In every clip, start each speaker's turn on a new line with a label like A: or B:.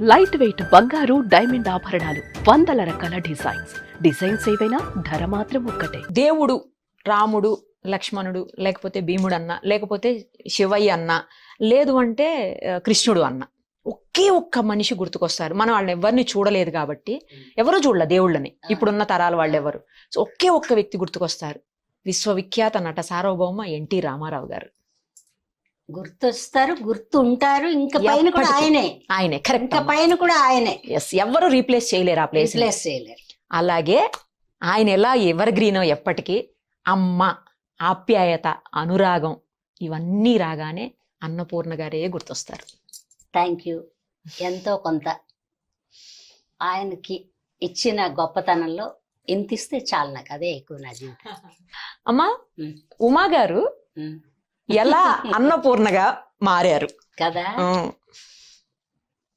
A: Light weight బంగారు diamond ఆభరణాలు, వందల రకాల డిజైన్స్ ఏవైనా ధర మాత్రం ఒక్కటే.
B: దేవుడు రాముడు, లక్ష్మణుడు, లేకపోతే భీముడు అన్న, లేకపోతే శివయ్య అన్న, లేదు అంటే కృష్ణుడు అన్న, ఒకే ఒక్క మనిషి గుర్తుకొస్తారు. మనం వాళ్ళని ఎవరిని చూడలేదు కాబట్టి, ఎవరు చూడలే దేవుళ్ళని, ఇప్పుడున్న తరాల వాళ్ళు ఎవరు. సో ఒకే ఒక్క వ్యక్తి గుర్తుకొస్తారు, విశ్వవిఖ్యాత నట సార్వభౌమ ఎన్టీ రామారావు గారు.
C: గుర్తొస్తారు, గుర్తుంటారు. ఇంకా పైన కూడా ఆయనే కరెక్ట్. ఇంకా పైన కూడా ఆయనే.
B: ఎవరు రీప్లేస్ చేయలేరు ఆ ప్లేస్.
C: రీప్లేస్ చేయలేరు.
B: అలాగే ఆయన ఎలా ఎవర్ గ్రీనో ఎప్పటికీ, అమ్మ, ఆప్యాయత, అనురాగం ఇవన్నీ రాగానే అన్నపూర్ణ గారే గుర్తొస్తారు.
C: Thank you. ఎంతో కొంత ఆయనకి ఇచ్చిన గొప్పతనంలో ఎంత ఇస్తే చాలు, నాకు అదే ఎక్కువ నా జీవితం.
B: అమ్మా, ఉమా గారు ఎలా అన్నపూర్ణగా మారారు
C: కదా?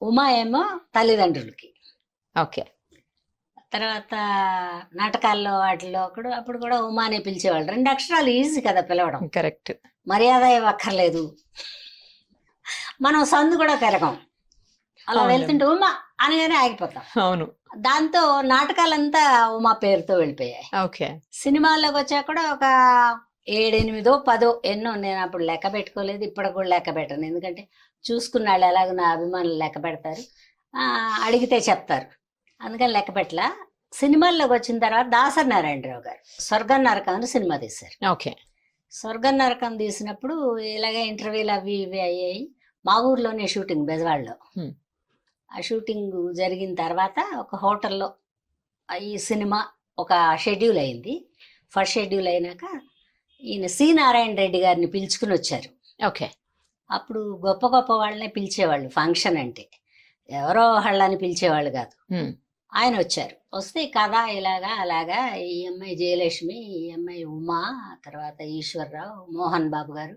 C: ఉమా ఏమో తల్లిదండ్రులకి,
B: ఓకే.
C: తర్వాత నాటకాల్లో వాటిలో కూడా అప్పుడు కూడా ఉమా అనే పిలిచేవాళ్ళు. 2 అక్షరాలు ఈజీ కదా పిలవడం.
B: కరెక్ట్.
C: మర్యాద ఇవ్వక్కర్లేదు, మనం సందు కూడా పెరగం. అలా వెళ్తుంటే ఉమా అనగానే ఆగిపోతాం.
B: అవును.
C: దాంతో నాటకాలంతా ఉమా పేరుతో వెళ్ళిపోయాయి.
B: ఓకే.
C: సినిమాల్లోకి వచ్చా కూడా ఒక 7, 8, 10 ఎన్నో, నేను అప్పుడు లెక్క పెట్టుకోలేదు, ఇప్పటికి కూడా లెక్క పెట్టను. ఎందుకంటే చూసుకున్న వాళ్ళు ఎలాగో నా అభిమానులు లెక్క పెడతారు, అడిగితే చెప్తారు, అందుకని లెక్క పెట్టలా. సినిమాల్లోకి వచ్చిన తర్వాత దాసరి నారాయణరావు గారు స్వర్గం నరకం అని సినిమా తీశారు.
B: ఓకే.
C: స్వర్గం నరకం తీసినప్పుడు ఇలాగే ఇంటర్వ్యూలు అవి ఇవి అయ్యాయి. మా ఊర్లోనే షూటింగ్, బెజవాడలో. ఆ షూటింగ్ జరిగిన తర్వాత ఒక హోటల్లో ఈ సినిమా ఒక షెడ్యూల్ అయింది. ఫస్ట్ షెడ్యూల్ అయినాక ఈయన సి నారాయణ రెడ్డి గారిని పిలుచుకుని వచ్చారు.
B: ఓకే.
C: అప్పుడు గొప్ప గొప్ప వాళ్ళనే పిలిచేవాళ్ళు ఫంక్షన్ అంటే, ఎవరో వాళ్ళని పిలిచేవాళ్ళు కాదు. ఆయన వచ్చారు. వస్తే కథ ఇలాగా అలాగా, ఈ అమ్మాయి జయలక్ష్మి, ఈ అమ్మాయి ఉమా, తర్వాత ఈశ్వరరావు, మోహన్ బాబు గారు,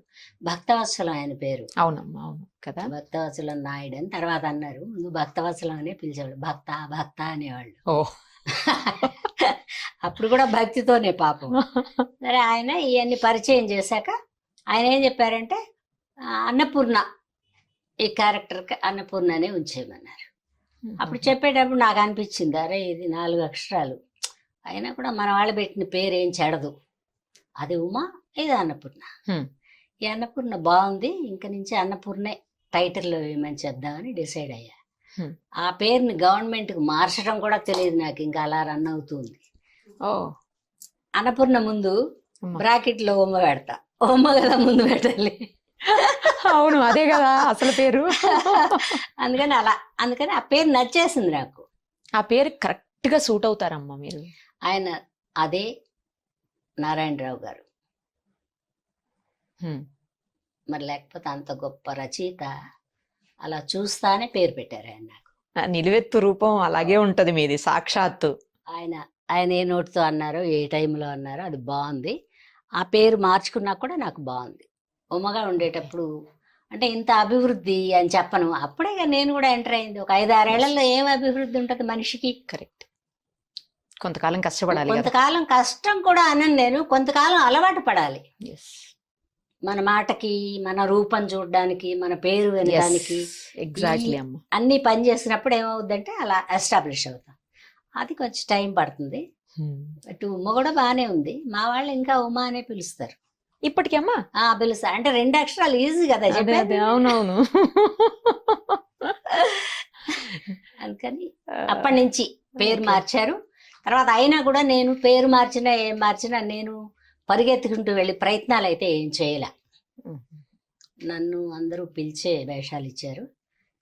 C: భక్తవత్సలం ఆయన పేరు.
B: అవునమ్మా, అవును కదా.
C: భక్తవత్సలం నాయుడు అని తర్వాత అన్నారు, ముందు భక్తవత్సలం అనే పిలిచేవాళ్ళు, భక్త భక్త అనేవాళ్ళు. అప్పుడు కూడా భక్తితోనే పాపం. సరే, ఆయన ఇవన్నీ పరిచయం చేశాక ఆయన ఏం చెప్పారంటే, అన్నపూర్ణ ఈ క్యారెక్టర్కి అన్నపూర్ణనే ఉంచేయమన్నారు. అప్పుడు చెప్పేటప్పుడు నాకు అనిపించింది, అరే ఇది 4 అక్షరాలు అయినా కూడా మన వాళ్ళు పెట్టిన పేరు ఏం చెడదు, అది ఉమా, ఇది అన్నపూర్ణ. ఈ అన్నపూర్ణ బాగుంది, ఇంక నుంచి అన్నపూర్ణే టైటిల్లో ఏమని చెప్దామని డిసైడ్ అయ్యా. ఆ పేరుని గవర్నమెంట్కి మార్చడం కూడా తెలియదు నాకు, ఇంకా అలా రన్ అవుతుంది. అన్నపూర్ణ ముందు బ్రాకెట్ లో ఉమ్మ పెడతా, ఉమ్మ కదా ముందు పెట్టాలి.
B: అవును, అదే కదా అసలు పేరు.
C: అందుకని ఆ పేరు నచ్చేసింది నాకు.
B: ఆ పేరు కరెక్ట్ గా సూట్ అవుతారమ్మా మీరు.
C: ఆయన అదే నారాయణరావు గారు, మరి లేకపోతే అంత గొప్ప రచయిత అలా చూస్తానే పేరు పెట్టారు ఆయన నాకు.
B: నిలువెత్తు రూపం అలాగే ఉంటది మీది, సాక్షాత్తు.
C: ఆయన ఏ నోటితో అన్నారో, ఏ టైంలో అన్నారో అది బాగుంది. ఆ పేరు మార్చుకున్నా కూడా నాకు బాగుంది. ఉమ్మగా ఉండేటప్పుడు అంటే ఇంత అభివృద్ధి అని చెప్పను, అప్పుడే నేను కూడా ఎంటర్ అయింది. ఒక 5-6 ఏళ్లలో ఏం అభివృద్ధి ఉంటుంది మనిషికి?
B: కరెక్ట్. కొంతకాలం కష్టపడాలి.
C: కొంతకాలం కష్టం కూడా అనను నేను, కొంతకాలం అలవాటు పడాలి. మన మాటకి, మన రూపం చూడడానికి, మన పేరు వినడానికి.
B: ఎగ్జాక్ట్లీ అమ్మ.
C: అన్ని పని చేసినప్పుడు ఏమవుద్దంటే అలా ఎస్టాబ్లిష్ అవుతాం. అది కొంచెం టైం పడుతుంది. అటు ఉమ్మ కూడా బాగానే ఉంది. మా వాళ్ళు ఇంకా ఉమా అనే పిలుస్తారు
B: ఇప్పటికీ. అమ్మా
C: పిలుస్తారు అంటే 2 అక్షరాలు ఈజీ కదా చెప్పేది.
B: అవునవును.
C: అందుకని అప్పటి నుంచి పేరు మార్చారు. తర్వాత అయినా కూడా నేను పేరు మార్చినా ఏం మార్చినా నేను పరిగెత్తుకుంటూ వెళ్ళి ప్రయత్నాలు అయితే ఏం చేయలే. నన్ను అందరూ పిలిచే వేషాలు ఇచ్చారు.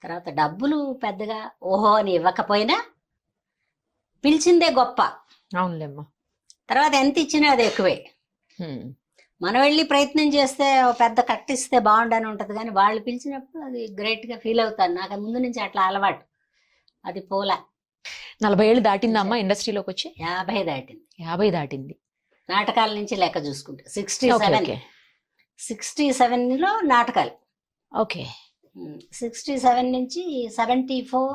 C: తర్వాత డబ్బులు పెద్దగా ఓహో అని ఇవ్వకపోయినా పిలిచిందే గొప్ప.
B: అవునులేమ్మా.
C: తర్వాత ఎంత ఇచ్చినా అది ఎక్కువే. మనం వెళ్ళి ప్రయత్నం చేస్తే పెద్ద కట్టిస్తే బాగుండని ఉంటది, కానీ వాళ్ళు పిలిచినప్పుడు అది గ్రేట్ గా ఫీల్ అవుతాను. నాకు ముందు నుంచి అట్లా అలవాటు, అది పోలా.
B: 40 ఏళ్ళు దాటిందా అమ్మా ఇండస్ట్రీలోకి వచ్చి?
C: 50 దాటింది.
B: 50 దాటింది.
C: నాటకాల నుంచి లెక్క చూసుకుంటే 67లో నాటకాలు.
B: ఓకే.
C: 67 నుంచి 74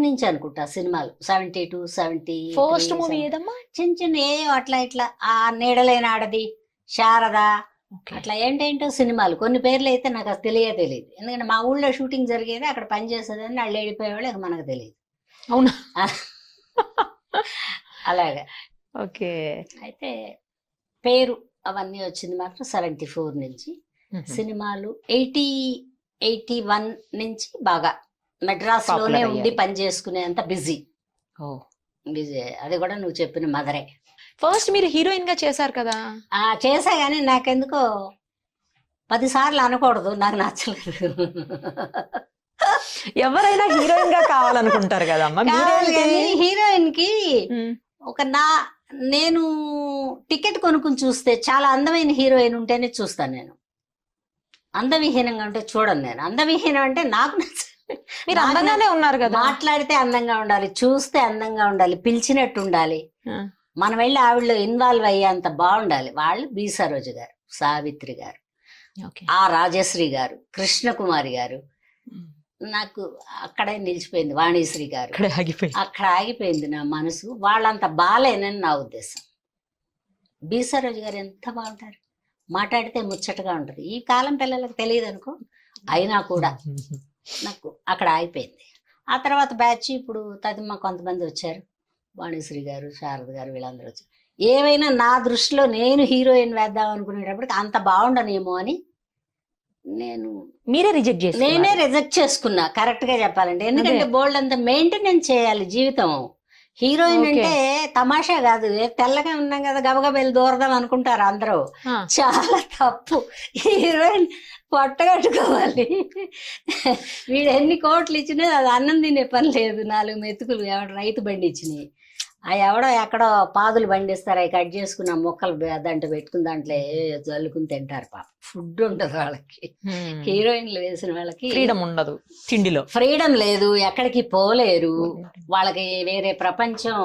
C: నుంచి అనుకుంటా సినిమాలు. 72, 70.
B: ఫస్ట్ మూవీ ఏదమ్మా?
C: చిన్న చిన్న ఏ అట్లా ఇట్లా, ఆ నీడలేని ఆడది, శారద,
B: ఓకే.
C: అట్లా ఏంటేంటో సినిమాలు కొన్ని పేర్లు అయితే నాకు అసలు తెలియదు. ఎందుకంటే మా ఊళ్ళో షూటింగ్ జరిగేది, అక్కడ పని చేసేదని వాళ్ళు వెళ్ళిపోయేవాళ్ళు, ఇక మనకు తెలియదు.
B: అవునా?
C: అలాగా.
B: ఓకే.
C: అయితే పేరు అవన్నీ వచ్చింది మాత్రం 74 నుంచి. సినిమాలు 81 నుంచి బాగా మెడ్రాస్ లోనే
B: Popular
C: ఉండి
B: అయ్యారు.
C: పని చేసుకునేంత బిజీ. అది కూడా నువ్వు చెప్పిన మదరే.
B: ఫస్ట్ మీరు హీరోయిన్ గా చేశారు కదా?
C: చేసా కానీ నాకెందుకో 10 సార్లు అనకూడదు, నాకు నచ్చలేదు.
B: ఎవరైనా హీరోయిన్ గా కావాలనుకుంటారు కదమ్మా.
C: హీరోయిన్ కి నేను టికెట్ కొనుక్కుని చూస్తే చాలా అందమైన హీరోయిన్ ఉంటేనే చూస్తాను నేను. అందవిహీనంగా ఉంటే చూడను నేను. అందవిహీనం అంటే నాకు
B: మీరు అందంగానే ఉన్నారు కదా.
C: మాట్లాడితే అందంగా ఉండాలి, చూస్తే అందంగా ఉండాలి, పిలిచినట్టు ఉండాలి, మనం వెళ్ళి ఆవిడలో ఇన్వాల్వ్ అయ్యేంత బాగుండాలి. వాళ్ళు బి సరోజ గారు, సావిత్రి గారు, ఆ రాజశ్రీ గారు, కృష్ణకుమారి గారు. నాకు అక్కడే నిలిచిపోయింది. వాణిశ్రీ గారు అక్కడ ఆగిపోయింది నా మనసు. వాళ్ళంత బాలేనని నా ఉద్దేశం. బి సరోజ గారు ఎంత బాగుంటారు, మాట్లాడితే ముచ్చటగా ఉంటది. ఈ కాలం పిల్లలకు తెలియదు అనుకో, అయినా కూడా నాకు అక్కడ ఆగిపోయింది. ఆ తర్వాత బ్యాచ్ ఇప్పుడు తదిమ కొంతమంది వచ్చారు, వాణిశ్రీ గారు, శారద గారు, వీళ్ళందరూ వచ్చారు. ఏమైనా నా దృష్టిలో నేను హీరోయిన్ వేద్దాం అనుకునేటప్పటికి అంత బాగుండనేమో అని నేనే రిజెక్ట్ చేసుకున్నా, కరెక్ట్ గా చెప్పాలంటే. ఎందుకంటే బోల్డ్ అంత మెయింటెనెన్స్ చేయాలి జీవితం. హీరోయిన్ అంటే తమాషా కాదు. తెల్లగా ఉన్నాం కదా గబగబా వెళ్ళి దూరదాం అనుకుంటారు అందరూ, చాలా తప్పు. హీరోయిన్ పొట్టగట్టుకోవాలి. వీడు ఎన్ని కోట్లు ఇచ్చినా అది అన్నం తినే పని లేదు. 4 మెతుకులు ఎవడు రైతు బండి ఇచ్చినాయి, ఆ ఎవడో ఎక్కడో పాదులు బండిస్తారు, అవి కట్ చేసుకున్న మొక్కలు దాంట్లో పెట్టుకుని దాంట్లో జల్లుకుని తింటారు. పాప ఫుడ్ ఉండదు వాళ్ళకి. హీరోయిన్లు వేసిన వాళ్ళకి
B: ఫ్రీడమ్ ఉండదు, తిండిలో
C: ఫ్రీడమ్ లేదు, ఎక్కడికి పోలేరు. వాళ్ళకి వేరే ప్రపంచం.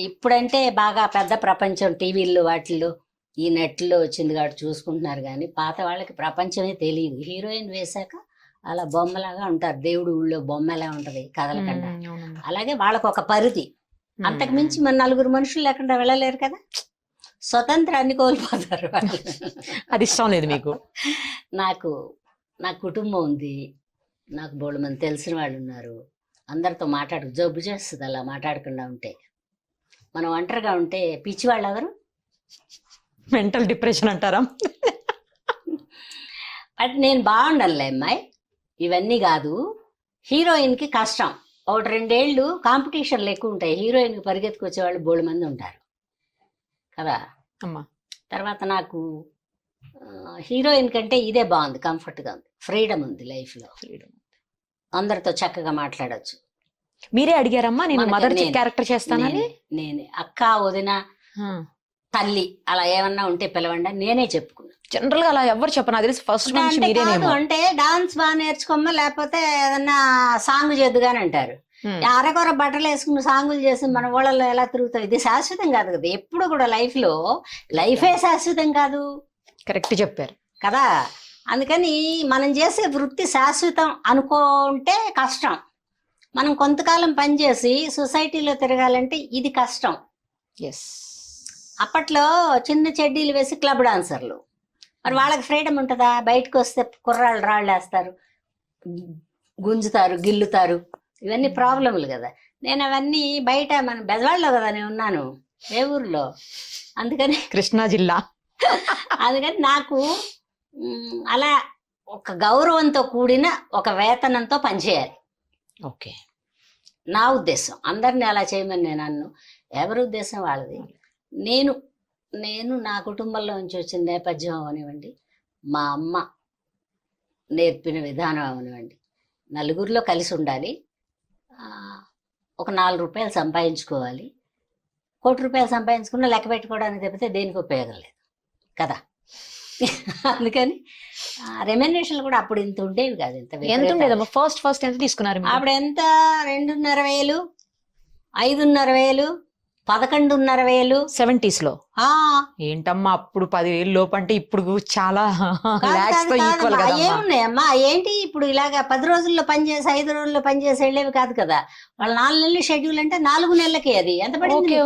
C: ఇప్పుడంటే బాగా పెద్ద ప్రపంచం టీవీల్లో వాటిల్లో ఈ నెట్లో వచ్చింది కాబట్టి చూసుకుంటున్నారు, కానీ పాత వాళ్ళకి ప్రపంచమే తెలియదు. హీరోయిన్ వేశాక అలా బొమ్మలాగా ఉంటారు. దేవుడు ఊళ్ళో బొమ్మ ఎలా ఉంటది కదలకుండా, అలాగే వాళ్ళకు ఒక పరిధి. అంతకు మించి మన 4 మనుషులు లేకుండా వెళ్ళలేరు కదా. స్వతంత్రాన్ని కోల్పోతారు వాళ్ళు.
B: అది ఇష్టం లేదు మీకు?
C: నాకు కుటుంబం ఉంది, నాకు బోళ్ళు మంది తెలిసిన వాళ్ళు ఉన్నారు, అందరితో జబ్బు చేస్తుంది అలా మాట్లాడకుండా ఉంటే. మనం ఒంటరిగా ఉంటే పిచ్చి వాళ్ళు ఎవరు,
B: మెంటల్ డిప్రెషన్ అంటారా?
C: బట్ నేను బాగుండాలి అమ్మాయి, ఇవన్నీ కాదు. హీరోయిన్కి కష్టం. 1-2 ఏళ్ళు కాంపిటీషన్లు ఎక్కువ ఉంటాయి. హీరోయిన్కి పరిగెత్తుకొచ్చే వాళ్ళు బోళ్ళు మంది ఉంటారు కదా
B: అమ్మా.
C: తర్వాత నాకు హీరోయిన్ కంటే ఇదే బాగుంది, కంఫర్ట్గా ఉంది, ఫ్రీడమ్ ఉంది లైఫ్లో. అందరితో చక్కగా మాట్లాడచ్చు.
B: మీరే అడిగారమ్మా నేను మదర్ క్యారెక్టర్ చేస్తానని?
C: నేనే అక్క, వదిన, తల్లి అలా ఏమన్నా ఉంటే పిలవండి నేనే చెప్పుకున్నా.
B: జనరల్ గా అలా ఎవరు చెప్పను, అది ఫస్ట్ నుంచి మీరేనేమో.
C: అంటే డాన్స్ బాగా నేర్చుకోమ్మా, లేకపోతే ఏదన్నా సాంగ్ చేద్దుగాని అంటారు. అరకొర బట్టలు వేసుకుని సాంగులు చేసి మన ఊళ్ళలో ఎలా తిరుగుతావు? ఇది శాశ్వతం కాదు కదా. ఎప్పుడు కూడా లైఫే శాశ్వతం కాదు.
B: కరెక్ట్ చెప్పారు
C: కదా. అందుకని మనం చేసే వృత్తి శాశ్వతం అనుకుంటే కష్టం. మనం కొంతకాలం పనిచేసి సొసైటీలో తిరగాలంటే ఇది కష్టం. అప్పట్లో చిన్న చెడ్డీలు వేసి క్లబ్ డాన్సర్లు, మరి వాళ్ళకి ఫ్రీడమ్ ఉంటుందా? బయటకు వస్తే కుర్రాళ్ళు రాళ్ళు వేస్తారు, గుంజుతారు, గిల్లుతారు. ఇవన్నీ ప్రాబ్లంలు కదా. నేను అవన్నీ బయట మన బెజవాడలో కదా నేను ఉన్నాను, ఏ ఊర్లో, అందుకని
B: కృష్ణా జిల్లా.
C: అందుకని నాకు అలా ఒక గౌరవంతో కూడిన ఒక వేతనంతో పనిచేయాలి.
B: ఓకే,
C: నా ఉద్దేశం. అందరినీ అలా చేయమని నేను అన్ను, ఎవరి ఉద్దేశం వాళ్ళది. నేను నా కుటుంబంలో నుంచి వచ్చిన నేపథ్యం అవనివ్వండి, మా అమ్మ నేర్పిన విధానం అవనివ్వండి, నలుగురిలో కలిసి ఉండాలి, ఒక 4 రూపాయలు సంపాదించుకోవాలి. 1 కోటి రూపాయలు సంపాదించుకున్నా లెక్క పెట్టుకోవడానికి తప్పితే దేనికి ఉపయోగం లేదు కదా. అందుకని రెమ్యునరేషన్లు కూడా అప్పుడు ఇంత ఉండేవి కాదు.
B: ఎంత ఉండేదమ్మా? ఫస్ట్ ఎంత తీసుకున్నారు
C: అప్పుడు? ఎంత 2,500, 5,500, 11,500
B: 70s లో. ఏంటమ్మా అప్పుడు 10,000 లోపు అంటే ఇప్పుడు చాలా
C: ఏమున్నాయమ్మా ఏంటి ఇప్పుడు ఇలాగా 10 రోజుల్లో పనిచేసి 5 రోజుల్లో పనిచేసి వెళ్ళేవి కాదు కదా. వాళ్ళు 4 నెలలు షెడ్యూల్ అంటే 4 నెలలకి అది ఎంత పడింది?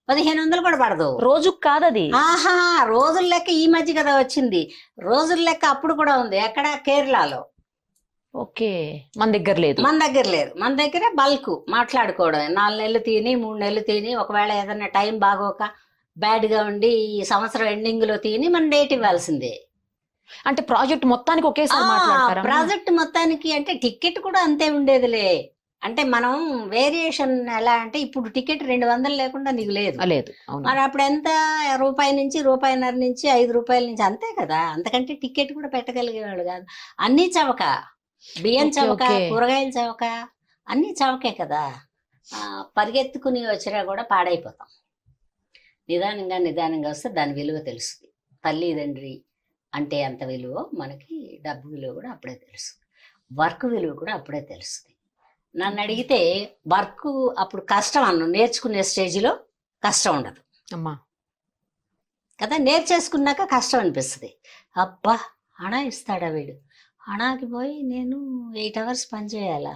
C: 1500 కూడా పడదు.
B: రోజుకు కాదది.
C: ఆహా, రోజుల లెక్క ఈ మధ్య కదా వచ్చింది. రోజుల లెక్క అప్పుడు కూడా ఉంది. ఎక్కడ? కేరళలో.
B: ఓకే, మన దగ్గర లేదు.
C: మన దగ్గర లేదు. మన దగ్గర బల్క్ మాట్లాడుకోవడం. 4 నెలలు తిని 3 నెలలు తిని, ఒకవేళ ఏదైనా టైం బాగోక బ్యాడ్ గా ఉండి ఈ సంవత్సరం ఎండింగ్ లో తిని మన డేట్ ఇవ్వాల్సిందే.
B: అంటే ప్రాజెక్ట్ మొత్తానికి ఒకేసారి మాట్లాడతారా?
C: ప్రాజెక్ట్ మొత్తానికి అంటే టికెట్ కూడా అంతే ఉండేదిలే. అంటే మనం వేరియేషన్ ఎలా అంటే ఇప్పుడు టికెట్ 200 లేకుండా నీకు లేదు.
B: లేదు, అవును.
C: మరి అప్పుడు ఎంత? రూపాయి నుంచి, రూపాయిన్నర నుంచి, 5 రూపాయల నుంచి, అంతే కదా. అంతకంటే టికెట్ కూడా పెట్టగలిగేవాళ్ళు కాదు. అన్ని చవక, బియ్యం
B: ఓకే,
C: చవక,
B: ఓకే.
C: కూరగాయలు చవక, అన్ని చవకే కదా. పరిగెత్తుకుని వచ్చినా కూడా పాడైపోతాం. నిదానంగా నిదానంగా వస్తే దాని విలువ తెలుస్తుంది. తల్లి తండ్రి అంటే ఎంత విలువ మనకి, డబ్బు విలువ కూడా అప్పుడే తెలుస్తుంది. వర్క్ విలువ కూడా అప్పుడే తెలుస్తుంది. నన్ను అడిగితే వర్క్ అప్పుడు కష్టం అన్ను, నేర్చుకునే స్టేజ్లో కష్టం ఉండదు
B: అమ్మా
C: కదా. నేర్చేసుకున్నాక కష్టం అనిపిస్తుంది. అబ్బా, హణా ఇస్తాడా వీడు, హణాకి పోయి నేను 8 hours పని చేయాలా?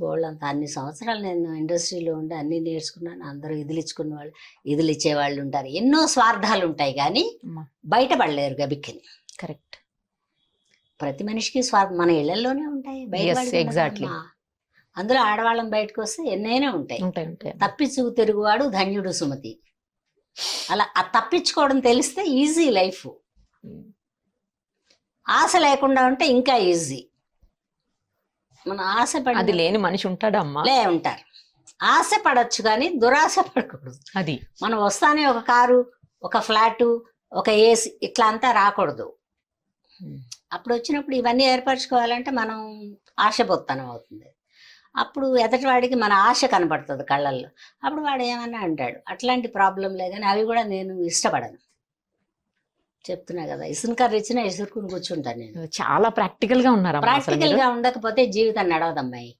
C: బోల్డ్ అంత. అన్ని సంవత్సరాలు నేను ఇండస్ట్రీలో ఉండి అన్నీ నేర్చుకున్నాను. అందరూ ఇదిలిచ్చుకున్న వాళ్ళు, ఇదిలు ఇచ్చేవాళ్ళు ఉంటారు. ఎన్నో స్వార్థాలు ఉంటాయి కానీ
B: అమ్మా,
C: బయటపడలేరు గబిక్కిని.
B: కరెక్ట్.
C: ప్రతి మనిషికి స్వార్థం మన ఇళ్లలోనే ఉంటాయి, బయట
B: Yes,
C: వాడికి ఉండదు
B: exactly.
C: అమ్మా. అందులో ఆడవాళ్ళం బయటకు వస్తే ఎన్నైనా ఉంటాయి.
B: ఉంటాయి ఉంటాయి.
C: తప్పించు తిరుగువాడు ధన్యుడు సుమతి. అలా ఆ తప్పించుకోవడం తెలిస్తే ఈజీ లైఫ్. ఆశ లేకుండా ఉంటే ఇంకా ఈజీ. మన ఆశ
B: అది లేని మనిషి ఉంటాడా అమ్మా?
C: ఉంటారు. ఆశ పడచ్చు కానీ దురాశ పడకూడదు.
B: అది
C: మనం వస్తానే ఒక కారు, ఒక ఫ్లాటు, ఒక ఏసీ ఇట్లా అంతా రాకూడదు. అప్పుడు వచ్చినప్పుడు ఇవన్నీ ఏర్పరచుకోవాలంటే మనం ఆశపోత్తనం అవుతుంది. అప్పుడు ఎదటివాడికి మన ఆశ కనపడుతుంది కళ్ళల్లో. అప్పుడు వాడు ఏమన్నా అంటాడు. అట్లాంటి ప్రాబ్లంలే కానీ అవి కూడా నేను ఇష్టపడను. చెప్తున్నా కదా, ఇసును కర్ర ఇచ్చినా ఇసురుకుని కూర్చుంటాను నేను.
B: చాలా ప్రాక్టికల్ గా ఉన్నారు.
C: ప్రాక్టికల్ గా ఉండకపోతే జీవితం నడవదమ్మాయి,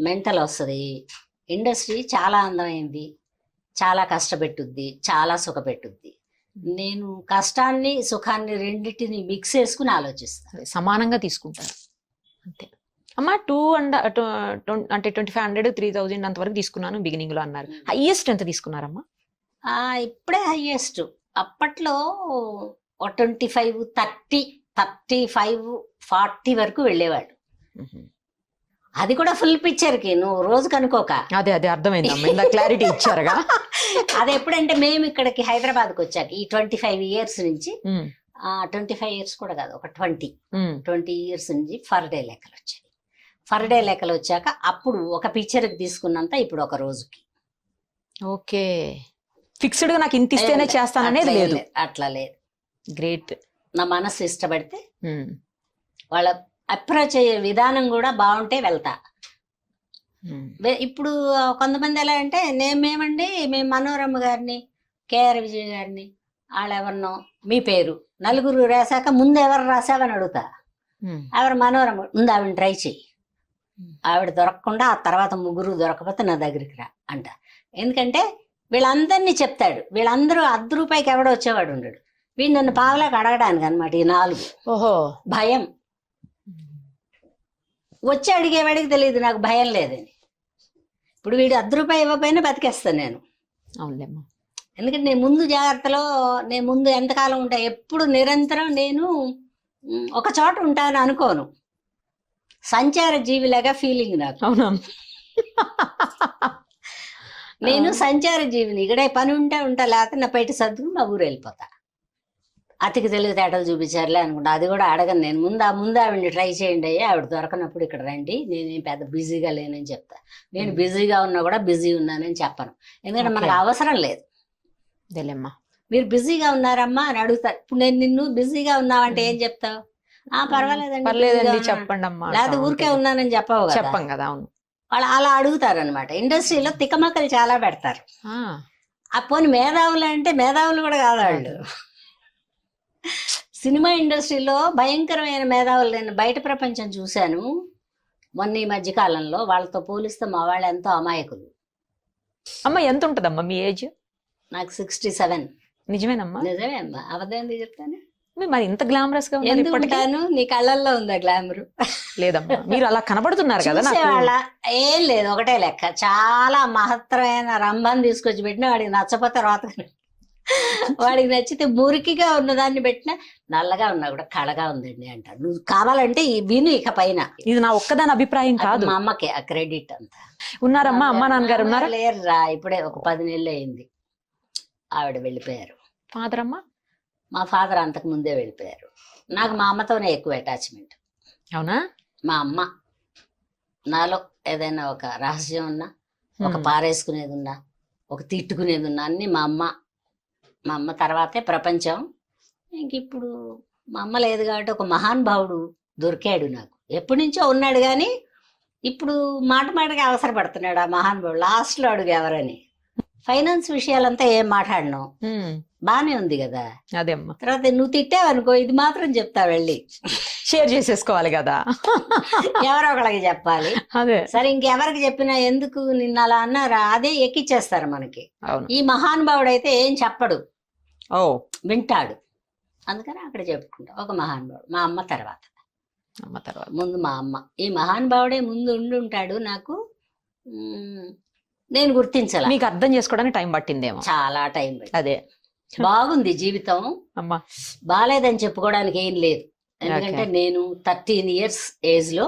C: మెంటల్ వస్తుంది. ఇండస్ట్రీ చాలా అందమైంది, చాలా కష్టపెట్టుద్ది, చాలా సుఖపెట్టుద్ది. నేను కష్టాన్ని సుఖాన్ని రెండింటిని మిక్స్ చేసుకుని ఆలోచిస్తాను.
B: సమానంగా తీసుకుంటారు అంతే. అమ్మా 2500 3000 అంతవరకు తీసుకున్నాను బిగినింగ్ లో అన్నారు. హైయెస్ట్ ఎంత తీసుకున్నారమ్మా?
C: ఇప్పుడే హైయెస్ట్. అప్పట్లో 25, 30, 35, 40 వరకు వెళ్ళేవాడు. అది కూడా ఫుల్ పిక్చర్ కి, నువ్వు రోజు కనుకోక.
B: అదే అర్థమైందమ్మా, ఇందా క్లారిటీ ఇచ్చారుగా.
C: అది ఎప్పుడంటే మేము ఇక్కడికి హైదరాబాద్కి వచ్చాక ఈ 25 years నుంచి, 25 years కూడా కాదు, ఒక 20 years నుంచి ఫర్ డే లెక్కలు వచ్చాయి. ఫర్ డే లెక్కలు వచ్చాక అప్పుడు ఒక పిక్చర్కి తీసుకున్నంత ఇప్పుడు ఒక రోజుకి.
B: ఓకే, ఫిక్స్డ్ గా నాకు ఇంత ఇస్తేనే చేస్తాననేది లేదు.
C: అట్లా లేదు.
B: గ్రేట్.
C: నా మనసు ఇష్టపడితే వాళ్ళ అప్రోచ్ అయ్యే విధానం కూడా బాగుంటే వెళ్తా. ఇప్పుడు కొంతమంది ఎలా అంటే, మేము మనోరమ గారిని, కేఆర్ విజయ్ గారిని, వాళ్ళెవరినో మీ పేరు నలుగురు రాశాక ముందు ఎవరు రాసావని అడుగుతా. ఎవరు? మనోరమ ముందు ఆవిడని ట్రై చెయ్యి, ఆవిడ దొరకకుండా ఆ తర్వాత ముగ్గురు దొరకపోతే నా దగ్గరికి రా అంట. ఎందుకంటే వీళ్ళందరినీ చెప్తాడు. వీళ్ళందరూ ₹10 ఎవడో వచ్చేవాడు ఉండడు. వీడు నన్ను పావలాకి అడగడానికి అనమాట ఈ 4.
B: ఓహో,
C: భయం. వచ్చి అడిగేవాడికి తెలియదు నాకు భయం లేదని. ఇప్పుడు వీడు ₹10 ఇవ్వకపోయినా బతికేస్తాను నేను.
B: అవునులేమ్మా.
C: ఎందుకంటే నేను ముందు జాగ్రత్తలో, నేను ముందు ఎంతకాలం ఉంటా, ఎప్పుడు నిరంతరం నేను ఒక చోట ఉంటాను అనుకోను. సంచార జీవిలాగా ఫీలింగ్ నాకు.
B: అవునా?
C: నేను సంచార జీవిని. ఇక్కడే పని ఉంటే ఉంటా, లేకపోతే నా బయట సర్దుకుని మా ఊరు వెళ్ళిపోతా. అతికి తెలివితేటలు చూపించారులే అనుకుంటా. అది కూడా అడగను నేను. ముందు ఆవిడని ట్రై చేయండి అయ్యా, ఆవిడ దొరకనప్పుడు ఇక్కడ రండి, నేనేం పెద్ద బిజీగా లేనని చెప్తా. నేను బిజీగా ఉన్నా కూడా బిజీ ఉన్నానని చెప్పను. ఎందుకంటే మనకు అవసరం లేదు. మీరు బిజీగా ఉన్నారమ్మా అని అడుగుతారు. ఇప్పుడు నేను నిన్ను బిజీగా ఉన్నావంటే ఏం చెప్తావు?
B: పర్లేదండి చెప్పండి అమ్మా,
C: లేకపోతే ఊరికే ఉన్నానని చెప్పవు కదా.
B: చెప్పం కదా. అవును,
C: వాళ్ళు అలా అడుగుతారు అనమాట. ఇండస్ట్రీలో తికమకలు చాలా పెడతారు. ఆ పోని మేధావులు అంటే మేధావులు కూడా కాదు వాళ్ళు. సినిమా ఇండస్ట్రీలో భయంకరమైన మేధావులు నేను బయట ప్రపంచం చూశాను మొన్న ఈ మధ్య కాలంలో. వాళ్ళతో పోలిస్తే మా వాళ్ళు ఎంతో అమాయకులు.
B: అమ్మ ఎంత ఉంటదమ్మా మీ ఏజ్?
C: నాకు 67.
B: నిజమేనమ్మా?
C: నిజమే అమ్మా, అబద్ధం ఎందుకు చెప్తాను?
B: మరి ఇంత గ్లామరస్ గా ఉన్నారు ఇప్పటికీ?
C: ఎందుకుంటాను, నీ కళ్ళల్లో ఉందా గ్లామర్?
B: లేదమ్మా, మీరు అలా కనబడుతున్నారు కదా నాకు.
C: చూసేవాళ్ళ ఏం లేదు, ఒకటే లెక్క. చాలా మహత్తరమైన రంభాన్ని తీసుకొచ్చి పెట్టినా వాడికి నచ్చపోతే రోత, వాడికి నచ్చితే మురికిగా ఉన్నదాన్ని పెట్టినా నల్లగా ఉన్నా కూడా కళగా ఉందండి అంటారు. నువ్వు కావాలంటే విను ఇక పైన.
B: ఇది నా ఒక్కదాని అభిప్రాయం కాదు,
C: మా అమ్మకి ఆ క్రెడిట్ అంతా.
B: ఉన్నారమ్మా అమ్మా నాన్నగారు ఉన్నారా?
C: లేరురా, ఇప్పుడే ఒక 10 నెలలు అయింది ఆవిడ వెళ్ళిపోయారు.
B: ఫాదర్ అమ్మా?
C: మా ఫాదర్ అంతకు ముందే వెళ్ళిపోయారు. నాకు మా అమ్మతోనే ఎక్కువ అటాచ్మెంట్.
B: అవునా?
C: మా అమ్మ నాలో ఏదైనా ఒక రహస్యం ఉన్నా, ఒక పారేసుకునేది ఉన్నా, ఒక తిట్టుకునేది ఉన్నా అన్ని మా అమ్మ తర్వాతే ప్రపంచం. ఇంక ఇప్పుడు మా అమ్మ లేదు కాబట్టి ఒక మహానుభావుడు దొరికాడు నాకు. ఎప్పటి నుంచో ఉన్నాడు కానీ ఇప్పుడు మాట మాటకి అవసరపడుతున్నాడు ఆ మహానుభావుడు. లాస్ట్లో అడుగు ఎవరని. ఫైనాన్స్ విషయాలంతా ఏం మాట్లాడను, బానే ఉంది కదా.
B: అదే అమ్మా,
C: తర్వాత నువ్వు తిట్టావనుకో ఇది మాత్రం చెప్తా వెళ్ళి,
B: షేర్ చేసేసుకోవాలి కదా,
C: ఎవరో ఒకళ్ళకి చెప్పాలి.
B: అదే
C: సరే, ఇంకెవరికి చెప్పినా ఎందుకు నిన్న అలా అన్నారా అదే ఎక్కిచ్చేస్తారు మనకి.
B: అవును.
C: ఈ మహానుభావుడు అయితే ఏం చెప్పడు,
B: ఓ
C: వింటాడు. అందుకని అక్కడ చెప్పుకుంటా ఒక మహానుభావుడు. మా అమ్మ తర్వాత,
B: అమ్మ తర్వాత
C: ముందు మా అమ్మ. ఈ మహానుభావుడే ముందు ఉండి ఉంటాడు నాకు. నేను గుర్తించాల.
B: మీకు అర్థం చేసుకోవడానికి టైం పట్టిందేమో,
C: చాలా టైం పట్టింది.
B: అదే
C: బాగుంది జీవితం,
B: అమ్మా.
C: బాలేదని చెప్పుకోవడానికి ఏం లేదు. ఎందుకంటే నేను 13 years ఏజ్ లో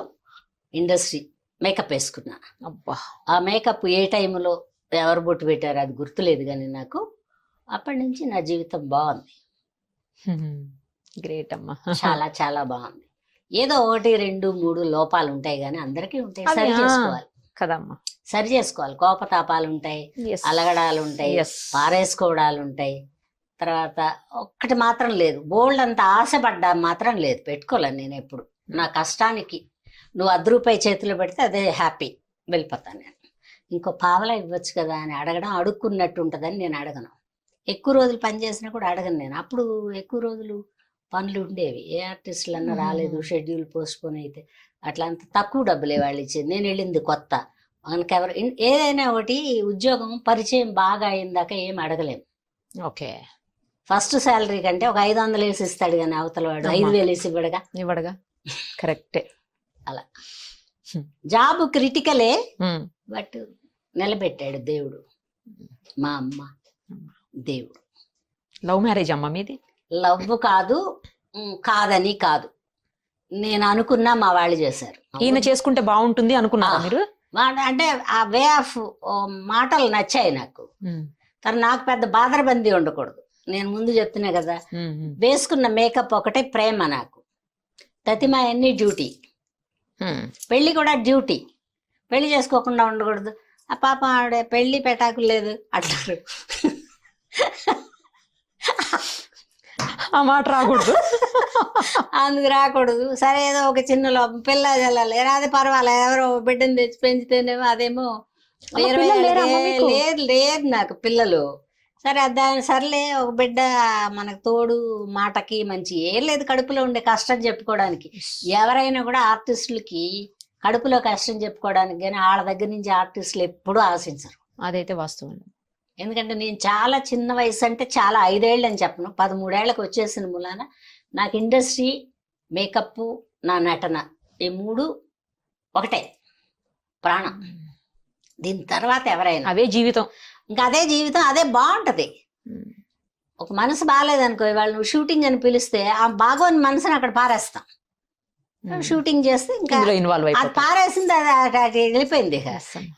C: ఇండస్ట్రీ మేకప్ వేసుకున్నా.
B: అబ్బా,
C: ఆ మేకప్ ఏ టైంలో ఎవరు బొట్టు పెట్టారు అది గుర్తులేదు కానీ నాకు అప్పటి నుంచి నా జీవితం బాగుంది.
B: గ్రేట్ అమ్మా,
C: చాలా చాలా బాగుంది. ఏదో 1, 2, 3 లోపాలు ఉంటాయి కానీ అందరికీ ఉంటాయి,
B: అదే,
C: సరి చేసుకోవాలి
B: కదమ్మా.
C: సరి చేసుకోవాలి. కోపతాపాలు ఉంటాయి,
B: Yes.
C: అలగడాలు ఉంటాయి,
B: Yes.
C: పారేసుకోవడాలు ఉంటాయి. తర్వాత ఒక్కటి మాత్రం లేదు, బోల్డ్ అంత ఆశపడ్డా మాత్రం లేదు, పెట్టుకోలేను నేను ఎప్పుడు. నా కష్టానికి నువ్వు 10 రూపాయి చేతిలో పెడితే అదే హ్యాపీ, వెళ్ళిపోతాను నేను. ఇంకో పావలా ఇవ్వచ్చు కదా అని అడగడం అడుక్కున్నట్టు ఉంటుందని నేను అడగను. ఎక్కువ రోజులు పని చేసినా కూడా అడగను నేను. అప్పుడు ఎక్కువ రోజులు పనులు ఉండేవి, ఏ ఆర్టిస్టులు అన్నా రాలేదు, షెడ్యూల్ పోస్ట్పోన్ అయితే అట్లా అంత తక్కువ డబ్బులే వాళ్ళు ఇచ్చేది. నేను వెళ్ళింది కొత్త, మనకెవరు ఏదైనా ఒకటి ఉద్యోగం పరిచయం బాగా అయిందాక ఏం అడగలేము.
B: ఓకే,
C: ఫస్ట్ శాలరీ కంటే ఒక 500 వేసి ఇస్తాడు కానీ అవతల వాడు 5,000 వేసి
B: ఇవ్వడగా. కరెక్టే.
C: అలా జాబ్ క్రిటికలే, బట్ నిలబెట్టాడు దేవుడు. మా అమ్మ దేవుడు.
B: లవ్ మ్యారేజ్ అమ్మా మీది?
C: లవ్ కాదు, కాదని కాదు, నేను అనుకున్నా మా వాళ్ళు చేశారు.
B: ఈయన చేసుకుంటే బాగుంటుంది అనుకున్నారా మీరు?
C: అంటే ఆ వే ఆఫ్ మాటలు నచ్చాయి నాకు. తను నాకు పెద్ద బాదరబందీ ఉండకూడదు. నేను ముందు చెప్తున్నా కదా, వేసుకున్న మేకప్ ఒకటే ప్రేమ నాకు. తతిమా అన్ని డ్యూటీ, పెళ్లి కూడా డ్యూటీ. పెళ్లి చేసుకోకుండా ఉండకూడదు. ఆ పాప ఆవిడ పెళ్లి పెటాకులు లేదు అంటారు,
B: ఆ మాట రాకూడదు,
C: అందుకు రాకూడదు. సరే ఏదో ఒక చిన్న పిల్ల చల్లాలి, అది పర్వాలేదు, ఎవరో బిడ్డను తెచ్చి పెంచితేనేమో అదేమో 20 లేదు నాకు పిల్లలు. సరే దాని సర్లే, ఒక బిడ్డ మనకు తోడు, మాటకి మంచి ఏం లేదు కడుపులో ఉండే కష్టం చెప్పుకోవడానికి. ఎవరైనా కూడా ఆర్టిస్టులకి కడుపులో కష్టం చెప్పుకోవడానికి కానీ వాళ్ళ దగ్గర నుంచి ఆర్టిస్టులు ఎప్పుడూ ఆశించరు.
B: అదైతే వాస్తవం.
C: ఎందుకంటే నేను చాలా చిన్న వయసు, అంటే చాలా 5 ఏళ్ళు అని చెప్పను, 13 ఏళ్ళకి వచ్చేసిన మూలాన నాకు ఇండస్ట్రీ, మేకప్, నా నటన, ఈ 3 ఒకటే ప్రాణం. దీని తర్వాత ఎవరైనా
B: అవే జీవితం,
C: ఇంకా అదే జీవితం, అదే బాగుంటది. ఒక మనసు బాగాలేదనుకో, ఇవాళ నువ్వు షూటింగ్ అని పిలిస్తే ఆ బాగోని మనసుని అక్కడ పారేస్తాం. షూటింగ్ చేస్తే ఇంకా
B: ఇన్వాల్వ్
C: అది పారేసింది, అది వెళ్ళిపోయింది.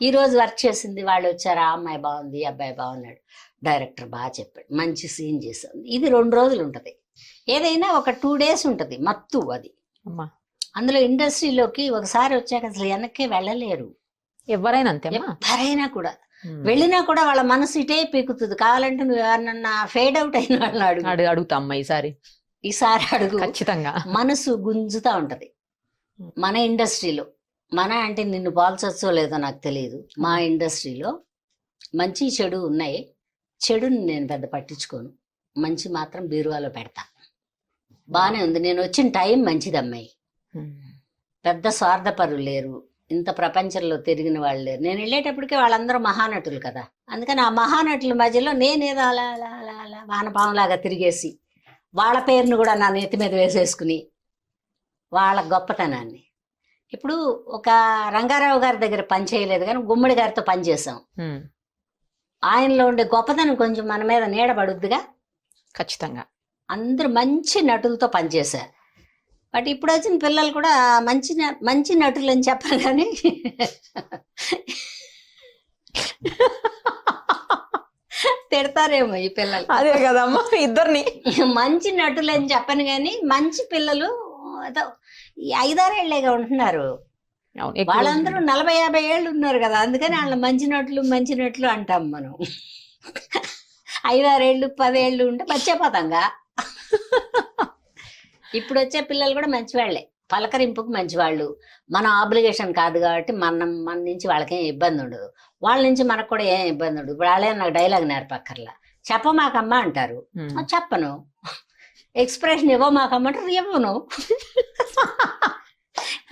C: ఈ రోజు వర్క్ చేసింది, వాళ్ళు వచ్చారు, ఆ అమ్మాయి బాగుంది, అబ్బాయి బాగున్నాడు, డైరెక్టర్ బాగా చెప్పాడు, మంచి సీన్ చేసాం. ఇది 2 రోజులు ఉంటది. ఏదైనా ఒక 2 days ఉంటది మత్తు. అది అందులో ఇండస్ట్రీలోకి ఒకసారి వచ్చాక అసలు వెనక్కి వెళ్ళలేరు
B: ఎవరైనా. అంతే,
C: ఎవరైనా కూడా వెళ్ళినా కూడా వాళ్ళ మనసు ఇటే పీకుతుంది. కావాలంటే నువ్వు ఎవరన్నా ఫేడ్ అవుట్ అయిన వాళ్ళని
B: అడుగుతా అమ్మా, ఈసారి
C: అడుగు,
B: ఖచ్చితంగా
C: మనసు గుంజుతా ఉంటది. మన ఇండస్ట్రీలో, మన అంటే నిన్ను పోల్చొచ్చో లేదో నాకు తెలియదు, మా ఇండస్ట్రీలో మంచి చెడు ఉన్నాయి. చెడుని నేను పెద్ద పట్టించుకోను, మంచి మాత్రం బీరువాలో పెడతా. బానే ఉంది, నేను వచ్చిన టైం మంచిది అమ్మాయి. పెద్ద స్వార్థపరులు లేరు, ఇంత ప్రపంచంలో తిరిగిన వాళ్ళు లేరు. నేను వెళ్ళేటప్పటికే వాళ్ళందరూ మహానటులు కదా, అందుకని ఆ మహానటుల మధ్యలో నేనేదో అలా అలా అలా అలా వానపాములాగా తిరిగేసి వాళ్ళ పేరును కూడా నా నెత్తి మీద వేసేసుకుని వాళ్ళ గొప్పతనాన్ని. ఇప్పుడు ఒక రంగారావు గారి దగ్గర పని చేయలేదు కానీ గుమ్మడి గారితో పని చేసాం. ఆయనలో ఉండే గొప్పతనం కొంచెం మన మీద నీడబడుద్దిగా.
B: ఖచ్చితంగా
C: అందరూ మంచి నటులతో పనిచేశారు. బట్ ఇప్పుడు వచ్చిన పిల్లలు కూడా మంచి నటులు అని చెప్పరు కానీ తిడతారేమో ఈ పిల్లలు.
B: అదే కదమ్మా, ఇద్దరిని
C: మంచి నటులు అని చెప్పను కానీ మంచి పిల్లలు ఏదో 5-6 ఏళ్లేగా ఉంటున్నారు. వాళ్ళందరూ 40-50 ఏళ్ళు ఉన్నారు కదా, అందుకని వాళ్ళ మంచి నటులు అంటాం మనం. 5-6 ఏళ్ళు 10 ఏళ్ళు ఉంటే మర్చిపోతాంగా. ఇప్పుడు వచ్చే పిల్లలు కూడా మంచివాళ్లే, పలకరింపుకు మంచివాళ్ళు. మన ఆబ్లిగేషన్ కాదు కాబట్టి మన నుంచి వాళ్ళకేం ఇబ్బంది ఉండదు, వాళ్ళ నుంచి మనకు కూడా ఏం ఇబ్బంది ఉండదు. ఇప్పుడు వాళ్ళే నాకు డైలాగ్ నేర్పక్కర్లా, చెప్పమాకమ్మా అంటారు, చెప్పను. ఎక్స్ప్రెషన్ ఇవ్వమాకమ్మ అంటారు, ఇవ్వను.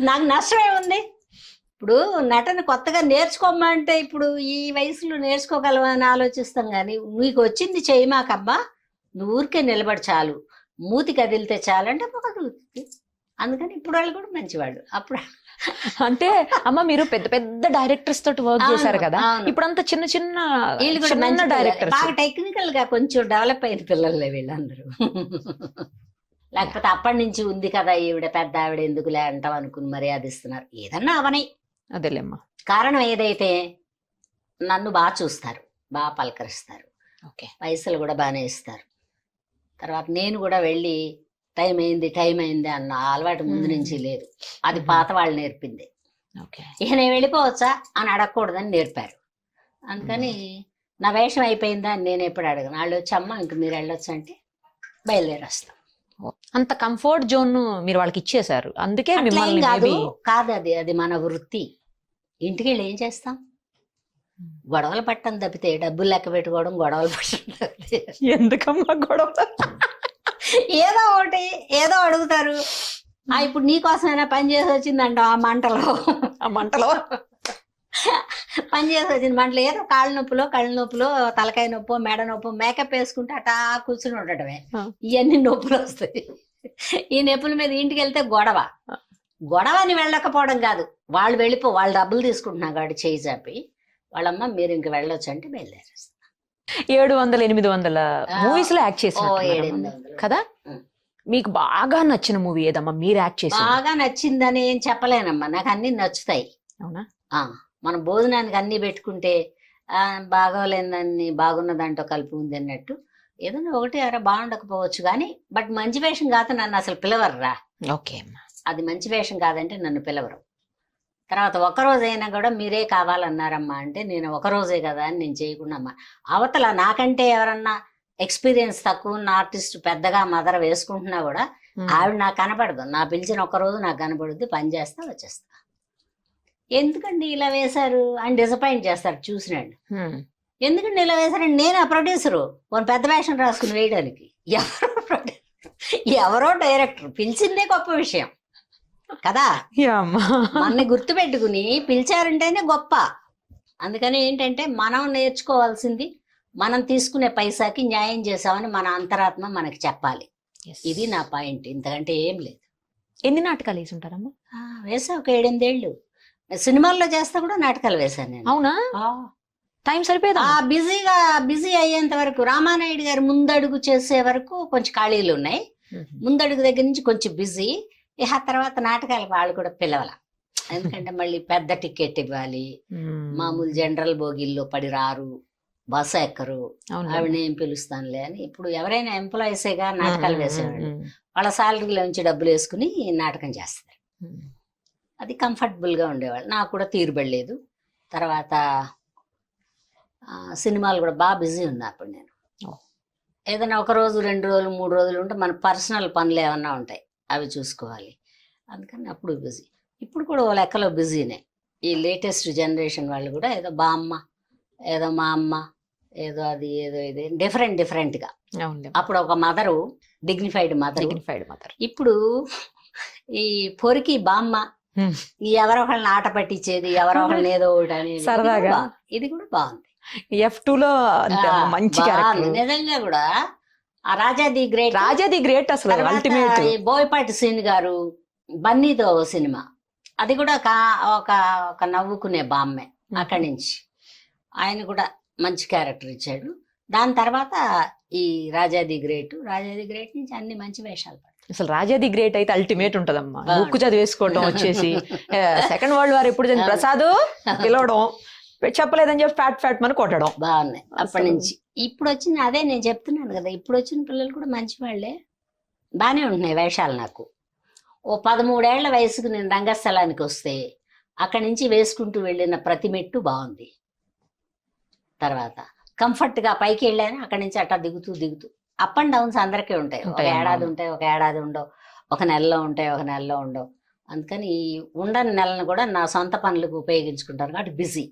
C: నాకు నష్టమే ఉంది. ఇప్పుడు నటన కొత్తగా నేర్చుకోమంటే ఇప్పుడు ఈ వయసులో నేర్చుకోగలవా అని ఆలోచిస్తాం కానీ నీకు వచ్చింది చేయమాకమ్మా, నువ్వు ఊరికే నిలబడి చాలు, మూతి కదిలితే చాలంటే కదులుతుంది. అందుకని ఇప్పుడు వాళ్ళు కూడా మంచివాళ్ళు. అప్పుడు
B: అంటే అమ్మ మీరు పెద్ద పెద్ద డైరెక్టర్స్ తోటి వర్క్ చేశారు కదా, ఇప్పుడు అంతా చిన్న చిన్న డైరెక్టర్స్,
C: బాగా టెక్నికల్ గా కొంచెం డెవలప్ అయిన పిల్లలే వీళ్ళందరూ. లేకపోతే అప్పటి నుంచి ఉంది కదా ఈవిడ పెద్ద ఆవిడ ఎందుకులే అంటాం అనుకుని మర్యాద ఇస్తున్నారు. ఏదన్నా అవని
B: అదేలేమ్మా,
C: కారణం ఏదైతే నన్ను బాగా చూస్తారు, బాగా పలకరిస్తారు, పైసలు కూడా బాగానే ఇస్తారు. తర్వాత నేను కూడా వెళ్ళి టైం అయింది అన్న అలవాటు ముందు నుంచి లేదు, అది పాత వాళ్ళు నేర్పింది. ఇక నేను వెళ్ళిపోవచ్చా అని అడగకూడదని నేర్పారు. అందుకని నా వేషం అయిపోయిందా అని నేను ఎప్పుడు అడగను. వాళ్ళు వచ్చమ్మా ఇంక మీరు వెళ్ళొచ్చు అంటే బయలుదేరేస్తాం.
B: అంత కంఫర్ట్ జోన్ మీరు వాళ్ళకి ఇచ్చేసారు, అందుకే
C: కాదు అది మన వృత్తి. ఇంటికి వెళ్ళి ఏం చేస్తాం, గొడవలు పట్టడం తప్పితే, డబ్బులు లెక్క పెట్టుకోవడం, గొడవలు పట్టడం తప్పితే
B: ఎందుకమ్మా గొడవ?
C: ఏదో ఒకటి ఏదో అడుగుతారు. ఇప్పుడు నీకోసమైనా పని చేసి వచ్చిందంట ఆ మంటలో పని చేసి వచ్చింది మంటలో, ఏదో కళ్ళ నొప్పులో తలకాయ నొప్పో మెడ నొప్పో మేకప్ వేసుకుంటే అటా కూర్చుని ఉండటమే. ఇవన్నీ నొప్పులు వస్తాయి. ఈ నొప్పుల మీద ఇంటికి వెళ్తే గొడవని వెళ్ళకపోవడం కాదు, వాళ్ళు డబ్బులు తీసుకుంటున్నా కాబట్టి చేయి చాపి వాళ్ళమ్మ మీరు ఇంక వెళ్ళొచ్చు అంటే బయలుదేరేస్తారు.
B: 700-800 మూవీస్ లో యాక్ట్ చేసిన కదా. మీకు బాగా నచ్చిన మూవీ ఏదమ్మా మీరు యాక్ట్ చేసి?
C: బాగా నచ్చిందని ఏం చెప్పలేనమ్మా, నాకు అన్ని నచ్చుతాయి.
B: అవునా?
C: మనం భోజనానికి అన్ని పెట్టుకుంటే బాగోలేదని బాగున్న దాంట్లో కలిపి ఉంది అన్నట్టు ఏదైనా ఒకటి అరా బాగుండకపోవచ్చు కానీ, బట్ మంచి వేషం కాదు నన్ను అసలు పిలవర్రా.
B: ఓకే అమ్మా,
C: అది మంచి వేషం కాదంటే నన్ను పిలవరు. తర్వాత ఒక్కరోజైనా కూడా మీరే కావాలన్నారమ్మా అంటే నేను ఒకరోజే కదా అని నేను చేయకుండా అమ్మా. అవతల నాకంటే ఎవరన్నా ఎక్స్పీరియన్స్ తక్కువ ఉన్న ఆర్టిస్ట్ పెద్దగా మదర వేసుకుంటున్నా కూడా ఆవిడ నాకు కనపడదు. నా పిలిచిన ఒకరోజు నాకు కనపడుద్ది, పని చేస్తా వచ్చేస్తా. ఎందుకండి ఇలా వేశారు అని డిసప్పాయింట్ చేస్తారు చూసినాడు. ఎందుకండి ఇలా వేశారండి, నేను ఆ ప్రొడ్యూసరు కొన్ని పెద్ద వేషం రాసుకుని వేయడానికి. ఎవరో డైరెక్టర్ పిలిచిందే గొప్ప విషయం కదా, మనని గుర్తు పెట్టుకుని పిలిచారంటేనే గొప్ప. అందుకని ఏంటంటే మనం నేర్చుకోవాల్సింది మనం తీసుకునే పైసాకి న్యాయం చేసామని మన అంతరాత్మ మనకి చెప్పాలి. ఇది నా పాయింట్, ఇంతకంటే ఏం లేదు.
B: ఎన్ని నాటకాలు వేసి ఉంటారమ్మా?
C: వేసా ఒక 7-8 ఏళ్ళు. సినిమాల్లో చేస్తా కూడా నాటకాలు వేశాను నేను.
B: అవునా? టైం సరిపోయేదా?
C: బిజీ అయ్యేంత వరకు, రామానాయుడు గారు ముందడుగు చేసే వరకు కొంచెం ఖాళీలు ఉన్నాయి. ముందడుగు దగ్గర నుంచి కొంచెం బిజీ. ఆ తర్వాత నాటకాలు వాళ్ళు కూడా పిలవాల, ఎందుకంటే మళ్ళీ పెద్ద టికెట్ ఇవ్వాలి. మామూలు జనరల్ బోగిల్లో పడి రారు, బస్సు ఎక్కరు, ఆవిడ ఏం పిలుస్తానులే అని. ఇప్పుడు ఎవరైనా ఎంప్లాయీసేగా నాటకాలు వేసేవాళ్ళు, వాళ్ళ శాలరీలో నుంచి డబ్బులు వేసుకుని నాటకం చేస్తారు. అది కంఫర్టబుల్ గా ఉండేవాళ్ళు. నాకు కూడా తీరుబడలేదు. తర్వాత సినిమాలు కూడా బాగా బిజీ ఉన్నా అప్పుడు. నేను ఏదైనా 1 రోజు 2 రోజులు 3 రోజులు ఉంటే మన పర్సనల్ పనులు ఏమన్నా ఉంటాయి, అవి చూసుకోవాలి. అందుకని అప్పుడు బిజీ. ఇప్పుడు కూడా ఓ లెక్కలో బిజీనే. ఈ లేటెస్ట్ జనరేషన్ వాళ్ళు కూడా ఏదో బామ్మ, ఏదో మా అమ్మ, ఏదో అది ఏదో ఇది డిఫరెంట్గా. అప్పుడు ఒక మదరు, డిగ్నిఫైడ్ మదర్. ఇప్పుడు ఈ పొరికి బామ్మ, ఎవరో ఒకళ్ళని ఆట పట్టించేది, ఎవరో ఒకళ్ళని ఏదో ఒకటి అనేది సరదాగా. ఇది కూడా బాగుంది.
B: F2 లో మంచి
C: నిజంగా కూడా ఆ Raja the great.
B: Raja the great అసలు
C: తర్వాత
B: అల్టిమేట్.
C: ఈ బోయపాటి శ్రీని గారు బన్నీతో సినిమా, అది కూడా ఒక నవ్వుకునే బామ్మే. అక్కడి నుంచి ఆయన కూడా మంచి క్యారెక్టర్ ఇచ్చాడు. దాని తర్వాత ఈ రాజా ది గ్రేట్ నుంచి అన్ని మంచి వేషాలు పడ్డాయి.
B: అసలు రాజా ది గ్రేట్ అయితే అల్టిమేట్ ఉంటదమ్మా.
C: బాగుంది.
B: బుక్ చదివేసుకోవడం వచ్చేసి సెకండ్ వరల్డ్ వార్ ఎప్పుడు జరిగింది, ప్రసాద్ పిలవడం, చెప్పలేదని చెప్పి ఫ్యాట్ మన కొట్టడం.
C: బాగున్నాయి అప్పటి
B: అసలు.
C: నుంచి. ఇప్పుడు వచ్చిన అదే నేను చెప్తున్నాను కదా, ఇప్పుడు వచ్చిన పిల్లలు కూడా మంచి వాళ్ళే, బాగానే ఉంటున్నాయి వేషాలు. నాకు ఓ 13 ఏళ్ల వయసుకు నేను రంగస్థలానికి వస్తే అక్కడి నుంచి వేసుకుంటూ వెళ్ళిన ప్రతి మెట్టు బాగుంది. తర్వాత కంఫర్ట్ గా పైకి వెళ్ళాను, అక్కడి నుంచి అట్టా దిగుతూ అప్ అండ్ డౌన్స్ అందరికీ ఉంటాయి. ఒక
B: ఉంటాయి,
C: ఏడాది
B: అవును.
C: ఉంటాయి, ఒక ఏడాది ఉండవు, ఒక నెలలో ఉంటాయి, ఒక నెలలో ఉండవు. అందుకని ఈ ఉండని నెలను కూడా నా సొంత పనులకు ఉపయోగించుకుంటాను కాబట్టి బిజీ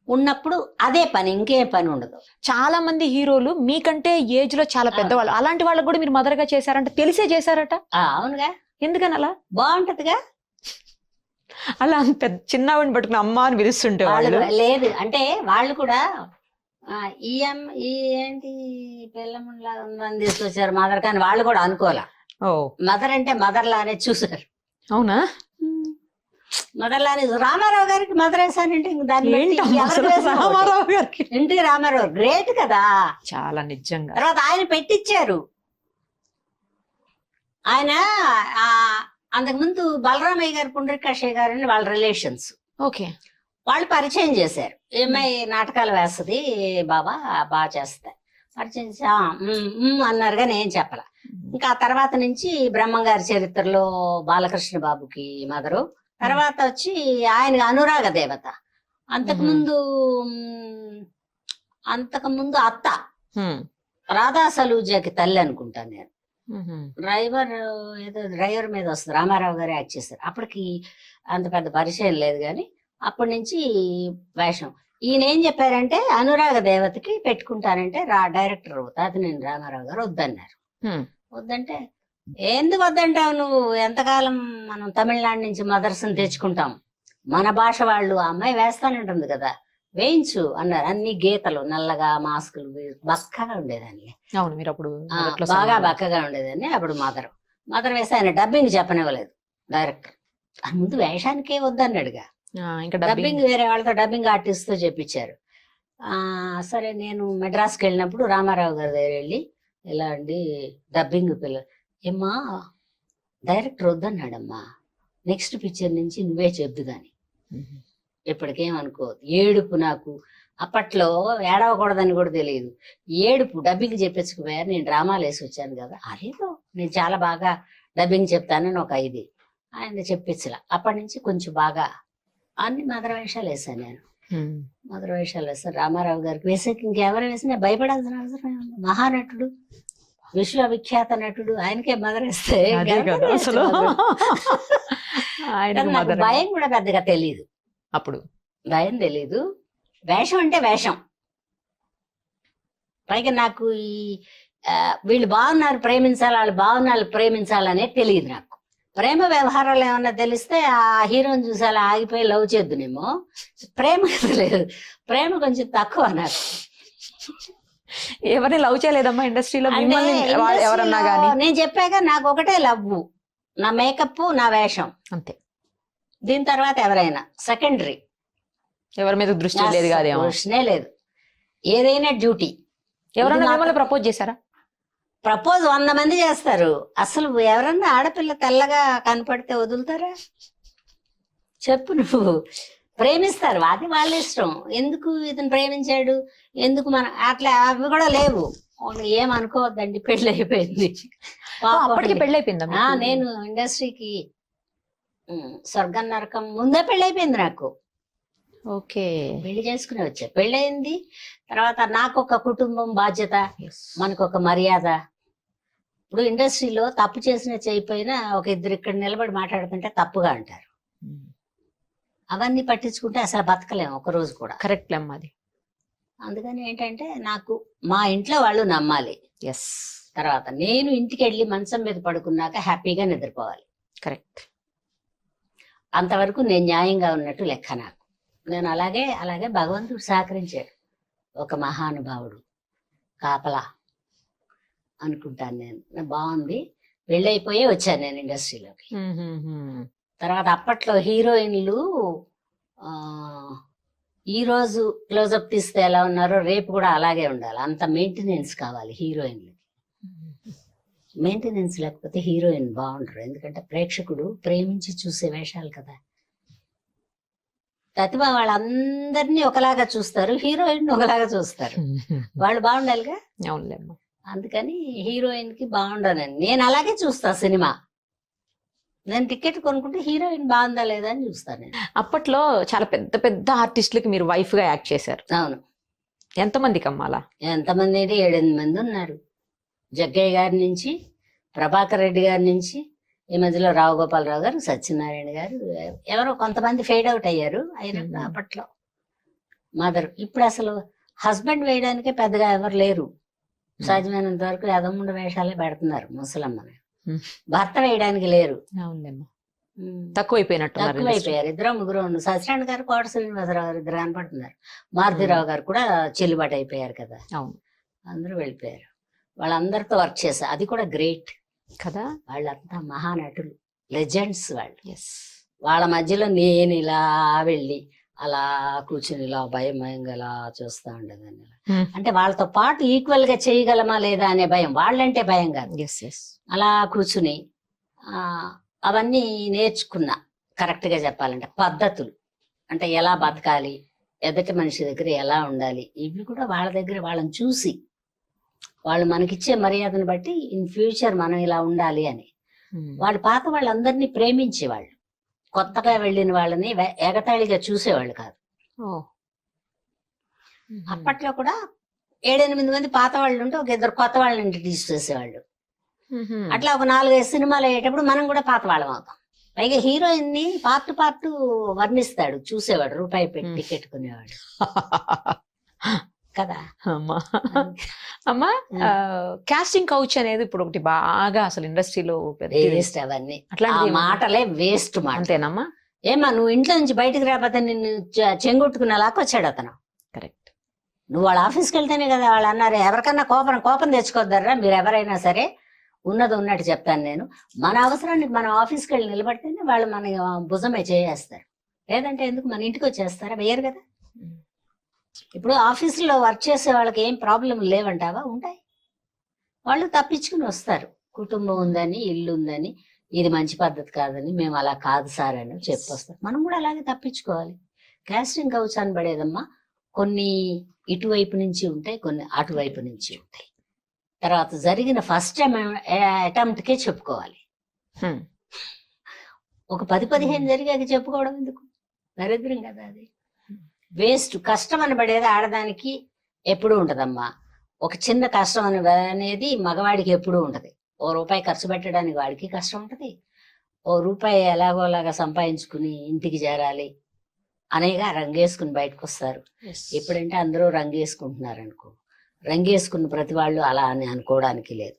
C: ఉన్నప్పుడు అదే పని, ఇంకేం పని ఉండదు.
B: చాలా మంది హీరోలు మీకంటే ఏజ్ లో చాలా పెద్దవాళ్ళు, అలాంటి వాళ్ళకి కూడా మీరు మదర్ గా చేశారంట, తెలిసే చేశారట.
C: అవునుగా,
B: ఎందుకని అలా?
C: బాగుంటదిగా.
B: అలా పెద్ద చిన్నవాడిని పట్టుకుని అమ్మ అని పిలుస్తుంటే వాళ్ళు
C: లేదు అంటే వాళ్ళు కూడా ఈ ఏంటి పిల్లములా ఉందని తీసుకొచ్చారు మదర్, కానీ వాళ్ళు కూడా అనుకోలే.
B: ఓ
C: మదర్ అంటే మదర్ లానే చూసారు.
B: అవునా?
C: మదర్ లానే రామారావు గారికి మదర్ వేసానంటే ఇంక దాన్ని బట్టి
B: ఏంటమ్మా
C: ఎవరు
B: అసలు
C: వేసినా ఒకటే.
B: రామారావు గారికి
C: ఎన్టీ రామారావు గ్రేట్ కదా.
B: చాలా నిజంగా.
C: తర్వాత ఆయన పెట్టించారు. ఆయన అంతకుముందు బలరామయ్య గారు, పుండ్రికాశయ్య గారు అని వాళ్ళ రిలేషన్స్,
B: ఓకే.
C: వాళ్ళు పరిచయం చేశారు. ఏమై నాటకాలు వేస్తుంది బాబా, బాగా చేస్తాయి పరిచయం చేసి అన్నారు, కానీ ఏం చెప్పాల. ఇంకా ఆ తర్వాత నుంచి బ్రహ్మంగారి చరిత్రలో బాలకృష్ణ బాబుకి మదరు, తర్వాత వచ్చి ఆయన అనురాగ దేవత, అంతకుముందు అత్త రాధా సలూజాకి తల్లి అనుకుంటాను నేను. డ్రైవర్ మీద వస్తుంది, రామారావు గారు యాక్ట్ చేశారు. అప్పటికి అంత పెద్ద పరిచయం లేదు, కానీ అప్పటి నుంచి వేషం. ఈయన ఏం చెప్పారంటే అనురాగ దేవతకి పెట్టుకుంటానంటే డైరెక్టర్ తాతినేని రామారావు గారు వద్దన్నారు. వద్దంటే ఎందుకు వద్దంటావు నువ్వు, ఎంతకాలం మనం తమిళనాడు నుంచి మదర్స్ తెచ్చుకుంటాం, మన భాష వాళ్ళు ఆ అమ్మాయి వేస్తానంటుంది కదా వేయించు అన్నారు. అన్ని గీతలు నల్లగా మాస్కులు బక్కగా ఉండేదాన్ని.
B: అవును, మీరు అప్పుడు
C: బాగా బక్కగా ఉండేదాన్ని. అప్పుడు మదర్ వేస్తే ఆయన డబ్బింగ్ చెప్పనివ్వలేదు డైరెక్టర్. ముందు వేషానికే వద్దన్నాడుగా,
B: ఇంకా
C: డబ్బింగ్ వేరే వాళ్ళతో డబ్బింగ్ ఆర్టిస్ట్ తో చెప్పించారు. సరే నేను మెడ్రాస్కి వెళ్ళినప్పుడు రామారావు గారి దగ్గర వెళ్ళి, ఇలా అండి డబ్బింగ్ పిల్లలు, ఏమ్మా డైరెక్టర్ వద్దన్నాడమ్మా, నెక్స్ట్ పిక్చర్ నుంచి నువ్వే చెప్దు గాని, ఇప్పటికేమనుకోవద్దు. ఏడుపు నాకు అప్పట్లో ఏడవకూడదని కూడా తెలియదు. ఏడుపు డబ్బింగ్ చెప్పించుకుపోయారు. నేను డ్రామాలు వేసి వచ్చాను కదా, అదేదో నేను చాలా బాగా డబ్బింగ్ చెప్తానని ఒక ఇది ఆయన చెప్పించలా. అప్పటి నుంచి కొంచెం బాగా అన్ని మదర్ వేషాలు వేసాను నేను. మదర్ వేషాలు వేస్తాను. రామారావు గారికి వేసాక ఇంకెవరు వేసినా భయపడాల్సిన అవసరం ఏముంది. మహానటుడు, విశ్వవిఖ్యాత నటుడు, ఆయనకే మదర్ వేస్తే
B: అసలు
C: నాకు భయం కూడా పెద్దగా తెలియదు.
B: అప్పుడు
C: భయం తెలీదు. వేషం అంటే వేషం. పైగా నాకు ఈ వీళ్ళు బాగున్నారు ప్రేమించాలి, వాళ్ళు బాగున్నారు ప్రేమించాలనే తెలియదు నాకు. ప్రేమ వ్యవహారాలు ఏమన్నా తెలిస్తే ఆ హీరోని చూసి అలా ఆగిపోయి లవ్ చేద్దునేమో. ప్రేమ లేదు, ప్రేమ కొంచెం తక్కువ నాకు.
B: ఎవరిని లవ్ చేయలేదమ్మా ఇండస్ట్రీలో ఎవరన్నా గానీ?
C: నేను చెప్పాక నాకు ఒకటే లవ్, నా మేకప్, నా వేషం,
B: అంతే.
C: దీని తర్వాత ఎవరైనా సెకండరీ.
B: ఎవరి మీద దృష్టి లేదు కాదేమో.
C: దృష్టినే లేదు, ఏదైనా డ్యూటీ.
B: ఎవరన్నా మిమ్మల్ని ప్రపోజ్ చేశారా?
C: ప్రపోజ్ 100 మంది చేస్తారు. అసలు ఎవరన్నా ఆడపిల్ల తెల్లగా కనపడితే వదులుతారా చెప్పు నువ్వు? ప్రేమిస్తారు, అది వాళ్ళ ఇష్టం. ఎందుకు ఇతను ప్రేమించాడు, ఎందుకు అట్లా అవి కూడా లేవు. ఏమనుకోవద్దండి, పెళ్లి అయిపోయింది.
B: అప్పటికి పెళ్లి అయిపోయిందా?
C: నేను ఇండస్ట్రీకి స్వర్గం నరకం ముందే పెళ్లి అయిపోయింది నాకు.
B: ఓకే,
C: పెళ్లి చేసుకుని వచ్చా. పెళ్ళయింది తర్వాత నాకు ఒక కుటుంబం బాధ్యత, మనకు ఒక మర్యాద. ఇప్పుడు ఇండస్ట్రీలో తప్పు చేసిన చేయకపోయినా ఒక ఇద్దరు ఇక్కడ నిలబడి మాట్లాడుతుంటే తప్పుగా అంటారు. అవన్నీ పట్టించుకుంటే అసలు బతకలేము ఒక రోజు కూడా.
B: కరెక్ట్ అమ్మా అది.
C: అందుకని ఏంటంటే నాకు మా ఇంట్లో వాళ్ళు నమ్మాలి.
B: ఎస్.
C: తర్వాత నేను ఇంటికి వెళ్ళి మంచం మీద పడుకున్నాక హ్యాపీగా నిద్రపోవాలి.
B: కరెక్ట్.
C: అంతవరకు నేను న్యాయంగా ఉన్నట్టు లెక్క నాకు. నేను అలాగే భగవంతుడు సహకరించాడు. ఒక మహానుభావుడు కాపలా అనుకుంటాను నేను. బాగుంది, వెళ్ళైపోయే వచ్చాను నేను ఇండస్ట్రీలోకి. తర్వాత అప్పట్లో హీరోయిన్లు ఈ రోజు క్లోజప్ తీస్తే ఎలా ఉన్నారో రేపు కూడా అలాగే ఉండాలి, అంత మెయింటెనెన్స్ కావాలి హీరోయిన్లకి. మెయింటెనెన్స్ లేకపోతే హీరోయిన్ బాగుండరు, ఎందుకంటే ప్రేక్షకుడు ప్రేమించి చూసే వేషాలు కదా. ప్రతిభ వాళ్ళందరినీ ఒకలాగా చూస్తారు, హీరోయిన్ ఒకలాగా చూస్తారు, వాళ్ళు బాగుండాలిగా.
B: అవునులేమ్మా.
C: అందుకని హీరోయిన్ కి బాగుండనని నేను అలాగే చూస్తా సినిమా. నేను టికెట్ కొనుక్కుంటే హీరోయిన్ బాగుందా లేదా అని చూస్తాను నేను.
B: అప్పట్లో చాలా పెద్ద పెద్ద ఆర్టిస్టులకి మీరు వైఫ్ గా యాక్ట్ చేశారు.
C: అవును.
B: ఎంతమందికి అమ్మా అలా?
C: ఎంతమంది అంటే 7-8 మంది ఉన్నారు. జగ్గయ్య గారి నుంచి, ప్రభాకర్ రెడ్డి గారి నుంచి, ఈ మధ్యలో రావు గోపాలరావు గారు, సత్యనారాయణ గారు, ఎవరో కొంతమంది ఫేడ్ అవుట్ అయ్యారు. అయినప్పుడు అప్పట్లో మదర్. ఇప్పుడు అసలు హస్బెండ్ వేయడానికే పెద్దగా ఎవరు లేరు. సాధ్యమైనంత వరకు ఎదముండ వేషాలే పెడుతున్నారు ముసలమ్మని, భర్త వేయడానికి లేరు.
B: అవునులేమ్మా. తక్కువైపోయారు.
C: 2-3 సత్యనారాయణ గారు, కోట శ్రీనివాసరావు గారు ఇద్దరు కనపడుతున్నారు. మారుతిరావు గారు కూడా చెల్లుబాటు అయిపోయారు కదా.
B: అవును.
C: అందరూ వెళ్ళిపోయారు. వాళ్ళందరితో వర్క్ చేశా, అది కూడా గ్రేట్
B: కదా.
C: వాళ్ళంతా మహానటులు, లెజెండ్స్ వాళ్ళు.
B: ఎస్.
C: వాళ్ళ మధ్యలో నేను ఇలా వెళ్ళి అలా కూర్చుని ఇలా భయంగా అలా చూస్తా ఉండేదాన్ని. అంటే వాళ్ళతో పాటు ఈక్వల్ గా చేయగలమా లేదా అనే భయం, వాళ్ళంటే భయం కాదు. అలా కూర్చుని అవన్నీ నేర్చుకున్నా. కరెక్ట్ గా చెప్పాలంటే పద్ధతులు, అంటే ఎలా బతకాలి, ఎదుటి మనిషి దగ్గర ఎలా ఉండాలి, ఇవి కూడా వాళ్ళ దగ్గర వాళ్ళని చూసి, వాళ్ళు మనకిచ్చే మర్యాదను బట్టి ఇన్ ఫ్యూచర్ మనం ఇలా ఉండాలి అని. వాళ్ళు పాత వాళ్ళందరినీ ప్రేమించేవాళ్ళు, కొత్తగా వెళ్ళిన వాళ్ళని ఎగతాళిగా చూసేవాళ్ళు కాదు. అప్పట్లో కూడా 7-8 మంది పాత వాళ్ళు ఉంటే ఒక 2 కొత్త వాళ్ళని ఇంట్రడ్యూస్ చేసేవాళ్ళు. అట్లా ఒక 4-5 సినిమాలు అయ్యేటప్పుడు మనం కూడా పాత వాళ్ళం అవుతాం. పైగా హీరోయిన్ ని పార్ట్ వర్ణిస్తాడు చూసేవాడు, రూపాయి పెట్టి టికెట్ కొనేవాడు కదా.
B: అమ్మా కాస్టింగ్ కౌచ్ అనేది ఇప్పుడు ఒకటి బాగా అసలు ఇండస్ట్రీలో
C: వేస్ట్. అవన్నీ అట్లా మాటలే వేస్ట్ మాట.
B: అంతేనమ్మా.
C: ఏమా నువ్వు ఇంట్లో నుంచి బయటకు రాకపోతే నిన్ను చెంగొట్టుకునేలాగా వచ్చాడు అతను.
B: కరెక్ట్.
C: నువ్వు వాళ్ళ ఆఫీస్కి వెళ్తేనే కదా వాళ్ళు అన్నారు, ఎవరికన్నా కోపం తెచ్చుకోద్దర్రా మీరు ఎవరైనా సరే, ఉన్నది ఉన్నట్టు చెప్తాను నేను. మన అవసరానికి మనం ఆఫీస్కి వెళ్ళి నిలబడితేనే వాళ్ళు మన భుజమే చేయేస్తారు, లేదంటే ఎందుకు మన ఇంటికి వచ్చేస్తారా? వేయరు కదా. ఇప్పుడు ఆఫీసులో వర్క్ చేసే వాళ్ళకి ఏం ప్రాబ్లం లేవంటావా? ఉంటాయి. వాళ్ళు తప్పించుకుని వస్తారు, కుటుంబం ఉందని, ఇల్లు ఉందని, ఇది మంచి పద్ధతి కాదని, మేము అలా కాదు సార్ అని చెప్పొస్తాం. మనం కూడా అలాగే తప్పించుకోవాలి. కాస్టింగ్ కౌచ్ అని పడేదమ్మా, కొన్ని ఇటువైపు నుంచి ఉంటాయి, కొన్ని అటువైపు నుంచి ఉంటాయి. తర్వాత జరిగిన ఫస్ట్ అటెంప్ట్ కే చెప్పుకోవాలి. ఒక 10-15 జరిగాక చెప్పుకోవడం ఎందుకు? దరిద్రం కదా అది, వేస్ట్. కష్టం అని పడేది ఆడదానికి ఎప్పుడూ ఉంటదమ్మా. ఒక చిన్న కష్టం అనేది మగవాడికి ఎప్పుడూ ఉంటది. ₹1 ఖర్చు పెట్టడానికి వాడికి కష్టం ఉంటది. ₹1 ఎలాగోలాగా సంపాదించుకుని ఇంటికి చేరాలి అనేగా రంగేసుకుని బయటకు వస్తారు. ఎప్పుడంటే అందరూ రంగేసుకుంటున్నారు అనుకో, రంగేసుకున్న ప్రతి వాళ్ళు అలా అని అనుకోవడానికి లేదు.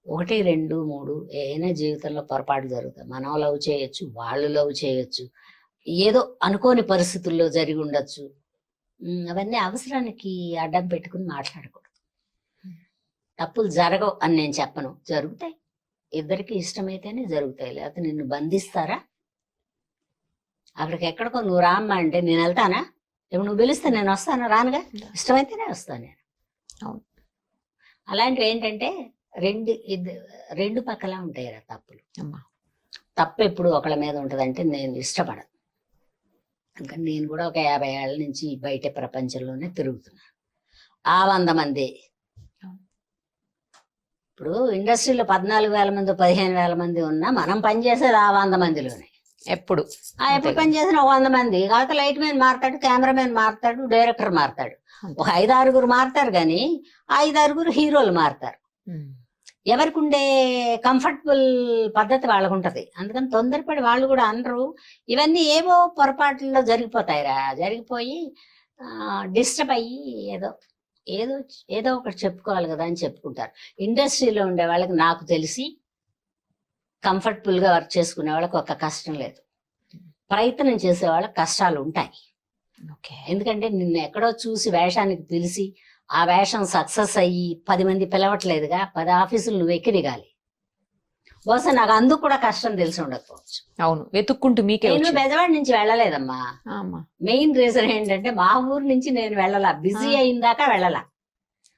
C: 1, 2, 3 ఏదైనా జీవితంలో పొరపాటు జరుగుతాయి. మనం లవ్ చేయొచ్చు, వాళ్ళు లవ్ చేయొచ్చు, ఏదో అనుకోని పరిస్థితుల్లో జరిగి ఉండొచ్చు. అవన్నీ అవసరానికి అడ్డం పెట్టుకుని మాట్లాడకూడదు. తప్పులు జరగవు అని నేను చెప్పను, జరుగుతాయి. ఇద్దరికి ఇష్టమైతేనే జరుగుతాయి, లేకపోతే నిన్ను బంధిస్తారా? అక్కడికి ఎక్కడికో నువ్వు రామ్మా అంటే నేను వెళ్తానా? ఇప్పుడు నువ్వు పిలిస్తే నేను వస్తాను, రానుగా. ఇష్టమైతేనే వస్తాను నేను. అవును. అలాంటివి ఏంటంటే రెండు పక్కలా ఉంటాయి రా తప్పులు. తప్పు ఎప్పుడు ఒకళ్ళ మీద ఉంటదంటే నేను ఇష్టపడను. అందుకని నేను కూడా ఒక 50 ఏళ్ల నుంచి బయట ప్రపంచంలోనే తిరుగుతున్నా. 100 మంది ఇప్పుడు ఇండస్ట్రీలో 14,000 మంది 15,000 మంది ఉన్నా మనం పనిచేసేది 100 మందిలోనే. ఎప్పుడు పని చేసిన 100 మంది కాకపోతే లైట్ మ్యాన్ మారుతాడు, కెమెరామెన్ మారుతాడు, డైరెక్టర్ మారుతాడు. ఒక 5-6 మారుతారు కానీ 5-6 హీరోలు మారుతారు. ఎవరికి ఉండే కంఫర్టబుల్ పద్ధతి వాళ్ళకు ఉంటది. అందుకని తొందరపడి వాళ్ళు కూడా అనరు. ఇవన్నీ ఏవో పొరపాట్లలో జరిగిపోతాయిరా, జరిగిపోయి డిస్టర్బ్ అయ్యి ఏదో ఒకటి చెప్పుకోవాలి కదా అని చెప్పుకుంటారు. ఇండస్ట్రీలో ఉండే వాళ్ళకి నాకు తెలిసి కంఫర్టబుల్ గా వర్క్ చేసుకునే వాళ్ళకి ఒక కష్టం లేదు. ప్రయత్నం చేసే వాళ్ళకి కష్టాలు ఉంటాయి. ఎందుకంటే నిన్ను ఎక్కడో చూసి వేషానికి పిలిచి ఆ వేషం సక్సెస్ అయ్యి 10 మంది పిలవట్లేదుగా, 10 ఆఫీసులు నువ్వు ఎక్కి దిగాలి. బహుశా నాకు అందుకు కూడా కష్టం తెలిసి ఉండకపోవచ్చు.
B: అవును, వెతుక్కుంటూ మీకే
C: నేను
B: వచ్చింది.
C: బెజవాడ నుంచి వెళ్ళలేదమ్మా.
B: అమ్మా,
C: మెయిన్ రీజన్ ఏంటంటే మా ఊరు నుంచి నేను వెళ్ళాల, బిజీ అయిందాక వెళ్ళాల.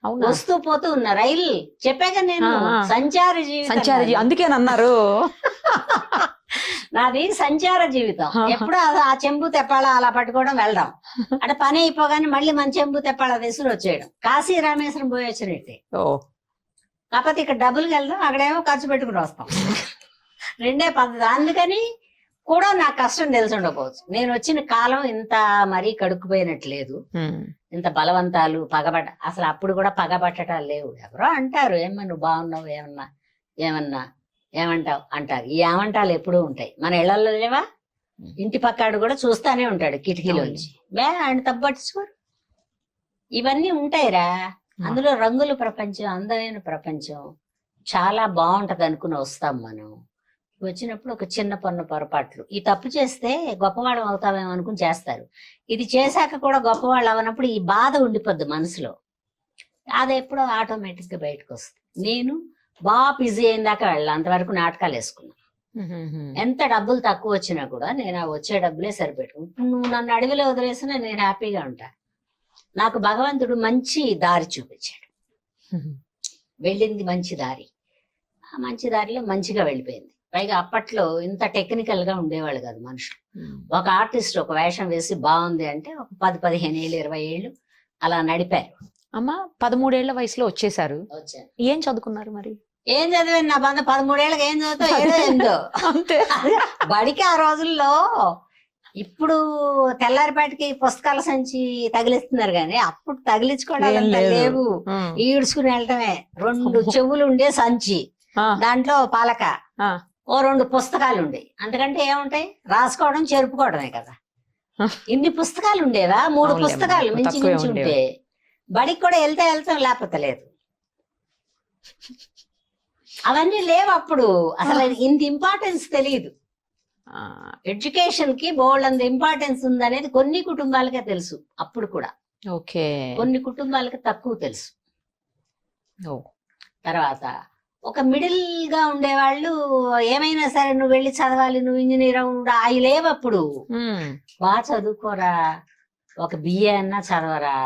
B: అవునా?
C: వస్తూ పోతూ ఉన్న రైలు, చెప్పాక నేను సంచార జీవితం
B: సంచారి
C: నాది.
B: అందుకేనన్నారు.
C: నాది సంచార జీవితం. ఎప్పుడు ఆ చెంబు తెప్పాల అలా పట్టుకోవడం, వెళ్ళడం, అంటే పని అయిపోగానే మళ్ళీ మన చెంబు తెప్పాల విసురు వచ్చేయడం. కాశీ రామేశ్వరం పోయి వచ్చినట్టే.
B: ఓ,
C: కాకపోతే ఇక్కడ డబ్బులకి వెళ్దాం, అక్కడేమో ఖర్చు పెట్టుకుని వస్తాం. రెండే పద్ధతి. అందుకని కూడా నాకు కష్టం తెలిసి ఉండకపోవచ్చు. నేను వచ్చిన కాలం ఇంత మరీ కడుక్కుపోయినట్లేదు, ఇంత బలవంతాలు పగబట్ట, అసలు అప్పుడు కూడా పగబట్టడాలు లేవు. ఎవరో అంటారు, ఏమన్నా నువ్వు బాగున్నావు, ఏమంటావు అంటారు. ఈ ఏమంటాలు ఎప్పుడూ ఉంటాయి. మన ఇళ్లలో లేవా? ఇంటి పక్కాడు కూడా చూస్తానే ఉంటాడు కిటికీలోంచి, ఆయన తప్పట్టించుకోరు. ఇవన్నీ ఉంటాయిరా. అందులో రంగుల ప్రపంచం, అందమైన ప్రపంచం, చాలా బాగుంటది అనుకుని వస్తాం మనం. వచ్చినప్పుడు ఒక చిన్న పొరపాట్లు, ఈ తప్పు చేస్తే గొప్పవాళ్ళం అవుతామేమో అనుకుని చేస్తారు. ఇది చేశాక కూడా గొప్పవాళ్ళు అవనప్పుడు ఈ బాధ ఉండిపోద్ది మనసులో. అది ఎప్పుడో ఆటోమేటిక్ గా బయటకు వస్తుంది. నేను బాగా బిజీ అయిన దాకా వెళ్ళాలి, అంతవరకు నాటకాలు వేసుకున్నా. ఎంత డబ్బులు తక్కువ వచ్చినా కూడా నేను ఆ వచ్చే డబ్బులే సరిపెట్టుకుని. ఇప్పుడు నువ్వు నన్ను అడవిలో వదిలేసినా నేను హ్యాపీగా ఉంటా. నాకు భగవంతుడు మంచి దారి చూపించాడు. వెళ్ళింది మంచి దారి, ఆ మంచి దారిలో మంచిగా వెళ్ళిపోయింది. పైగా అప్పట్లో ఇంత టెక్నికల్ గా ఉండేవాళ్ళు కాదు మనుషులు. ఒక ఆర్టిస్ట్ ఒక వేషం వేసి బాగుంది అంటే ఒక 10-15 ఏళ్ళు 20 ఏళ్ళు అలా నడిపారు.
B: అమ్మా 13 ఏళ్ల వయసులో వచ్చేసారు.
C: వచ్చాను.
B: ఏం చదువుకున్నారు మరి?
C: ఏం చదివాను నా బంధం, 13 ఏళ్ళకి ఏం చదువుతావు, ఏదో ఏందో.
B: అంతే.
C: బడికి ఆ రోజుల్లో ఇప్పుడు తెల్లారిపాటికి పుస్తకాల సంచి తగిలిస్తున్నారు కానీ అప్పుడు తగిలించుకోవడానికి లేవు. ఈడ్చుకుని వెళ్ళటమే. 2 చెవులు ఉండే సంచి, దాంట్లో పాలక, ఓ 2 పుస్తకాలు ఉండే. అందుకంటే ఏముంటాయి, రాసుకోవడం చెరుపుకోవడమే కదా. ఇన్ని పుస్తకాలు ఉండేవా? 3 పుస్తకాలు మించి ఉంటే బడికి కూడా వెళ్తాం, లేకపోతే లేదు. అవన్నీ లేవు అప్పుడు. అసలు ఇంత ఇంపార్టెన్స్ తెలియదు. ఎడ్యుకేషన్ కి బోల్డ్ అంత ఇంపార్టెన్స్ ఉందనేది కొన్ని కుటుంబాలకే తెలుసు అప్పుడు కూడా.
B: ఓకే.
C: కొన్ని కుటుంబాలకి తక్కువ తెలుసు. తర్వాత ఒక మిడిల్ గా ఉండేవాళ్ళు ఏమైనా సరే నువ్వు వెళ్ళి చదవాలి, నువ్వు ఇంజనీర్ అవు, అవి లేవు అప్పుడు. బాగా చదువుకోరా, ఒక బిఏ అన్నా చదవరా,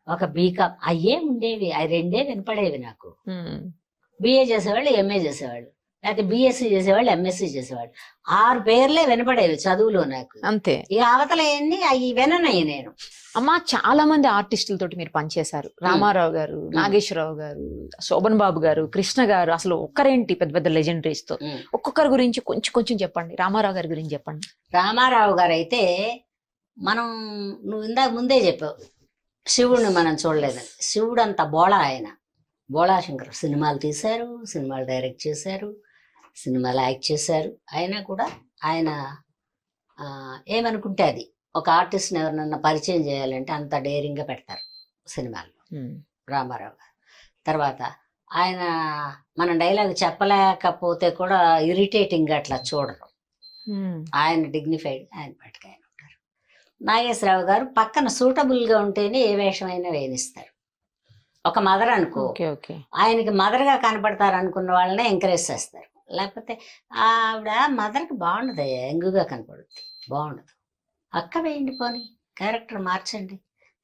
C: ఒక బీకామ్, అయ్యే ఉండేవి. అవి 2 వినపడేవి నాకు. బిఏ చేసేవాళ్ళు, ఎంఏ చేసేవాళ్ళు, లేకపోతే బిఎస్సి చేసేవాళ్ళు, ఎంఎస్సి చేసేవాళ్ళు. 6 పేర్లే వినపడేవి చదువులో నాకు.
B: అంతే.
C: ఇక అవతల ఏంది అవి విననయ్యి నేను.
B: అమ్మా, చాలా మంది ఆర్టిస్టులతోటి మీరు పనిచేశారు. రామారావు గారు, నాగేశ్వరరావు గారు, శోభన్ బాబు గారు, కృష్ణ గారు, అసలు ఒక్కరేంటి పెద్ద పెద్ద లెజెండరీస్ తో. ఒక్కొక్కరి గురించి కొంచెం చెప్పండి. రామారావు గారి గురించి చెప్పండి.
C: రామారావు గారు అయితే నువ్వు ఇందాక ముందే చెప్పావు, శివుడిని మనం చూడలేదని. శివుడు అంత బోళా ఆయన, బోళా శంకర్. సినిమాలు తీశారు, సినిమాలు డైరెక్ట్ చేశారు, సినిమాలు యాక్ట్ చేశారు. అయినా కూడా ఆయన ఏమనుకుంటే అది, ఒక ఆర్టిస్ట్ని ఎవరినన్నా పరిచయం చేయాలంటే అంత డేరింగ్గా పెడతారు సినిమాల్లో రామారావు గారు. తర్వాత ఆయన మన డైలాగ్ చెప్పలేకపోతే కూడా ఇరిటేటింగ్గా అట్లా చూడరు. ఆయన డిగ్నిఫైడ్, ఆయన పట్టుకు ఆయన ఉంటారు. నాగేశ్వరరావు గారు పక్కన సూటబుల్గా ఉంటేనే ఏ వేషమైనా వేనిస్తారు. ఒక మదర్ అనుకో, ఆయనకి మదర్గా కనపడతారు అనుకున్న వాళ్ళనే ఎంకరేజ్ చేస్తారు. లేకపోతే ఆవిడ మదర్కి బాగుండదు, యంగ్గా కనపడుద్ది, బాగుండదు, అక్క వేయండి, పోనీ క్యారెక్టర్ మార్చండి,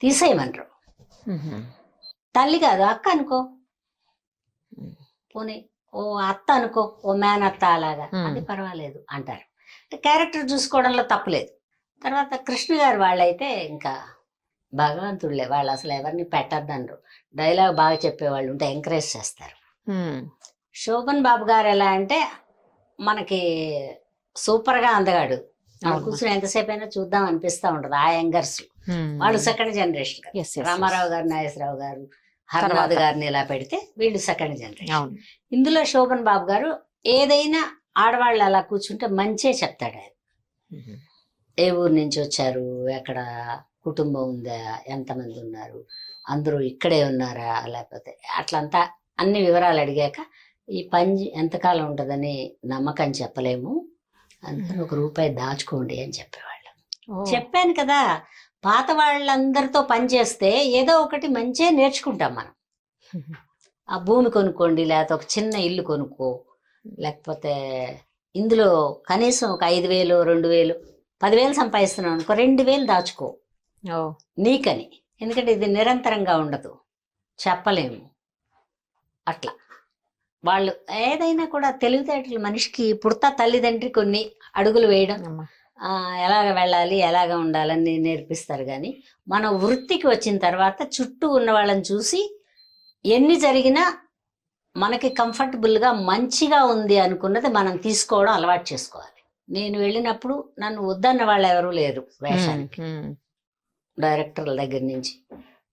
C: తీసేయమనరు. తల్లి కాదు అక్క అనుకో, పోనీ ఓ అత్త అనుకో, ఓ మేనత్త అలాగా, అది పర్వాలేదు అంటారు. క్యారెక్టర్ చూసుకోవడంలో తప్పులేదు. తర్వాత కృష్ణ గారు వాళ్ళైతే ఇంకా భగవంతుడులే, వాళ్ళు అసలు ఎవరిని పెట్టద్దనరు. డైలాగ్ బాగా చెప్పేవాళ్ళు ఉంటే ఎంకరేజ్ చేస్తారు. శోభన్ బాబు గారు ఎలా అంటే మనకి సూపర్ గా అందగాడు, కూర్చొని ఎంతసేపు అయినా చూద్దాం అనిపిస్తా ఉంటది. ఆ యంగర్స్ వాళ్ళు సెకండ్ జనరేషన్. రామారావు గారు, నాగేశ్వరరావు గారు, హరనాథ్ గారిని ఇలా పెడితే వీళ్ళు సెకండ్ జనరేషన్. ఇందులో శోభన్ బాబు గారు ఏదైనా ఆడవాళ్ళు అలా కూర్చుంటే మంచే చెప్తాడు ఆయన. ఏ ఊరు నుంచి వచ్చారు, ఎక్కడ కుటుంబం ఉందా, ఎంతమంది ఉన్నారు, అందరూ ఇక్కడే ఉన్నారా, లేకపోతే అట్లంతా అన్ని వివరాలు అడిగాక ఈ పని ఎంతకాలం ఉంటుందని నమ్మకం చెప్పలేము, అందుకని 1 రూపాయి దాచుకోండి అని చెప్పేవాళ్ళు. చెప్పాను కదా, పాత వాళ్ళందరితో పనిచేస్తే ఏదో ఒకటి మంచిగా నేర్చుకుంటాం మనం. ఆ భూమి కొనుక్కోండి, లేకపోతే ఒక చిన్న ఇల్లు కొనుక్కో, లేకపోతే ఇందులో కనీసం ఒక 5,000 2,000 10,000 సంపాదిస్తున్నావు అనుకో, 2,000 దాచుకో
B: ఓ
C: నీకని. ఎందుకంటే ఇది నిరంతరంగా ఉండదు, చెప్పలేము. అట్లా వాళ్ళు ఏదైనా కూడా తెలివితేటలు మనిషికి పుడతా తల్లిదండ్రి కొన్ని అడుగులు వేయడం,
B: అమ్మా.
C: ఎలాగ వెళ్ళాలి ఎలాగ ఉండాలని నేర్పిస్తారు. కానీ మన వృత్తికి వచ్చిన తర్వాత చుట్టూ ఉన్న వాళ్ళని చూసి ఎన్ని జరిగినా మనకి కంఫర్టబుల్గా మంచిగా ఉంది అనుకున్నది మనం తీసుకోవడం అలవాటు చేసుకోవాలి. నేను వెళ్ళినప్పుడు నన్ను వద్దన్న వాళ్ళు ఎవరూ లేరు వేషానికి. డైరెక్టర్ల దగ్గర నుంచి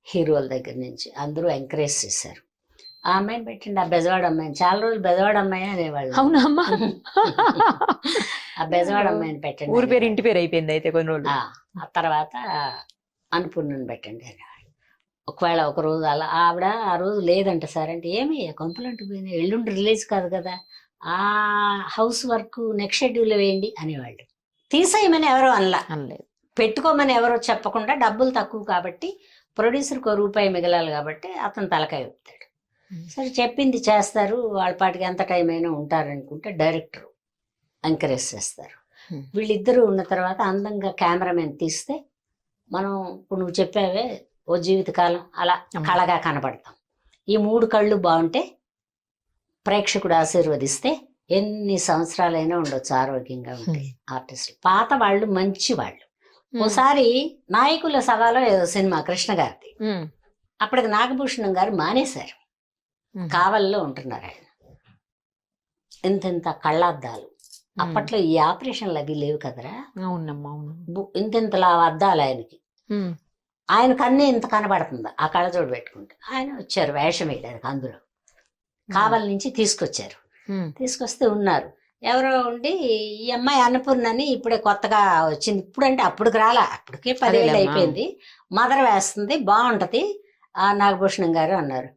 C: హీరోల దగ్గర నుంచి అందరూ ఎంకరేజ్ చేశారు. ఆ అమ్మాయిని పెట్టండి, ఆ బెజవాడ అమ్మాయిని. చాలా రోజులు బెజవాడ అమ్మాయి అనేవాళ్ళు.
B: అవునా అమ్మా?
C: ఆ బెజవాడ అమ్మాయిని పెట్టండి,
B: ఊరి పేరు ఇంటి పేరు అయిపోయింది అయితే కొన్ని రోజులు.
C: ఆ తర్వాత అన్నపూర్ణని పెట్టండి అనేవాళ్ళు. ఒకవేళ ఒక రోజు అలా ఆవిడ ఆ రోజు లేదంట సార్ అంటే, ఏమి కొంపలంటూ పోయినా ఎల్లుండి రిలీజ్ కాదు కదా, ఆ హౌస్ వర్క్ నెక్స్ట్ షెడ్యూల్ వేయండి అనేవాళ్ళు. తీసేయమని ఎవరో అనలా,
B: అనలేదు.
C: పెట్టుకోమని ఎవరో చెప్పకుండా, డబ్బులు తక్కువ కాబట్టి ప్రొడ్యూసర్కి ₹1 మిగలాలి కాబట్టి అతను తలకాయ ఊపుతాడు. సరే చెప్పింది చేస్తారు, వాళ్ళ పాటికి ఎంత టైం అయినా ఉంటారనుకుంటే డైరెక్టర్ ఎంకరేజ్ చేస్తారు. వీళ్ళిద్దరూ ఉన్న తర్వాత అందంగా కెమెరామెన్ తీస్తే మనం ఇప్పుడు నువ్వు చెప్పావే ఓ జీవితకాలం అలా కళగా కనబడతాం. ఈ 3 కళ్ళు బాగుంటే, ప్రేక్షకుడు ఆశీర్వదిస్తే ఎన్ని సంవత్సరాలైనా ఉండొచ్చు, ఆరోగ్యంగా ఉంటాయి ఆర్టిస్టులు. పాత వాళ్ళు మంచి వాళ్ళు. ఓసారి నాయకుల సభలో ఏదో సినిమా కృష్ణ గారిది, అప్పటికి నాగభూషణం గారు మానేశారు, కావల్లో ఉంటున్నారు ఆయన. ఇంతింత కళ్ళద్దాలు, అప్పట్లో ఈ ఆపరేషన్లు అవి లేవు కదరా,
B: అవునమ్మా అవును.
C: ఇంతింతలా అద్దాలు ఆయనకి. ఆయన కన్నే ఇంత కనబడుతుంది ఆ కళ్ళజోడు పెట్టుకుంటే. ఆయన వచ్చారు వేషం వేయడానికి, అందులో కావల నుంచి తీసుకొచ్చారు. తీసుకొస్తే ఉన్నారు ఎవరో ఉండి, ఈ అమ్మాయి అన్నపూర్ణని ఇప్పుడే కొత్తగా వచ్చింది, ఇప్పుడంటే అప్పటికి రాలా, అప్పటికే 10 ఏళ్ళు అయిపోయింది, మదర్ వేస్తుంది బాగుంటది ఆ నాగభూషణం గారు అన్నారు.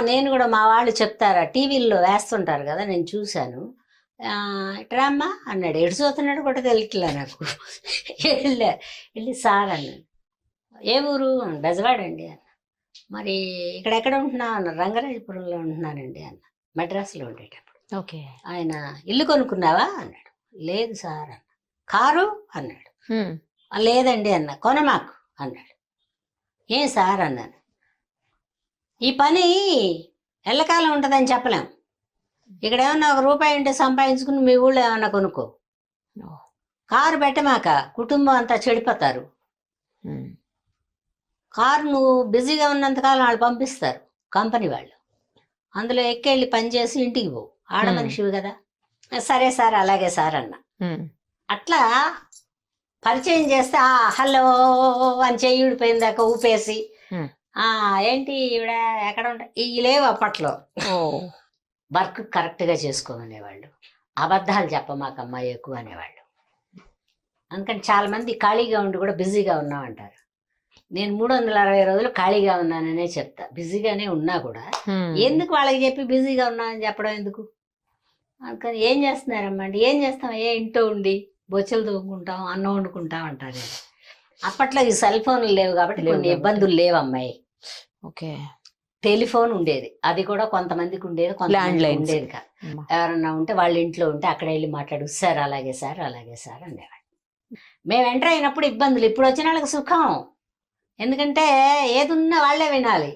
C: నేను కూడా మా వాళ్ళు చెప్తారా, టీవీల్లో వేస్తుంటారు కదా నేను చూశాను, ఇట్రా అమ్మా అన్నాడు. ఎడు చూస్తున్నాడు కూడా తెలియట్లే నాకు. వెళ్ళి సార్ అన్నాడు. ఏ ఊరు? బెజవాడండి అన్న. మరి ఇక్కడ ఎక్కడ ఉంటున్నావు అన్న. రంగరాజపురంలో ఉంటున్నానండి అన్న. మద్రాసులో ఉండేటప్పుడు.
B: ఓకే.
C: ఆయన ఇల్లు కొనుక్కున్నావా అన్నాడు. లేదు సార్ అన్న. కారు అన్నాడు. లేదండి అన్న. కొనమాకు అన్నాడు. ఏం సార్ అన్నాను. ఈ పని ఎల్లకాలం ఉంటుందని చెప్పలేం, ఇక్కడ ఏమన్నా ₹1 ఉంటే సంపాదించుకుని మీ ఊళ్ళో ఏమన్నా కొనుక్కో, కారు పెట్టమాక కుటుంబం అంతా చెడిపోతారు. కారు నువ్వు బిజీగా ఉన్నంతకాలం వాళ్ళు పంపిస్తారు కంపెనీ వాళ్ళు, అందులో ఎక్కెళ్ళి పనిచేసి ఇంటికి పోవు, ఆడ మనిషివి కదా. సరే సార్ అలాగే సార్ అన్న. అట్లా పరిచయం చేస్తే హలో అని చెయ్యి ఊడిపోయిందాక ఊపేసి ఏంటి ఈవిడ ఎక్కడ ఇవి లేవు అప్పట్లో. వర్క్ కరెక్ట్గా చేసుకోమనేవాళ్ళు, అబద్ధాలు చెప్పమాకమ్మా ఎక్కువ అనేవాళ్ళు. అందుకని చాలా మంది ఖాళీగా ఉండి కూడా బిజీగా ఉన్నామంటారు. నేను 360 రోజులు ఖాళీగా ఉన్నాననే చెప్తా. బిజీగానే ఉన్నా కూడా ఎందుకు వాళ్ళకి చెప్పి బిజీగా ఉన్నానని చెప్పడం ఎందుకు. అందుకని ఏం చేస్తున్నారమ్మా అంటే, ఏం చేస్తాం, ఇంట్లో ఉండి బొచ్చెలు తోముకుంటాం, అన్నం వండుకుంటాం అంటారు. అప్పట్లో ఈ సెల్ ఫోన్లు లేవు కాబట్టి కొన్ని ఇబ్బందులు లేవు అమ్మాయి.
B: ఓకే.
C: టెలిఫోన్ ఉండేది, అది కూడా కొంతమందికి ఉండేది, కొంతమంది ఉండేది కాదు. ఎవరన్నా ఉంటే వాళ్ళ ఇంట్లో ఉంటే అక్కడ వెళ్ళి మాట్లాడు, సార్ అలాగే సార్ అలాగే సార్ అనేవాళ్ళు. మేము ఎంటర్ అయినప్పుడు ఇబ్బందులు, ఇప్పుడు వచ్చిన వాళ్ళకి సుఖం. ఎందుకంటే ఏదున్నా వాళ్ళే వినాలి,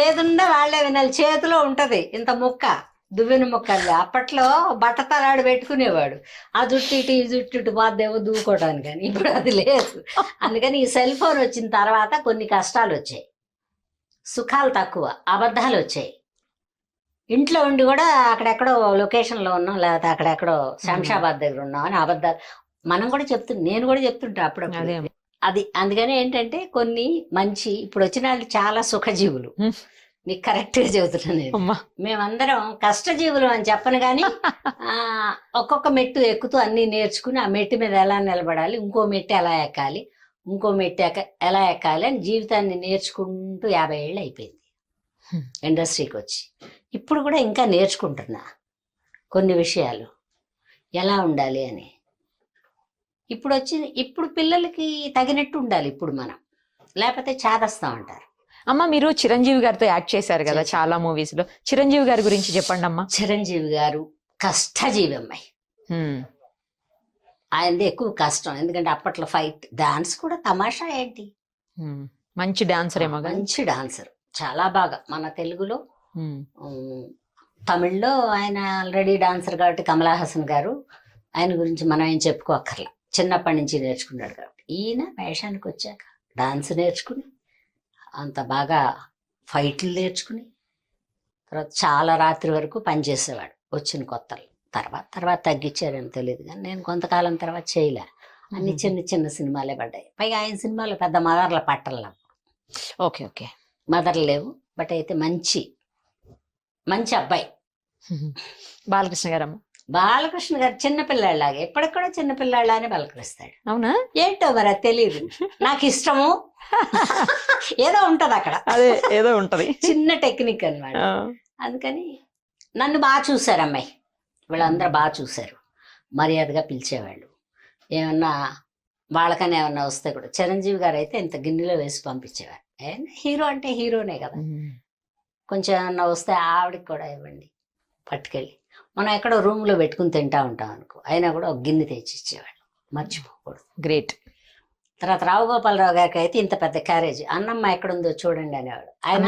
C: ఏదున్నా వాళ్ళే వినాలి. చేతిలో ఉంటది ఇంత ముక్క, దువ్వెన ముక్కల్ని. అప్పట్లో బట్టతలాడు పెట్టుకునేవాడు, ఆ జుట్టు ఇటు ఈ జుట్టు ఇటు బాధేమో దూకోవడానికి, కానీ ఇప్పుడు అది లేదు. అందుకని ఈ సెల్ ఫోన్ వచ్చిన తర్వాత కొన్ని కష్టాలు వచ్చాయి, సుఖాలు తక్కువ, అబద్ధాలు వచ్చాయి. ఇంట్లో ఉండి కూడా అక్కడెక్కడో లొకేషన్లో ఉన్నాం, లేకపోతే అక్కడెక్కడో శంషాబాద్ దగ్గర ఉన్నాం అని అబద్ధాలు మనం కూడా నేను కూడా చెప్తుంటా అప్పుడప్పుడు. అది అందుకని ఏంటంటే కొన్ని మంచి, ఇప్పుడు వచ్చిన వాళ్ళు చాలా సుఖజీవులు. నీకు కరెక్ట్ గా చెబుతున్నాను నేను. మేమందరం కష్టజీవులు అని చెప్పను కానీ ఒక్కొక్క మెట్టు ఎక్కుతూ అన్ని నేర్చుకుని, ఆ మెట్టు మీద ఎలా నిలబడాలి, ఇంకో మెట్టు ఎలా ఎక్కాలి, ఇంకో మెట్టు ఎలా ఎక్కాలి అని జీవితాన్ని నేర్చుకుంటూ 50 ఏళ్ళు అయిపోయింది ఇండస్ట్రీకి వచ్చి. ఇప్పుడు కూడా ఇంకా నేర్చుకుంటున్నా కొన్ని విషయాలు, ఎలా ఉండాలి అని. ఇప్పుడు పిల్లలకి తగినట్టు ఉండాలి ఇప్పుడు మనం, లేకపోతే చేదస్తాం అంటారు.
B: అమ్మ మీరు చిరంజీవి గారితో యాక్ట్ చేశారు కదా
C: చేశాను.
B: చాలా మూవీస్ లో, చిరంజీవి గారి గురించి చెప్పండి అమ్మా.
C: చిరంజీవి గారు కష్టజీవి అమ్మాయి. ఆయనది ఎక్కువ కష్టం, ఎందుకంటే అప్పట్లో ఫైట్, డాన్స్ కూడా తమాషా ఏంటి,
B: మంచి డాన్సర్ ఏమో కదా.
C: మంచి డాన్సర్, చాలా బాగా. మన తెలుగులో తమిళ్లో ఆయన ఆల్రెడీ డాన్సర్ కాబట్టి కమలా హాసన్ గారు, ఆయన గురించి మనం ఏం చెప్పుకోక్కర్లా, చిన్నప్పటి నుంచి నేర్చుకున్నాడు కాబట్టి. ఈయన వేషానికి వచ్చాక డాన్స్ నేర్చుకుని అంత బాగా ఫైట్లు నేర్చుకుని తర్వాత చాలా రాత్రి వరకు పనిచేసేవాడు వచ్చిన కొత్తలు. తర్వాత తగ్గించారని తెలియదు, కానీ నేను కొంతకాలం తర్వాత చేయలే. అన్ని చిన్న చిన్న సినిమాలే పడ్డాయి. పైగా ఆయన సినిమాలు పెద్ద మదర్ల పట్టలు,
B: ఓకే ఓకే,
C: మదర్లు లేవు. బట్ అయితే మంచి మంచి అబ్బాయి
B: బాలకృష్ణ గారు. అమ్మ
C: బాలకృష్ణ గారు చిన్నపిల్లాడిలాగా ఎప్పటికి కూడా చిన్నపిల్లాడిలానే పలకరిస్తాడు.
B: అవునా?
C: ఏంటో మరి అది తెలియదు, నాకు ఇష్టము ఏదో ఉంటది అక్కడ,
B: అదే ఏదో ఉంటది,
C: చిన్న టెక్నిక్ అన్నమాట. అందుకని నన్ను బాగా చూశారు అమ్మాయి, వీళ్ళందరూ బాగా చూశారు, మర్యాదగా పిలిచేవాళ్ళు. ఏమన్నా వాళ్ళకని ఏమన్నా వస్తే కూడా చిరంజీవి గారు అయితే ఇంత గిన్నెలో వేసి పంపించేవారు. హీరో అంటే హీరోనే కదా, కొంచెం ఏమన్నా వస్తే ఆవిడకి కూడా ఇవ్వండి పట్టుకెళ్ళి. మనం ఎక్కడో రూమ్లో పెట్టుకుని తింటా ఉంటాం అనుకో, అయినా కూడా ఒక గిన్నె తెచ్చి ఇచ్చేవాళ్ళు, మర్చిపోకూడదు.
B: గ్రేట్.
C: తర్వాత రావు గోపాలరావు గారికి అయితే ఇంత పెద్ద క్యారేజ్, అన్నమ్మ ఎక్కడుందో చూడండి అనేవాడు. ఆయన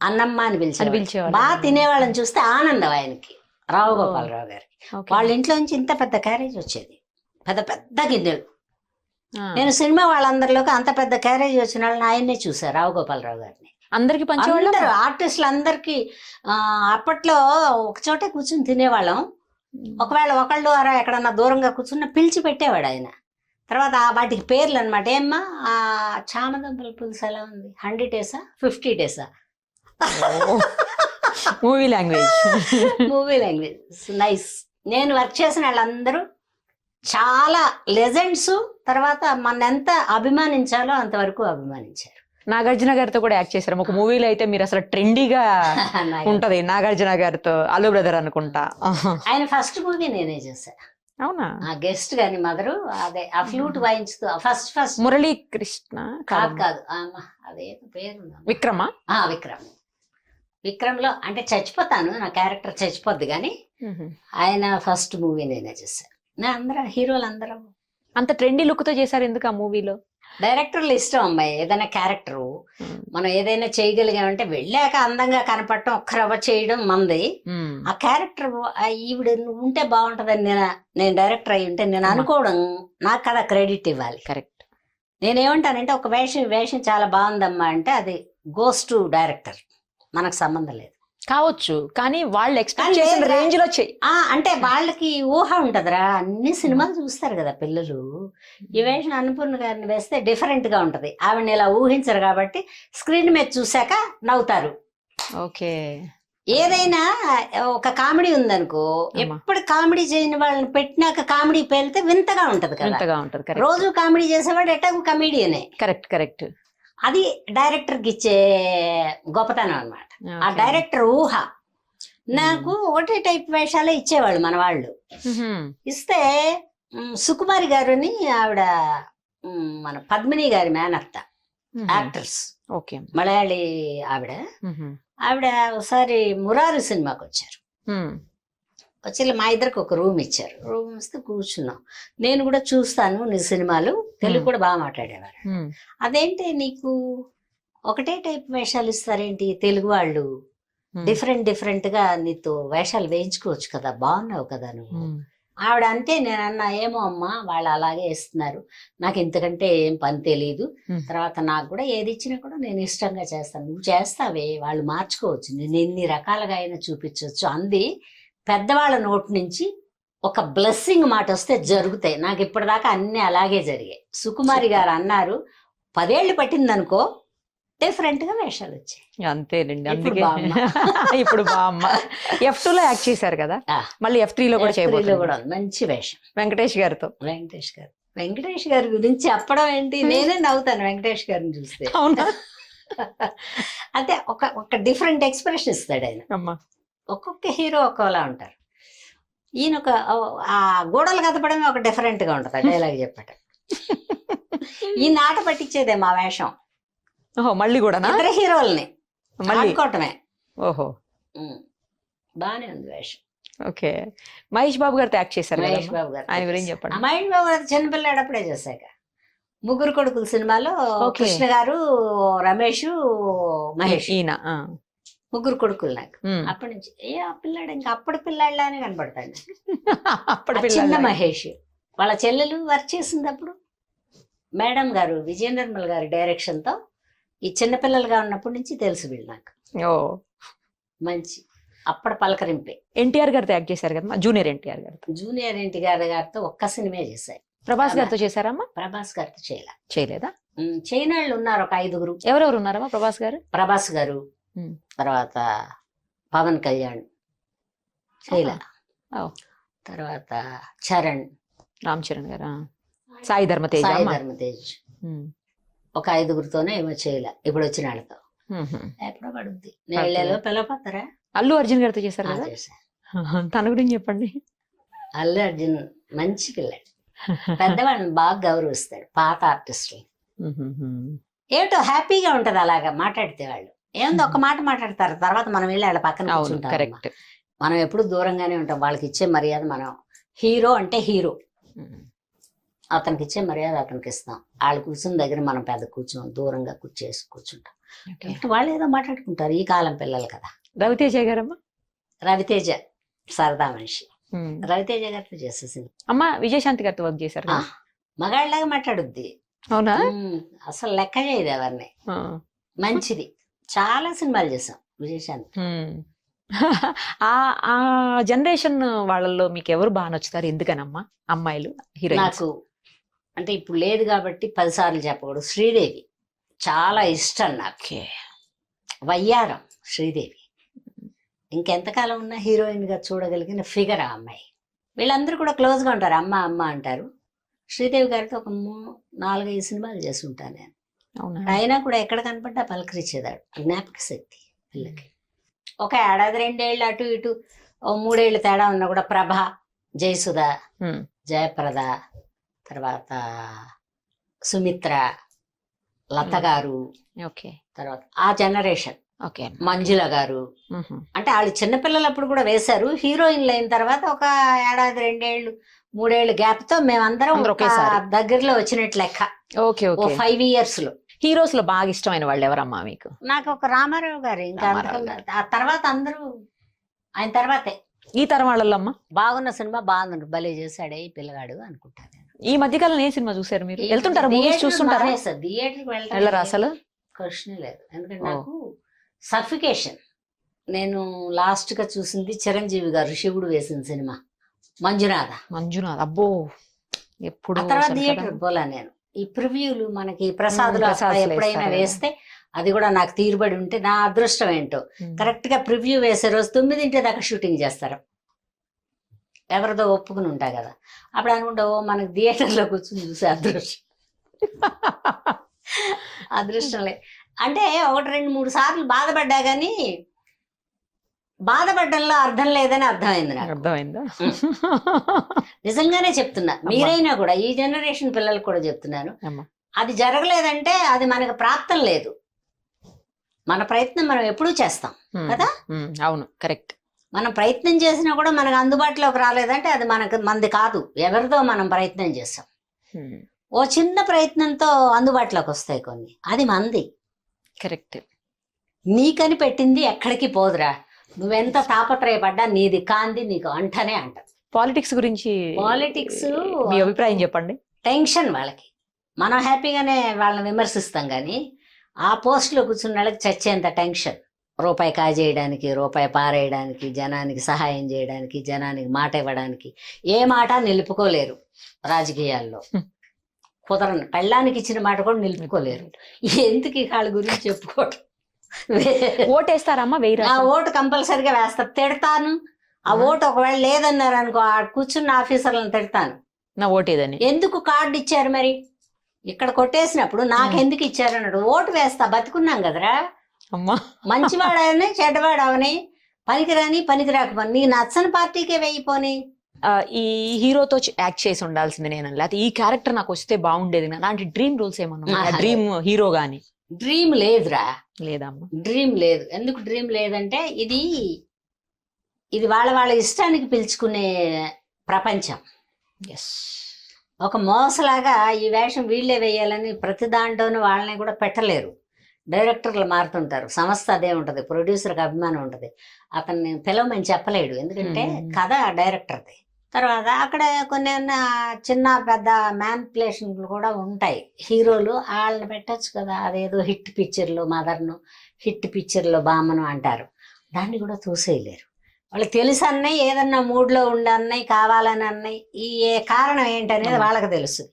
C: అన్నమ్మ అని పిలిచేవాడు. బాగా తినేవాళ్ళని చూస్తే ఆనందం ఆయనకి, రావు గోపాలరావు గారికి. వాళ్ళ ఇంట్లో నుంచి ఇంత పెద్ద క్యారేజ్ వచ్చేది, పెద్ద పెద్ద గిన్నెలు. నేను సినిమా వాళ్ళందరిలోకి అంత పెద్ద క్యారేజ్ వచ్చిన వాళ్ళని ఆయన్నే చూసాను, రావు గోపాలరావు గారిని.
B: అందరికి పంచేవాళ్ళు,
C: ఆర్టిస్టులు అందరికి. అప్పట్లో ఒక చోటే కూర్చుని తినేవాళ్ళం. ఒకవేళ ఒకళ్ళు అరా ఎక్కడన్నా దూరంగా కూర్చున్న పిలిచి పెట్టేవాడు ఆయన. తర్వాత వాటికి పేర్లు అనమాట. ఏమ్మా ఆ చామదుంపల పులుసు ఎలా ఉంది, 100 days 50 days?
B: Movie language.
C: Movie language nice. నేను వర్క్ చేసిన వాళ్ళందరూ చాలా లెజెండ్స్. తర్వాత మన ఎంత అభిమానించాలో అంతవరకు అభిమానించారు.
B: నాగార్జున గారితో కూడా యాక్ట్ చేశారు ఒక మూవీలో. అయితే మీరు అసలు ట్రెండీగా ఉంటది నాగార్జున గారితో, అల్లు బ్రదర్ అనుకుంటా.
C: ఆయన ఫస్ట్ మూవీ నేనే చేశాను.
B: అవునా?
C: ఆ గెస్ట్ గాని మదరు, అదే ఆ ఫ్లూట్ వాయించుతూ ఫస్ట్
B: మురళీ కృష్ణ
C: కాదు అదే పేరు
B: విక్రమా?
C: విక్రమ్ లో అంటే చచ్చిపోతాను, నా క్యారెక్టర్ చచ్చిపోద్ది, కానీ ఆయన ఫస్ట్ మూవీ నేనే చేశాను. అందరూ హీరోలు అందరూ
B: అంత ట్రెండీ లుక్ తో చేశారు. ఎందుకు ఆ మూవీలో?
C: డైరెక్టర్లు ఇష్టం అమ్మాయి. ఏదైనా క్యారెక్టరు మనం ఏదైనా చేయగలిగామంటే వెళ్ళాక అందంగా కనపడటం, ఒక్కరవ్వ చేయడం మంది. ఆ క్యారెక్టర్ ఈవిడ ఉంటే బాగుంటదని నేను డైరెక్టర్ అయి ఉంటే నేను అనుకోవడం, నాకు కదా క్రెడిట్ ఇవ్వాలి.
B: కరెక్ట్.
C: నేనేమంటానంటే ఒక వేషం చాలా బాగుందమ్మా అంటే అది గోస్ టు డైరెక్టర్, మనకు సంబంధం లేదు.
B: కావచ్చు, కానీ వాళ్ళు ఎక్స్పెక్ట్ చేసిన రేంజ్ లో
C: అంటే వాళ్ళకి ఊహ ఉంటదిరా, అన్ని సినిమాలు చూస్తారు కదా పిల్లలు. ఈ వేషం అన్నపూర్ణ గారిని వేస్తే డిఫరెంట్ గా ఉంటది, ఆవిడని ఇలా ఊహించరు కాబట్టి స్క్రీన్ మీద చూసాక నవ్వుతారు.
B: ఓకే.
C: ఏదైనా ఒక కామెడీ ఉందనుకో, ఎప్పుడు కామెడీ చేయని వాళ్ళని పెట్టినాక కామెడీ పేలితే వింతగా ఉంటది కదా. రోజు కామెడీ చేసేవాడు ఎటాకు కమెడియనే.
B: కరెక్ట్.
C: అది డైరెక్టర్కి ఇచ్చే గొప్పతనం అన్నమాట. ఆ డైరెక్టర్ ఊహ. నాకు ఒకటే టైప్ వేషాలే ఇచ్చేవాళ్ళు మన వాళ్ళు. ఇస్తే సుకుమారి గారు అని ఆవిడ మన పద్మిని గారి మేనత్త, యాక్టర్స్, మలయాళీ ఆవిడ. ఒకసారి మురారి సినిమాకి వచ్చారు. వచ్చి మా ఇద్దరికి ఒక రూమ్ ఇచ్చారు. రూమ్ ఇస్తే కూర్చున్నాం. నేను కూడా చూస్తాను నీ సినిమాలు, తెలుగు కూడా బాగా మాట్లాడేవారు. అదేంటి నీకు ఒకటే టైప్ వేషాలు ఇస్తారేంటి, తెలుగు వాళ్ళు డిఫరెంట్ గా నీతో వేషాలు వేయించుకోవచ్చు కదా, బాగున్నావు కదా నువ్వు. ఆవిడ అంటే నేను అన్నా, ఏమో అమ్మా వాళ్ళు అలాగే ఇస్తున్నారు, నాకు ఇంతకంటే ఏం పని తెలియదు. తర్వాత నాకు కూడా ఏది ఇచ్చినా కూడా నేను ఇష్టంగా చేస్తాను, నువ్వు చేస్తావే, వాళ్ళు మార్చుకోవచ్చు, నేను ఎన్ని రకాలుగా అయినా చూపించవచ్చు అంది. పెద్దవాళ్ళ నోటి నుంచి ఒక బ్లెస్సింగ్ మాట వస్తే జరుగుతాయి. నాకు ఇప్పటిదాకా అన్ని అలాగే జరిగాయి. సుకుమారి గారు అన్నారు, 10 ఏళ్ళు పట్టిందనుకో డిఫరెంట్ గా వేషాలు వచ్చాయి.
B: అంతేనండి. అందుకే ఇప్పుడు బామ్మ F2 లో యాక్ట్ చేశారు కదా, మళ్ళీ F3 లో కూడా చేయబోతున్నారు.
C: మంచి వేషం
B: వెంకటేష్ గారితో.
C: వెంకటేష్ గారి గురించి చెప్పడం ఏంటి, నేనే నవ్వుతాను వెంకటేష్ గారిని చూస్తే.
B: అవునా?
C: అంటే ఒక డిఫరెంట్ ఎక్స్ప్రెషన్ ఇస్తాడు ఆయన. ఒక్కొక్క హీరో ఒక్కోలా ఉంటారు. ఈయన ఆ గోడలు కదపడమే ఒక డిఫరెంట్ గా ఉంటది డైలాగ్ చెప్పట. ఈ నాట పట్టించేదే మా వేషం.
B: ఓహో మళ్ళీ కూడా
C: ఇద్దరు హీరోల్ని
B: మళ్ళీ
C: ఆడుకోవటమే.
B: ఓహో
C: బానే ఉంది వేషం.
B: ఓకే. మహేష్ బాబు గారితో యాక్ట్ చేశారు
C: మహేష్
B: కదమ్మా?
C: బాబు గారు
B: ఆయన గురించి చెప్పండి.
C: మహేష్ బాబు గారు చిన్నపిల్లాడప్పుడే చేశాక ముగ్గురు కొడుకుల సినిమాలో
B: Okay.
C: కృష్ణ గారు, రమేష్, మహేష్
B: ఈయన
C: ముగ్గురు కొడుకులు నాకు. అప్పటి నుంచి ఆ పిల్లాడు ఇంకా అప్పటి పిల్లాడిలానే కనపడతాడు.
B: అప్పటి
C: ఆ చిన్న
B: పిల్లలు
C: మహేష్ వాళ్ళ చెల్లెలు వర్క్ చేసింది అప్పుడు. మేడం గారు విజయ నిర్మల్ గారి డైరెక్షన్ తో ఈ చిన్నపిల్లలుగా ఉన్నప్పటి నుంచి తెలుసు వీళ్ళు నాకు.
B: ఓ
C: మంచి అప్పటి పలకరింపే.
B: ఎన్టీఆర్ గారితో యాక్ట్ చేశారు కదమ్మా, జూనియర్ ఎన్టీఆర్ గారితో.
C: జూనియర్ ఎన్టీఆర్ గారితో ఒక్క సినిమా చేశారు.
B: ప్రభాస్ గారితో చేశారమ్మా?
C: ప్రభాస్ గారితో
B: చేయలేదా?
C: చేయని వాళ్ళు ఉన్నారు ఒక 5గురు.
B: ఎవరెవరు ఉన్నారమ్మా ప్రభాస్ గారు?
C: ప్రభాస్ గారు, తర్వాత పవన్ కళ్యాణ్ చేయలే,
B: ఓ.
C: తర్వాత చరణ్,
B: రామ్ చరణ్ గారు, సాయి ధర్మతేజ్
C: సాయి
B: అమ్మా?
C: ధర్మతేజ్ ఒక 5గురితోనే ఏమో చేయలే. ఇప్పుడు వచ్చిన వాళ్ళతో ఎప్పుడో పడుద్ది. నేళ్ళలో పిలవపోతారా?
B: అల్లు అర్జున్ గారితో చేశారు
C: ఆ,
B: కదా?
C: చేశా.
B: తన గురించి చెప్పండి.
C: అల్లు అర్జున్ మంచి పిల్లాడు, పెద్దవాళ్ళని బాగా గౌరవిస్తాడు. పాత ఆర్టిస్టులు ఏమిటో హ్యాపీగా ఉంటది అలాగా మాట్లాడితే. వాళ్ళు ఏందో ఒక మాట మాట్లాడతారు, తర్వాత మనం వెళ్ళి వాళ్ళ పక్కన
B: అవును
C: కూర్చుంటాం.
B: కరెక్ట్.
C: మనం ఎప్పుడు దూరంగానే ఉంటాం. వాళ్ళకి ఇచ్చే మర్యాద మనం, హీరో అంటే హీరో, అతనికి ఇచ్చే మర్యాద అతనికి ఇస్తాం. వాళ్ళు కూర్చున్న దగ్గర మనం పెద్ద కూర్చోం, దూరంగా కూర్చుంటాం. వాళ్ళు ఏదో మాట్లాడుకుంటారు. ఈ కాలం పిల్లలు కదా.
B: రవితేజ గారమ్మా?
C: రవితేజ సరదా మనిషి. రవితేజ గారితో చేసేసింది.
B: అమ్మా విజయశాంతి గారితో వర్క్ చేశారు కదా?
C: మగాళ్ళలాగా మాట్లాడుద్ది.
B: అవునా?
C: అసలు లెక్క చేయదు ఎవరిని. మంచిది. చాలా సినిమాలు చేసాం విజయశాంతి.
B: ఆ జనరేషన్ వాళ్ళల్లో మీకు ఎవరు బాగా నచ్చుతారు? ఎందుకనమ్మా అమ్మాయిలు హీరోయిన్స్?
C: నాకు అంటే ఇప్పుడు లేదు కాబట్టి 10 సార్లు చెప్పకూడదు. శ్రీదేవి చాలా ఇష్టం నాకు. వయ్యారం శ్రీదేవి. ఇంకెంతకాలం ఉన్నా హీరోయిన్ గా చూడగలిగిన ఫిగర్ ఆ అమ్మాయి. వీళ్ళందరూ కూడా క్లోజ్ గా ఉంటారు, అమ్మ అమ్మ అంటారు. శ్రీదేవి గారితో ఒక 4-5 సినిమాలు చేసి ఉంటాను నేను. అయినా కూడా ఎక్కడ కనపడ్డా పలకరించేదాడు. జ్ఞాపక శక్తి పిల్లకి. ఒక 1-2 ఏళ్ళు అటు ఇటు, 3 ఏళ్ళు తేడా ఉన్నా కూడా ప్రభ, జయసుధ, జయప్రద, తర్వాత సుమిత్ర, లత గారు, తర్వాత ఆ జనరేషన్ మంజుల గారు. అంటే వాళ్ళు చిన్నపిల్లలప్పుడు కూడా వేశారు. హీరోయిన్లు అయిన తర్వాత ఒక 1-2 ఏళ్ళు 3 ఏళ్ళు గ్యాప్ తో మేమందరం దగ్గరలో వచ్చినట్టు లెక్క. 5 years లో.
B: హీరోస్ లో బాగా ఇష్టమైన వాళ్ళు ఎవరమ్మా మీకు?
C: నాకు ఒక రామారావు గారు. ఇంకా ఆ తర్వాత అందరూ ఆయన తర్వాతే.
B: ఈ తరం వాళ్ళల్లో అమ్మా
C: బాగున్న సినిమా బాగుంది, భలే చేశాడే ఈ పిల్లగాడు అనుకుంటాను.
B: ఈ మధ్యకాలం ఏ సినిమా చూసారు మీరు? వెళ్తుంటారా మూవీస్ చూస్తుంటారా?
C: థియేటర్కి
B: వెళ్ళరా అసలు?
C: క్వశ్చన్ లేదు. ఎందుకంటే నాకు సఫికేషన్. నేను లాస్ట్ గా చూసింది చిరంజీవి గారు శివుడు వేసిన సినిమా మంజునాథ. అబ్బో ఎప్పుడు. తర్వాత థియేటర్ పోలా నేను. ఈ ప్రివ్యూలు మనకి ప్రసాదులు ఎప్పుడైనా వేస్తే అది కూడా నాకు తీరుబడి ఉంటే నా అదృష్టం ఏంటో. కరెక్ట్ గా ప్రివ్యూ వేసే రోజు 9 దాకా షూటింగ్ చేస్తారు. ఎవరిదో ఒప్పుకుని ఉంటా కదా. అప్పుడు అనుకుంటా మనకి థియేటర్లో కూర్చొని చూసే అదృష్టం లేదు. అంటే 1-2-3 సార్లు బాధపడ్డా గానీ బాధపడ్డంలో అర్థం లేదని అర్థమైంది నాకు.
B: అర్థమైందా?
C: నిజంగానే చెప్తున్నా. మీరైనా కూడా ఈ జనరేషన్ పిల్లలకు కూడా చెప్తున్నాను, అది జరగలేదంటే అది మనకు ప్రాప్తం లేదు. మన ప్రయత్నం మనం ఎప్పుడూ చేస్తాం కదా.
B: అవును కరెక్ట్.
C: మనం ప్రయత్నం చేసినా కూడా మనకు అందుబాటులోకి రాలేదంటే అది మనది కాదు, ఎవరిదో మనం ప్రయత్నం చేస్తాం. ఓ చిన్న ప్రయత్నంతో అందుబాటులోకి వస్తాయి కొన్ని, అది మంది.
B: కరెక్ట్.
C: నీకని పెట్టింది ఎక్కడికి పోదురా, నువ్వెంత తాపత్రయపడ్డా నీది కాంది నీకు అంటనే అంటది.
B: పాలిటిక్స్ గురించి మీ అభిప్రాయం చెప్పండి.
C: టెన్షన్ వాళ్ళకి. మనం హ్యాపీగానే వాళ్ళని విమర్శిస్తాం కానీ ఆ పోస్ట్లో కూర్చున్న వాళ్ళకి చచ్చేంత టెన్షన్. రూపాయి కాజేయడానికి, రూపాయి పారేయడానికి, జనానికి సహాయం చేయడానికి, జనానికి మాట ఇవ్వడానికి ఏ మాట నిలుపుకోలేరు రాజకీయాల్లో. కుదరని పెళ్ళానికి ఇచ్చిన మాట కూడా నిలుపుకోలేరు. ఎందుకు వాళ్ళ గురించి చెప్పుకోవటం.
B: ఓటేస్తారమ్మా?
C: ఆ ఓటు కంపల్సరిగా వేస్తా. తిడతాను. ఆ ఓటు ఒకవేళ లేదన్నారు అనుకో, ఆ కూర్చున్న ఆఫీసర్లను తిడతాను.
B: నా ఓటేదని.
C: ఎందుకు కార్డు ఇచ్చారు మరి, ఇక్కడ కొట్టేసినప్పుడు నాకెందుకు ఇచ్చారు అన్నాడు. ఓటు వేస్తా, బతుకున్నాం కదరా.
B: అమ్మా
C: మంచివాడని చెడ్డవాడు అవని, పనికిరాని పనికి రాకపోని, నీ నచ్చని పార్టీకే వేయిపోని,
B: ఈ హీరోతో యాక్ట్ చేసి ఉండాల్సింది నేను, లేకపోతే ఈ క్యారెక్టర్ నాకు వస్తే బాగుండేది అలాంటి డ్రీమ్ రోల్స్ ఏమన్నా, డ్రీమ్ హీరో గాని?
C: డ్రీమ్ లేదురా,
B: లేదమ్మా.
C: డ్రీమ్ లేదు. ఎందుకు డ్రీమ్ లేదంటే ఇది వాళ్ళ ఇష్టానికి పిలుచుకునే ప్రపంచం.
B: ఎస్.
C: ఒక మోసలాగా ఈ వేషం వీళ్ళే వేయాలని ప్రతి దాంట్లోనూ వాళ్ళని కూడా పెట్టలేరు. డైరెక్టర్లు మారుతుంటారు, సంస్థ అదే ఉంటుంది, ప్రొడ్యూసర్కి అభిమానం ఉంటుంది, అతన్ని పిలవమని చెప్పలేడు, ఎందుకంటే కథ డైరెక్టర్ది. తర్వాత అక్కడ కొన్ని చిన్న పెద్ద మ్యానిపులేషన్లు కూడా ఉంటాయి. హీరోలు వాళ్ళని పెట్టచ్చు కదా, అదేదో హిట్ పిక్చర్లో మదర్ను, హిట్ పిక్చర్లో బామ్మను అంటారు, దాన్ని కూడా చూసేయలేరు. వాళ్ళకి తెలుసు అన్నయ్య, ఏదన్నా మూడ్లో ఉండే అన్నయ్య, కావాలని అన్నయ్య, ఈ కారణం ఏంటనేది వాళ్ళకి తెలుసు.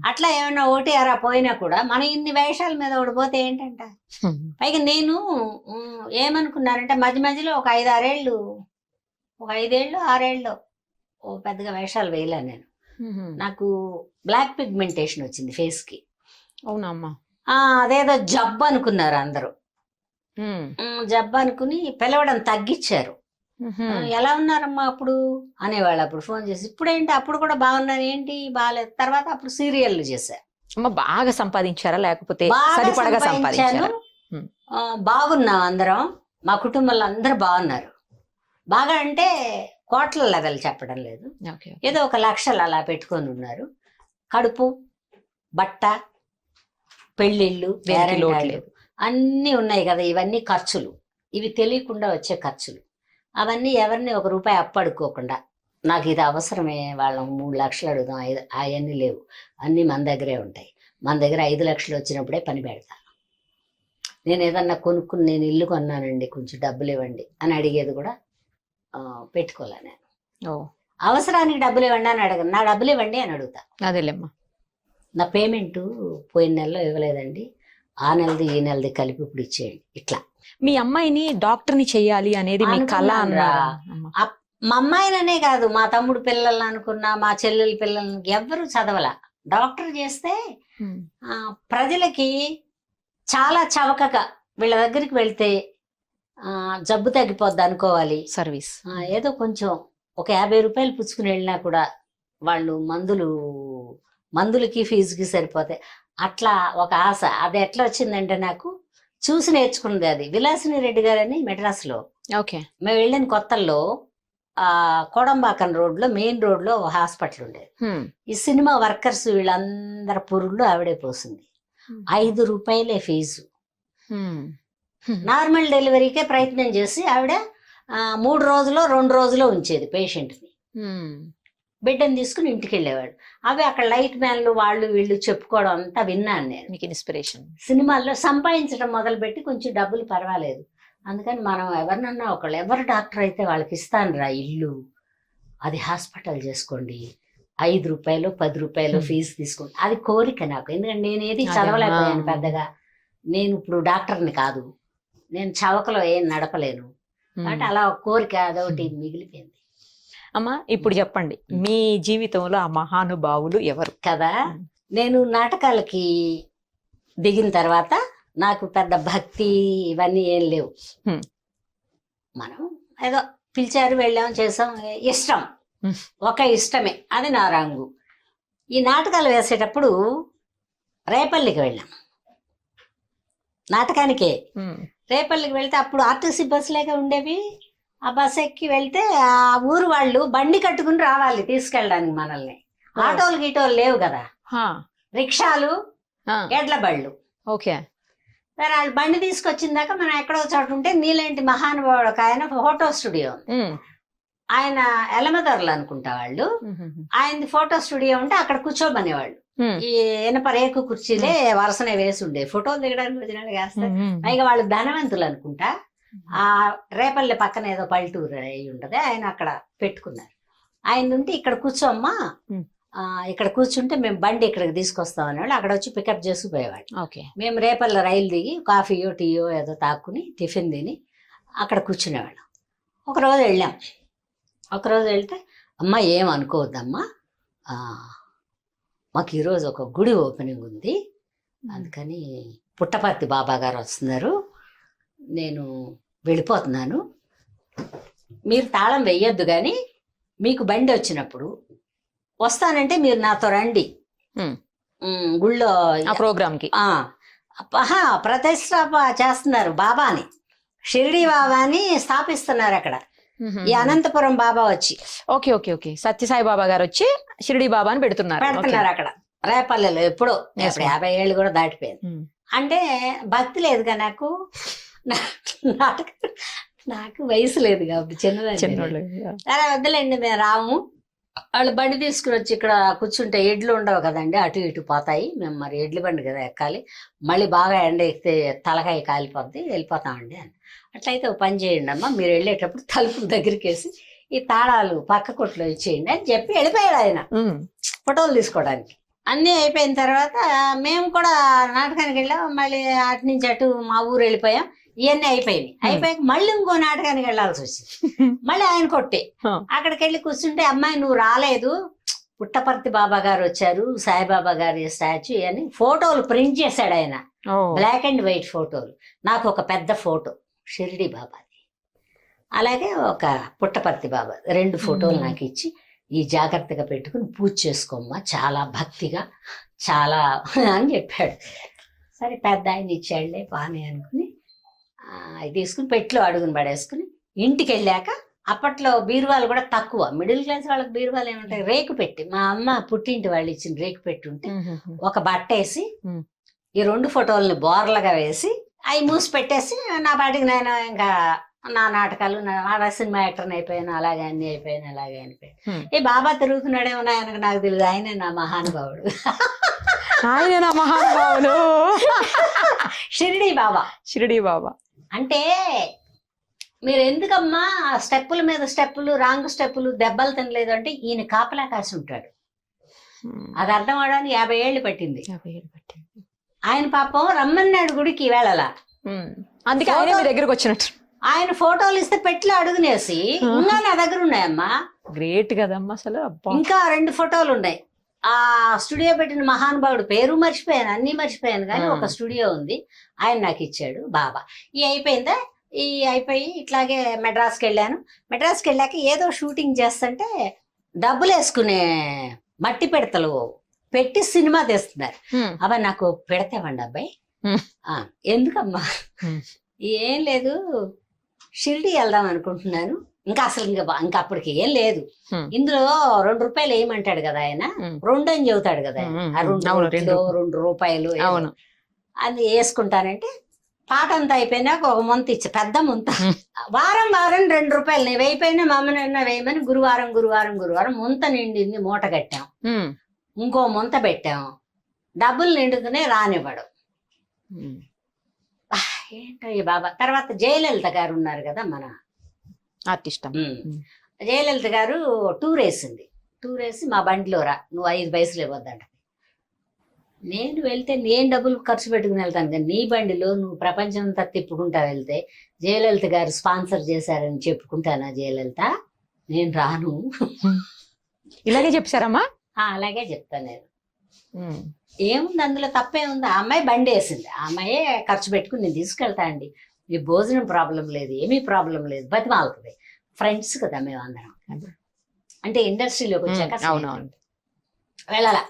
C: అట్లా ఏమన్నా ఒకటి అరా పోయినా కూడా మన ఇన్ని వేషాల మీద ఓడిపోతే ఏంటంట. పైగా నేను ఏమనుకున్నానంటే మధ్య మధ్యలో ఒక 5-6 ఏళ్ళు ఓ పెద్దగా వేషాలు వేయలే నేను. నాకు బ్లాక్ పిగ్మెంటేషన్ వచ్చింది ఫేస్ కి.
B: అవునమ్మా.
C: అదేదో జబ్బు అనుకున్నారు అందరూ. జబ్బు అనుకుని పిలవడం తగ్గించారు. ఎలా ఉన్నారమ్మా అప్పుడు అనేవాళ్ళు. అప్పుడు ఫోన్ చేసి ఇప్పుడేంటి, అప్పుడు కూడా బాగున్నాను, ఏంటి బాగాలేదు. తర్వాత అప్పుడు సీరియల్లు చేశారు.
B: అమ్మ బాగా సంపాదించారా లేకపోతే
C: సరిపడగా సంపాదించాను. బాగున్నాం అందరం, మా కుటుంబంలో అందరూ బాగున్నారు. బాగా అంటే కోట్ల లెవెల్ చెప్పడం లేదు, ఏదో 1 లక్షలు అలా పెట్టుకొని ఉన్నారు. కడుపు, బట్ట, పెళ్ళిళ్ళు, అన్నీ ఉన్నాయి కదా. ఇవన్నీ ఖర్చులు, ఇవి తెలియకుండా వచ్చే ఖర్చులు. అవన్నీ ఎవరిని ₹1 అప్పడుకోకుండా, నాకు ఇది అవసరమే, వాళ్ళం 3 లక్షలు అడుగుదాం, అవన్నీ లేవు, అన్నీ మన దగ్గరే ఉంటాయి. మన దగ్గర 5 లక్షలు వచ్చినప్పుడే పని పెడతా. నేను ఏదన్నా కొనుక్కుని, నేను ఇల్లు కొన్నానండి కొంచెం డబ్బులు ఇవ్వండి అని అడిగేది కూడా పెట్టుకోలే నేను. అవసరానికి డబ్బులు ఇవ్వండి అని అడగను, నా డబ్బులు ఇవ్వండి అని అడుగుతా.
B: అదేలేమ్మా.
C: నా పేమెంట్ పోయిన నెలలో ఇవ్వలేదండి, ఆ నెలది ఈ నెలది కలిపి ఇప్పుడు ఇచ్చేయండి. ఇట్లా.
B: మీ అమ్మాయిని డాక్టర్ని చెయ్యాలి అనేది మీ కళ అన్నారా?
C: మా అమ్మాయిననే కాదు, మా తమ్ముడు పిల్లల్ని అనుకున్నా, మా చెల్లెల పిల్లల్ని, ఎవ్వరు చదవలా. డాక్టర్ చేస్తే ప్రజలకి చాలా చవకగా వీళ్ళ దగ్గరికి వెళ్తే జబ్బు తగ్గిపోద్ది అనుకోవాలి.
B: సర్వీస్
C: ఏదో కొంచెం ఒక ₹50 పుచ్చుకుని వెళ్ళినా కూడా వాళ్ళు మందులకి ఫీజుకి సరిపోతాయి. అట్లా ఒక ఆశ. అది ఎట్లా వచ్చిందంటే నాకు చూసి నేర్చుకున్నది. అది విలాసిని రెడ్డి గారని మెడ్రాస్లో.
B: ఓకే.
C: మేము వెళ్ళిన కొత్తల్లో కోడంబాకం రోడ్లో, మెయిన్ రోడ్లో హాస్పిటల్ ఉండేది. ఈ సినిమా వర్కర్స్ వీళ్ళందరి పురుళ్ళు ఆవిడే పోసింది. ₹5 ఫీజు. నార్మల్ డెలివరీకే ప్రయత్నం చేసి ఆవిడ 3 రోజులో 2 రోజులో ఉంచేది పేషెంట్ని. బిడ్డను తీసుకుని ఇంటికి వెళ్ళేవాడు. అవి అక్కడ లైట్ మ్యాన్లు వాళ్ళు వీళ్ళు చెప్పుకోవడం అంతా విన్నాను నేను.
B: మీకు ఇన్స్పిరేషన్.
C: సినిమాల్లో సంపాదించడం మొదలుపెట్టి కొంచెం డబ్బులు పర్వాలేదు, అందుకని మనం ఎవరినన్నా ఎవరు డాక్టర్ అయితే వాళ్ళకి ఇస్తాను రా ఇల్లు, అది హాస్పిటల్ చేసుకోండి, ₹5 ₹10 ఫీజు తీసుకోండి. అది కోరిక నాకు. ఎందుకంటే నేను ఏది చదవలేకపోయాను పెద్దగా. నేను ఇప్పుడు డాక్టర్ని కాదు, నేను చవకలో ఏం నడపలేను, కాబట్టి అలా ఒక కోరిక అదొకటి మిగిలిపోయింది.
B: అమ్మా ఇప్పుడు చెప్పండి, మీ జీవితంలో ఆ మహానుభావులు ఎవరు?
C: కదా, నేను నాటకాలకి దిగిన తర్వాత నాకు పెద్ద భక్తి ఇవన్నీ ఏం లేవు. మనం ఏదో పిలిచారు, వెళ్ళాం, చేసాం, ఇష్టం, ఒక ఇష్టమే, అది నా రంగు. ఈ నాటకాలు వేసేటప్పుడు రేపల్లికి వెళ్ళాం నాటకానికే. రేపల్లికి వెళ్తే అప్పుడు ఆర్టీసీ బస్సులేక ఉండేవి. ఆ బస్ ఎక్కి వెళ్తే ఆ ఊరు వాళ్ళు బండి కట్టుకుని రావాలి తీసుకెళ్ళడానికి మనల్ని. ఆటోలు గీటోలు లేవు కదా, రిక్షాలు, ఎడ్ల బళ్ళు.
B: ఓకే.
C: సరే వాళ్ళు బండి తీసుకొచ్చిందాక మనం ఎక్కడో చోటు ఉంటే నీలాంటి మహానుభావుడు ఒక ఆయన ఫోటో స్టూడియో, ఆయన ఎలమదొరలు అనుకుంటా వాళ్ళు, ఆయనది ఫోటో స్టూడియో ఉంటే అక్కడ కూర్చోమనేవాళ్ళు. ఈ ఇనప రేకు కుర్చీలే వరుసనే వేసి ఉండే, ఫోటోలు దిగడానికి వచ్చినాడు వేస్తారు. పైగా వాళ్ళు ధనవంతులు అనుకుంటా. ఆ రేపల్లె పక్కన ఏదో పల్లెటూరు అయి ఉంటది, ఆయన అక్కడ పెట్టుకున్నారు. ఆయన ఉంటే ఇక్కడ కూర్చోమ్మా, ఇక్కడ కూర్చుంటే మేము బండి ఇక్కడికి తీసుకొస్తాం అనేవాళ్ళు. అక్కడ వచ్చి పికప్ చేసుకుపోయేవాళ్ళు. మేము రేపల్లె రైలు దిగి కాఫీయో టీయో ఏదో తాక్కుని టిఫిన్ తిని అక్కడ కూర్చునేవాళ్ళం. ఒకరోజు వెళ్ళాం. ఒకరోజు వెళ్తే అమ్మ ఏం అనుకోవద్దమ్మా, మాకు ఈరోజు ఒక గుడి ఓపెనింగ్ ఉంది, అందుకని పుట్టపర్తి బాబా గారు వస్తున్నారు, నేను వెళ్ళిపోతున్నాను, మీరు తాళం వెయ్యొద్దు కానీ మీకు బండి వచ్చినప్పుడు వస్తానంటే మీరు నాతో రండి.
B: Hmm.
C: గుళ్ళో
B: ఆ ప్రోగ్రామ్ కి
C: ప్రతిష్టాప చేస్తున్నారు బాబాని, షిరిడి బాబాని స్థాపిస్తున్నారు అక్కడ. ఈ అనంతపురం బాబా వచ్చి
B: ఓకే ఓకే ఓకే సత్యసాయి బాబా గారు వచ్చి షిరిడి బాబాని పెడుతున్నారు.
C: అక్కడ రేపల్లెలో. ఎప్పుడో
B: Yes, ma'am.
C: 50 ఏళ్ళు కూడా దాటిపోయింది. అంటే భక్తి లేదుగా నాకు, నాకు వయసు లేదు కాబట్టి చిన్నదాన్ని.
B: చిన్నోళ్ళు.
C: సరే వద్దులేండి మేము రాము. వాళ్ళు బండి తీసుకుని వచ్చి ఇక్కడ కూర్చుంటే ఎడ్లు ఉండవు కదండి, అటు ఇటు పోతాయి. మేము మరి ఎడ్ల బండి కదా ఎక్కాలి, మళ్ళీ బాగా ఎండ ఎక్కితే తలకాయ కాలిపోద్ది, వెళ్ళిపోతామండి అని. అట్లయితే ఒక పని చేయండి అమ్మా, మీరు వెళ్ళేటప్పుడు తలుపుల దగ్గరికి వేసి ఈ తాళాలు పక్క కొట్లో ఇచ్చేయండి అని చెప్పి వెళ్ళిపోయాడు ఆయన ఫోటోలు తీసుకోవడానికి. అన్నీ అయిపోయిన తర్వాత మేము కూడా నాటకానికి వెళ్ళాం. మళ్ళీ అటు నుంచి అటు మా ఊరు వెళ్ళిపోయాం. ఇవన్నీ అయిపోయాక మళ్ళీ ఇంకో నాటకానికి వెళ్ళాల్సి వచ్చింది. మళ్ళీ ఆయన కొట్టే అక్కడికి వెళ్ళి కూర్చుంటే, అమ్మాయి నువ్వు రాలేదు, పుట్టపర్తి బాబా గారు వచ్చారు, సాయిబాబా గారి స్టాచ్యూ అని ఫోటోలు ప్రింట్ చేశాడు ఆయన, బ్లాక్ అండ్ వైట్ ఫోటోలు. నాకు ఒక పెద్ద ఫోటో షిరిడి బాబాది, అలాగే ఒక పుట్టపర్తి బాబా, 2 ఫోటోలు నాకు ఇచ్చి ఈ జాగ్రత్తగా పెట్టుకుని పూజ చేసుకోమ్మా, చాలా భక్తిగా చాలా అని చెప్పాడు. సరే పెద్ద ఆయన ఇచ్చాడులే బానే అనుకుని అది తీసుకుని పెట్లో అడుగుని పడేసుకుని ఇంటికి వెళ్ళాక, అప్పట్లో బీరువాలు కూడా తక్కువ, మిడిల్ క్లాస్ వాళ్ళకి బీరువాలు ఏముంటాయి, రేకు పెట్టి, మా అమ్మ పుట్టింటి వాళ్ళు ఇచ్చిన రేకు పెట్టి ఉంటే ఒక బట్ట వేసి ఈ 2 ఫోటోలని బోర్లగా వేసి అవి మూసి పెట్టేసి నా పాటికి నేను ఇంకా నా నాటకాలు, నా సినిమా యాక్టర్ని అయిపోయాను, అలాగే అన్ని అయిపోయాను, అలాగే అనిపోయాను. ఈ బాబా తిరుగుతున్నాడేమో ఆయనకు నాకు తెలియదు, ఆయనే నా మహానుభావుడు.
B: ఆయన నా మహానుభావులు
C: షిరిడి బాబా.
B: షిరిడి బాబా
C: అంటే మీరు ఎందుకమ్మా స్టెప్పుల మీద స్టెప్పులు, రాంగ్ స్టెప్పులు, దెబ్బలు తినలేదు అంటే ఈయన కాపలా కాసి ఉంటాడు. అది అర్థం అవడానికి 50 ఏళ్ళు పట్టింది. ఆయన పాపం రమ్మన్నాడు గుడికి వెళ్ళాల,
B: అందుకే ఆయన మీ దగ్గరకు వచ్చినట్టు.
C: ఆయన ఫోటోలు ఇస్తే పెట్లో అడుగునేసి ఇంకా నా దగ్గర ఉన్నాయమ్మా.
B: గ్రేట్ కదమ్మా అసలు.
C: ఇంకా 2 ఫోటోలు ఉన్నాయి. ఆ స్టూడియో పెట్టిన మహానుభావుడు పేరు మర్చిపోయాను, అన్ని మర్చిపోయాను, కానీ ఒక స్టూడియో ఉంది, ఆయన నాకు ఇచ్చాడు బాబా. అయిపోయిందా, అయిపోయి ఇట్లాగే మెడ్రాస్కి వెళ్ళాను. మెడ్రాస్కి వెళ్ళాక ఏదో షూటింగ్ చేస్తుంటే డబ్బులు వేసుకునే మట్టి పిడతలు పెట్టి సినిమా తీస్తున్నారు. అబ్బా నాకు పెడతామండి అబ్బాయి. ఎందుకమ్మా? ఏం లేదు, షిరిడి వెళ్దాం అనుకుంటున్నాను. ఇంకా అసలు ఇంకా అప్పటికి ఏం లేదు. ఇందులో 2 రూపాయలు వేయమంటాడు కదా ఆయన, 2 అని చెబుతాడు కదా ఆయన, 2 రూపాయలు అది వేసుకుంటానంటే, పాట అంతా అయిపోయినాక ఒక ముంత ఇచ్చా, పెద్ద ముంత. వారం 2 రూపాయలు నేను వేయిపోయినా మా అమ్మనన్నా వేయమని గురువారం ముంత నిండింది, మూట కట్టాం, ఇంకో ముంత పెట్టాం, డబ్బులు నిండుకునే రానివ్వడు. ఏంటో ఈ బాబా. తర్వాత జయలలిత గారు ఉన్నారు కదా మన
B: ఆర్టిస్ట్,
C: జయలలిత గారు టూర్ వేసి మా బండిలో రా, నువ్వు 5 పైసలు ఇవ్వద్దంట. నేను వెళ్తే నేను డబ్బులు ఖర్చు పెట్టుకుని వెళ్తాను, కానీ నీ బండిలో నువ్వు ప్రపంచం అంతా తిప్పుకుంటా వెళ్తే జయలలిత గారు స్పాన్సర్ చేశారని చెప్పుకుంటానా జయలలిత? నేను రాను.
B: ఇలాగే చెప్పారమ్మా?
C: అలాగే చెప్తాను నేను. ఏముంది అందులో, తప్పే ఉంది? ఆ అమ్మాయి బండి వేసింది, ఆ అమ్మాయే ఖర్చు పెట్టుకుని నేను తీసుకెళ్తా అండి, మీ భోజనం ప్రాబ్లం లేదు, ఏమీ ప్రాబ్లం లేదు, బతిమాలుతుంది. ఫ్రెండ్స్ కదా మేము అందరం, అంటే ఇండస్ట్రీలోకి వచ్చాక వెళ్ళాల.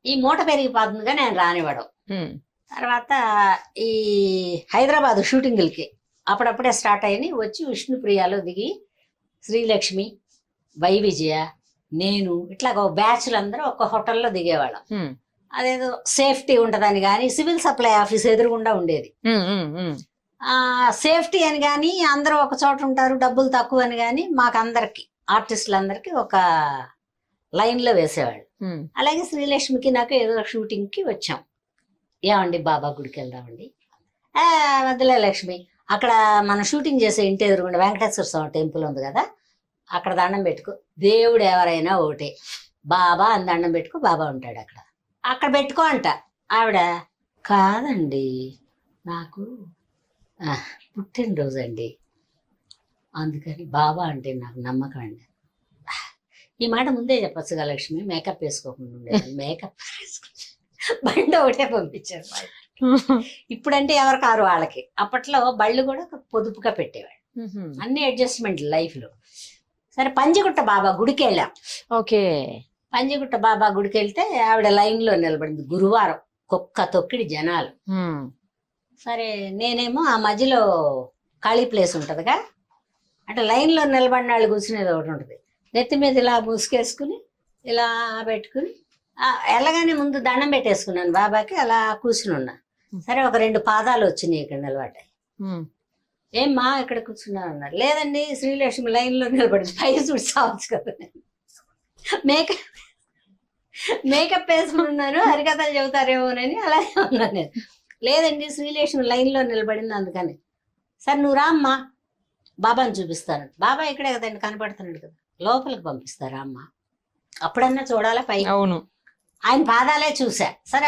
C: ఈ మూట పెరిగిపోతుందిగా నేను రానివ్వడం. తర్వాత ఈ హైదరాబాద్ షూటింగులకి అప్పుడప్పుడే స్టార్ట్ అయ్యి వచ్చి విష్ణుప్రియాలో దిగి శ్రీలక్ష్మి, వై విజయ, నేను ఇట్లా ఒక బ్యాచ్లు అందరూ ఒక హోటల్లో దిగేవాళ్ళం. అదేదో సేఫ్టీ ఉంటదని కానీ సివిల్ సప్లై ఆఫీస్ ఎదురుగుండా ఉండేది. సేఫ్టీ అని కానీ అందరూ ఒక చోట ఉంటారు, డబ్బులు తక్కువ అని కానీ మాకు అందరికి ఆర్టిస్టులందరికీ ఒక లైన్ లో వేసేవాళ్ళు. అలాగే శ్రీలక్ష్మికి నాకు ఏదో షూటింగ్ కి వచ్చాం. ఏమండి బాబా గుడికి వెళ్దామండి? వద్దులే లక్ష్మి, అక్కడ మనం షూటింగ్ చేసే ఇంటి ఎదురుగుండా వెంకటేశ్వర స్వామి టెంపుల్ ఉంది కదా, అక్కడ దండం పెట్టుకో, దేవుడు ఎవరైనా ఒకటే, బాబా అని దండం పెట్టుకో, బాబా ఉంటాడు అక్కడ పెట్టుకో అంట. ఆవిడ కాదండి నాకు పుట్టినరోజు అండి, అందుకని బాబా అంటే నాకు నమ్మకం అండి. ఈ మాట ముందే చెప్పచ్చుగా లక్ష్మి, మేకప్ వేసుకోకుండా ఉండేది. మేకప్ బండి ఒకటే పంపించారు. ఇప్పుడంటే ఎవరు కారు వాళ్ళకి, అప్పట్లో బళ్ళు కూడా పొదుపుగా పెట్టేవాడు, అన్ని అడ్జస్ట్మెంట్ లైఫ్ లో. సరే పంజగుట్ట బాబా గుడికి వెళ్ళాం.
B: ఓకే.
C: పంజగుట్ట బాబా గుడికి వెళ్తే ఆవిడ లైన్ లో నిలబడింది. గురువారం కుక్క తొక్కిడి జనాలు. సరే నేనేమో ఆ మధ్యలో ఖాళీ ప్లేస్ ఉంటదిగా, అంటే లైన్ లో నిలబడిన వాళ్ళు కూర్చునేది ఒకటి ఉంటుంది. నెత్తి మీద ఇలా ముసుకేసుకుని ఇలా పెట్టుకుని వెళ్ళగానే ముందు దండం పెట్టేసుకున్నాను బాబాకి, అలా కూర్చుని ఉన్నా. సరే ఒక 2 పాదాలు వచ్చినాయి ఇక్కడ నిలబడ్డాయి. ఏమ్మా ఇక్కడ కూర్చున్నావు అన్నారు. లేదండి శ్రీలక్ష్మి లైన్ లో నిలబడింది, పై చూసి సావచ్చు కదా. మేకప్ వేసుకున్నాను, హరికథలు చెబుతారేమోనని అలాగే ఉన్నాను నేను. లేదండి శ్రీలక్ష్మి లైన్ లో నిలబడింది అందుకని. సరే నువ్వు రామ్మా బాబాని చూపిస్తాను. బాబా ఇక్కడే కదండి కనపడుతున్నాడు కదా, లోపలికి పంపిస్తారా అమ్మ, అప్పుడన్నా చూడాలా పై.
B: అవును.
C: ఆయన పాదాలే చూసా. సరే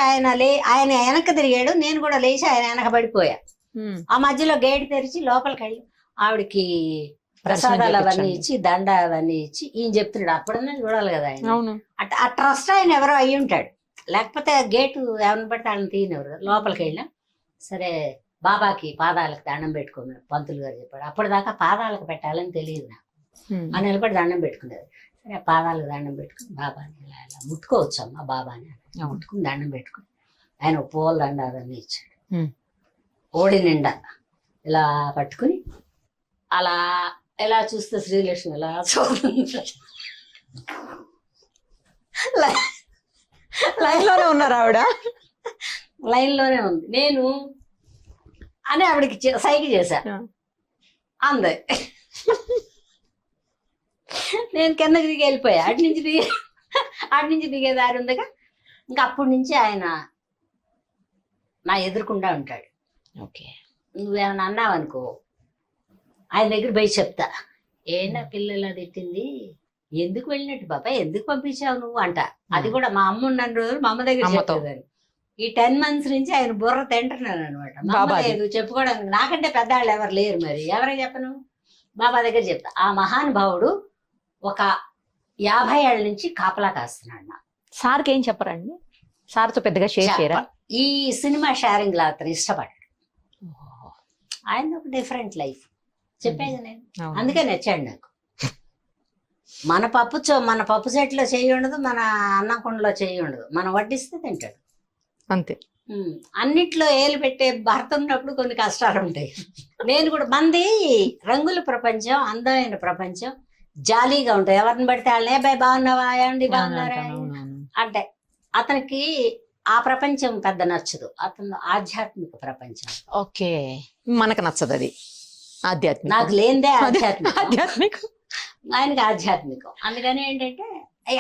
C: ఆయన వెనక్కి తిరిగాడు, నేను కూడా లేచి ఆయన వెనక పడిపోయా. ఆ మధ్యలో గేట్ తెరిచి లోపలికి వెళ్ళి ఆవిడకి ప్రసాదాలు అవన్నీ ఇచ్చి దండ అవన్నీ ఇచ్చి ఈయన చెప్తున్నాడు. అప్పుడన్నా చూడాలి కదా ఆయన. ఆ ట్రస్ట్ ఆయన ఎవరో అయ్యి ఉంటాడు, లేకపోతే గేటు ఎవరిని పడితే వాళ్ళని తీయనివ్వరు కదా. లోపలికి వెళ్ళాం. సరే బాబాకి పాదాలకు దండం పెట్టుకోమని పంతులు గారు చెప్పాడు. అప్పటిదాకా పాదాలకు పెట్టాలని తెలియదు నాకు. ఆ నిలబడి దండం పెట్టుకునేది. సరే పాదాలకు దండం పెట్టుకుని బాబాని ఇలా ఇలా ముట్టుకోవచ్చు అమ్మా బాబాని ముట్టుకుని దండం పెట్టుకుని ఆయన పూల దండ అవన్నీ ఇచ్చాడు. ఓడి నిండా ఇలా పట్టుకుని అలా ఎలా చూస్తే శ్రీలక్ష్మి ఇలా
B: లైన్ లోనే ఉన్నారు ఆవిడ,
C: లైన్ లోనే ఉంది. నేను అని ఆవిడకి సైకి చేశా, అందే. నేను కిందకి దిగి వెళ్ళిపోయా. అటు నుంచి దిగే దారి ఉందిగా. ఇంకా అప్పటి నుంచి ఆయన నా ఎదురుకుండా ఉంటాడు.
B: ఓకే.
C: నువ్వేమన్నా అన్నావనుకో ఆయన దగ్గర పోయి చెప్తా, ఏనా పిల్లలు తిట్టింది, ఎందుకు వెళ్ళినట్టు బాబా, ఎందుకు పంపించావు నువ్వు అంట. అది కూడా మా అమ్మ ఉన్న రోజులు మా అమ్మ దగ్గర చెప్పేదాన్ని. ఈ 10 months నుంచి ఆయన బుర్ర తింటున్నాను అనమాట. బాబా లేదు చెప్పుకోవడానికి, నాకంటే పెద్దవాళ్ళు ఎవరు లేరు, మరి ఎవరికి చెప్పను. బాబా దగ్గర చెప్తా. ఆ మహానుభావుడు ఒక 50 ఏళ్ళ నుంచి కాపలా కాస్తున్నాడు. నా
B: సార్కి ఏం చెప్పరండి? సార్తో పెద్దగా షేర్ చేయరా?
C: ఈ సినిమా షేరింగ్ లా అతను ఇష్టపడ్డాడు. ఆయన ఒక డిఫరెంట్ లైఫ్ చెప్పేది నేను, అందుకే నచ్చాడు నాకు. మన పప్పు సెట్లో చెయ్యి ఉండదు, మన అన్నం కుండలో చెయ్యి ఉండదు, మనం వడ్డిస్తే తింటాడు
B: అంతే.
C: అన్నిట్లో ఏలు పెట్టే భర్త ఉన్నప్పుడు కొన్ని కష్టాలు ఉంటాయి. నేను కూడా, మంది రంగుల ప్రపంచం, అందమైన ప్రపంచం, జాలీగా ఉంటాయి. ఎవరిని పడితే వాళ్ళని బాయ్ బాగున్నావా అండి బాగున్నారా అంటే, అతనికి ఆ ప్రపంచం పెద్ద నచ్చదు. అతను ఆధ్యాత్మిక ప్రపంచం.
B: ఓకే. మనకు నచ్చదు అది ఆధ్యాత్మిక.
C: నాకు లేనిదే
B: ఆధ్యాత్మిక,
C: ఆయనకి ఆధ్యాత్మికం. అందుకని ఏంటంటే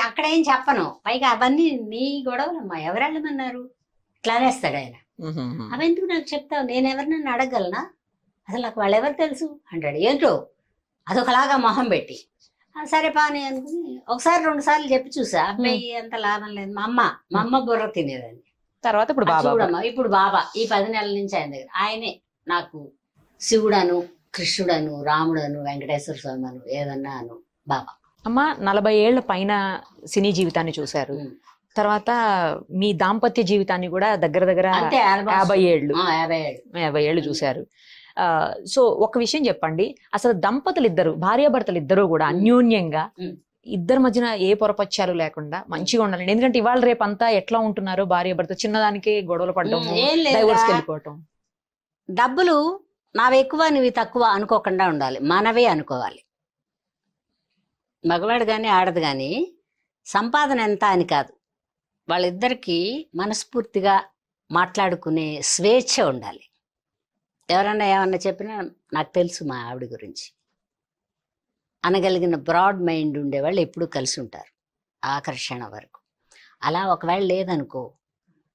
C: అక్కడ ఏం చెప్పను, పైగా అవన్నీ నీ గొడవలమ్మా, ఎవరెళ్ళమన్నారు ఇట్లా అనేస్తాడు ఆయన. అవెందుకు నాకు చెప్తావు, నేను ఎవరినన్నా అడగలనా, అసలు నాకు వాళ్ళు ఎవరు తెలుసు అంటాడు. ఏంటో అదొకలాగా మొహం పెట్టి, సరే పాని అనుకుని ఒకసారి 2 సార్లు చెప్పి చూసా. అబ్బాయి అంత లాభం లేదు. మా అమ్మ బుర్ర తినేదాన్ని.
B: తర్వాత ఇప్పుడు బాబా,
C: చూడమ్మా ఇప్పుడు బాబా ఈ 10 నెలల నుంచి ఆయన దగ్గర. ఆయనే నాకు శివుడను, కృష్ణుడను, రాముడను, వెంకటేశ్వర స్వామి అను, ఏదన్నా అను బాబా.
B: అమ్మ 40 ఏళ్ల పైన సినీ జీవితాన్ని చూశారు. తర్వాత మీ దాంపత్య జీవితాన్ని కూడా దగ్గర 50 ఏళ్ళు చూశారు. సో ఒక విషయం చెప్పండి, అసలు దంపతులు ఇద్దరు, భార్యాభర్తలు ఇద్దరు కూడా అన్యోన్యంగా ఇద్దరి మధ్యన ఏ పొరపచ్చాలు లేకుండా మంచిగా ఉండాలి. ఎందుకంటే ఇవాళ రేపు అంతా ఎట్లా ఉంటున్నారు, భార్యాభర్త చిన్నదానికి గొడవలు పడడం, డైవర్స్కి వెళ్ళిపోవటం.
C: డబ్బులు నావి ఎక్కువ నువ్వు తక్కువ అనుకోకుండా ఉండాలి, మనవే అనుకోవాలి. మగవాడు కానీ ఆడదు కానీ సంపాదన ఎంత అని కాదు, వాళ్ళిద్దరికీ మనస్ఫూర్తిగా మాట్లాడుకునే స్వేచ్ఛ ఉండాలి. ఎవరన్నా ఏమన్నా చెప్పినా నాకు తెలుసు మా ఆవిడ గురించి అనగలిగిన బ్రాడ్ మైండ్ ఉండేవాళ్ళు ఎప్పుడూ కలిసి ఉంటారు ఆకర్షణ వరకు. అలా ఒకవేళ లేదనుకో,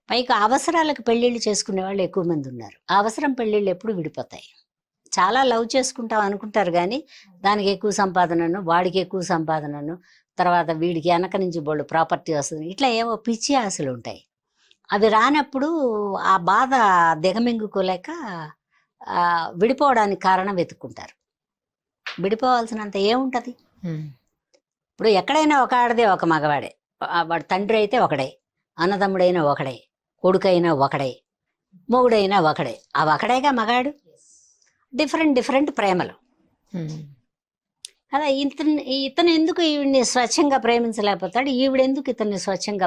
C: పైగా అవసరాలకు పెళ్ళిళ్ళు చేసుకునే వాళ్ళు ఎక్కువ మంది ఉన్నారు. ఆ అవసరం పెళ్ళిళ్ళు ఎప్పుడు విడిపోతాయి. చాలా లవ్ చేసుకుంటాం అనుకుంటారు కానీ దానికి ఎక్కువ సంపాదనను, వాడికి ఎక్కువ సంపాదనను, తర్వాత వీడికి వెనక నుంచి బోళ్ళు ప్రాపర్టీ వస్తుంది, ఇట్లా ఏవో పిచ్చి ఆశలు ఉంటాయి. అవి రానప్పుడు ఆ బాధ దిగమింగుకోలేక విడిపోవడానికి కారణం వెతుక్కుంటారు. విడిపోవాల్సినంత ఏముంటది. ఇప్పుడు ఎక్కడైనా ఒక ఆడదే ఒక మగవాడే, వాడు తండ్రి అయితే ఒకడే, అన్నదమ్ముడైనా ఒకడే, కొడుకైనా ఒకడే, మొగుడైనా ఒకడే. ఆ ఒకడేగా మగాడు. డిఫరెంట్ ప్రేమలు. అదే ఇతను ఎందుకు ఈవిడ్ని స్వచ్ఛంగా ప్రేమించలేకపోతాడు, ఈవిడెందుకు ఇతన్ని స్వచ్ఛంగా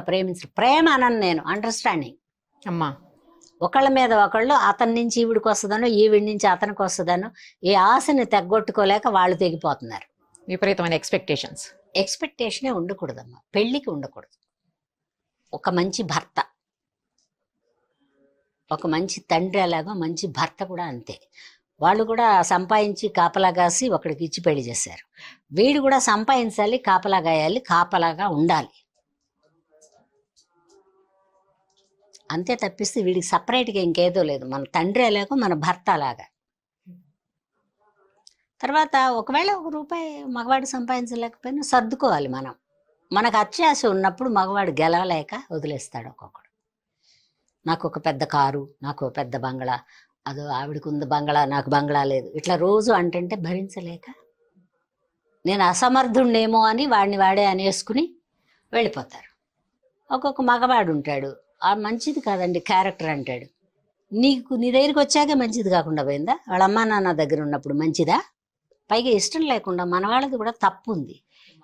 C: ప్రేమ అనను నేను, అండర్స్టాండింగ్.
B: అమ్మా
C: ఒకళ్ళ మీద ఒకళ్ళు అతని నుంచి ఈవిడికి వస్తుందనో ఈవిడి నుంచి అతనికి వస్తుందనో ఈ ఆశని తెగ్గొట్టుకోలేక వాళ్ళు తెగిపోతున్నారు.
B: విపరీతమైన ఎక్స్పెక్టేషన్స్.
C: ఎక్స్పెక్టేషనే ఉండకూడదమ్మా, పెళ్ళికి ఉండకూడదు. ఒక మంచి భర్త, ఒక మంచి తండ్రి అలాగా మంచి భర్త కూడా అంతే. వాళ్ళు కూడా సంపాదించి కాపలా కాసి ఒకడికి ఇచ్చి పెళ్లి చేశారు. వీడు కూడా సంపాదించాలి, కాపలా గాయాలి, కాపలాగా ఉండాలి, అంతే తప్పిస్తే వీడికి సపరేట్గా ఇంకేదో లేదు. మన తండ్రి అలాగో మన భర్త అలాగా. తర్వాత ఒకవేళ ₹1 మగవాడు సంపాదించలేకపోయినా సర్దుకోవాలి మనం. మనకు అత్యాశ ఉన్నప్పుడు మగవాడు గెలవలేక వదిలేస్తాడు ఒక్కొక్కడు. నాకు ఒక పెద్ద కారు, నాకు ఒక పెద్ద బంగ్లా, అదో ఆవిడకు ఉంది బంగ్లా, నాకు బంగ్లా లేదు, ఇట్లా రోజు అంటే భరించలేక నేను అసమర్థుణ్ణేమో అని వాడే అనేసుకుని వెళ్ళిపోతారు. ఒక్కొక్క మగవాడు ఉంటాడు, ఆ మంచిది కాదండి క్యారెక్టర్ అంటాడు. నీ దగ్గరికి వచ్చాక మంచిది కాకుండా పోయిందా? వాళ్ళ అమ్మా నాన్న దగ్గర ఉన్నప్పుడు మంచిదా? పైగా ఇష్టం లేకుండా మన వాళ్ళది కూడా తప్పు ఉంది.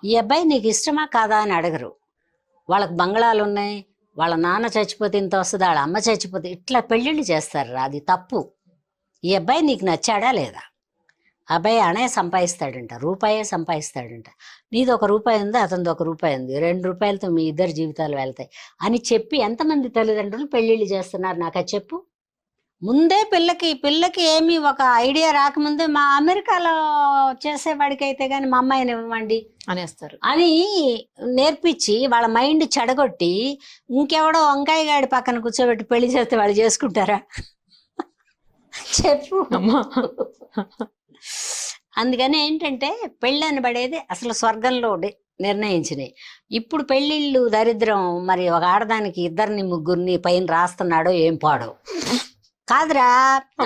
C: ఈ అబ్బాయి నీకు ఇష్టమా కాదా అని అడగరు. వాళ్ళకి బంగ్లాలు ఉన్నాయి, వాళ్ళ నాన్న చచ్చిపోతే ఇంత వస్తుంది, వాళ్ళ అమ్మ చచ్చిపోతే ఇట్లా పెళ్ళిళ్ళు చేస్తారు. అది తప్పు. ఈ అబ్బాయి నీకు నచ్చాడా లేదా? అబ్బాయి అనే సంపాదిస్తాడంట, రూపాయే సంపాదిస్తాడంట. నీది ₹1 ఉంది, అతనిది ₹1 ఉంది, ₹2 మీ ఇద్దరు జీవితాలు వెళ్తాయి అని చెప్పి ఎంతమంది తల్లిదండ్రులు పెళ్ళిళ్ళు చేస్తున్నారు నాకు అది చెప్పు. ముందే పిల్లకి ఏమి ఒక ఐడియా రాకముందే మా అమెరికాలో చేసేవాడికి అయితే కానీ మా అమ్మాయిని ఇవ్వండి
B: అనేస్తారు
C: అని నేర్పించి వాళ్ళ మైండ్ చెడగొట్టి ఇంకెవడో వంకాయ గాడి పక్కన కూర్చోబెట్టి పెళ్లి చేస్తే వాళ్ళు చేసుకుంటారా? చెప్పు. అందుకని ఏంటంటే పెళ్ళి అనబడేది అసలు స్వర్గంలో నిర్ణయించినాయి. ఇప్పుడు పెళ్ళిళ్ళు దరిద్రం. మరి ఒక ఆడదానికి 2 3 పైన రాస్తున్నాడో ఏం పాడో కాదురా,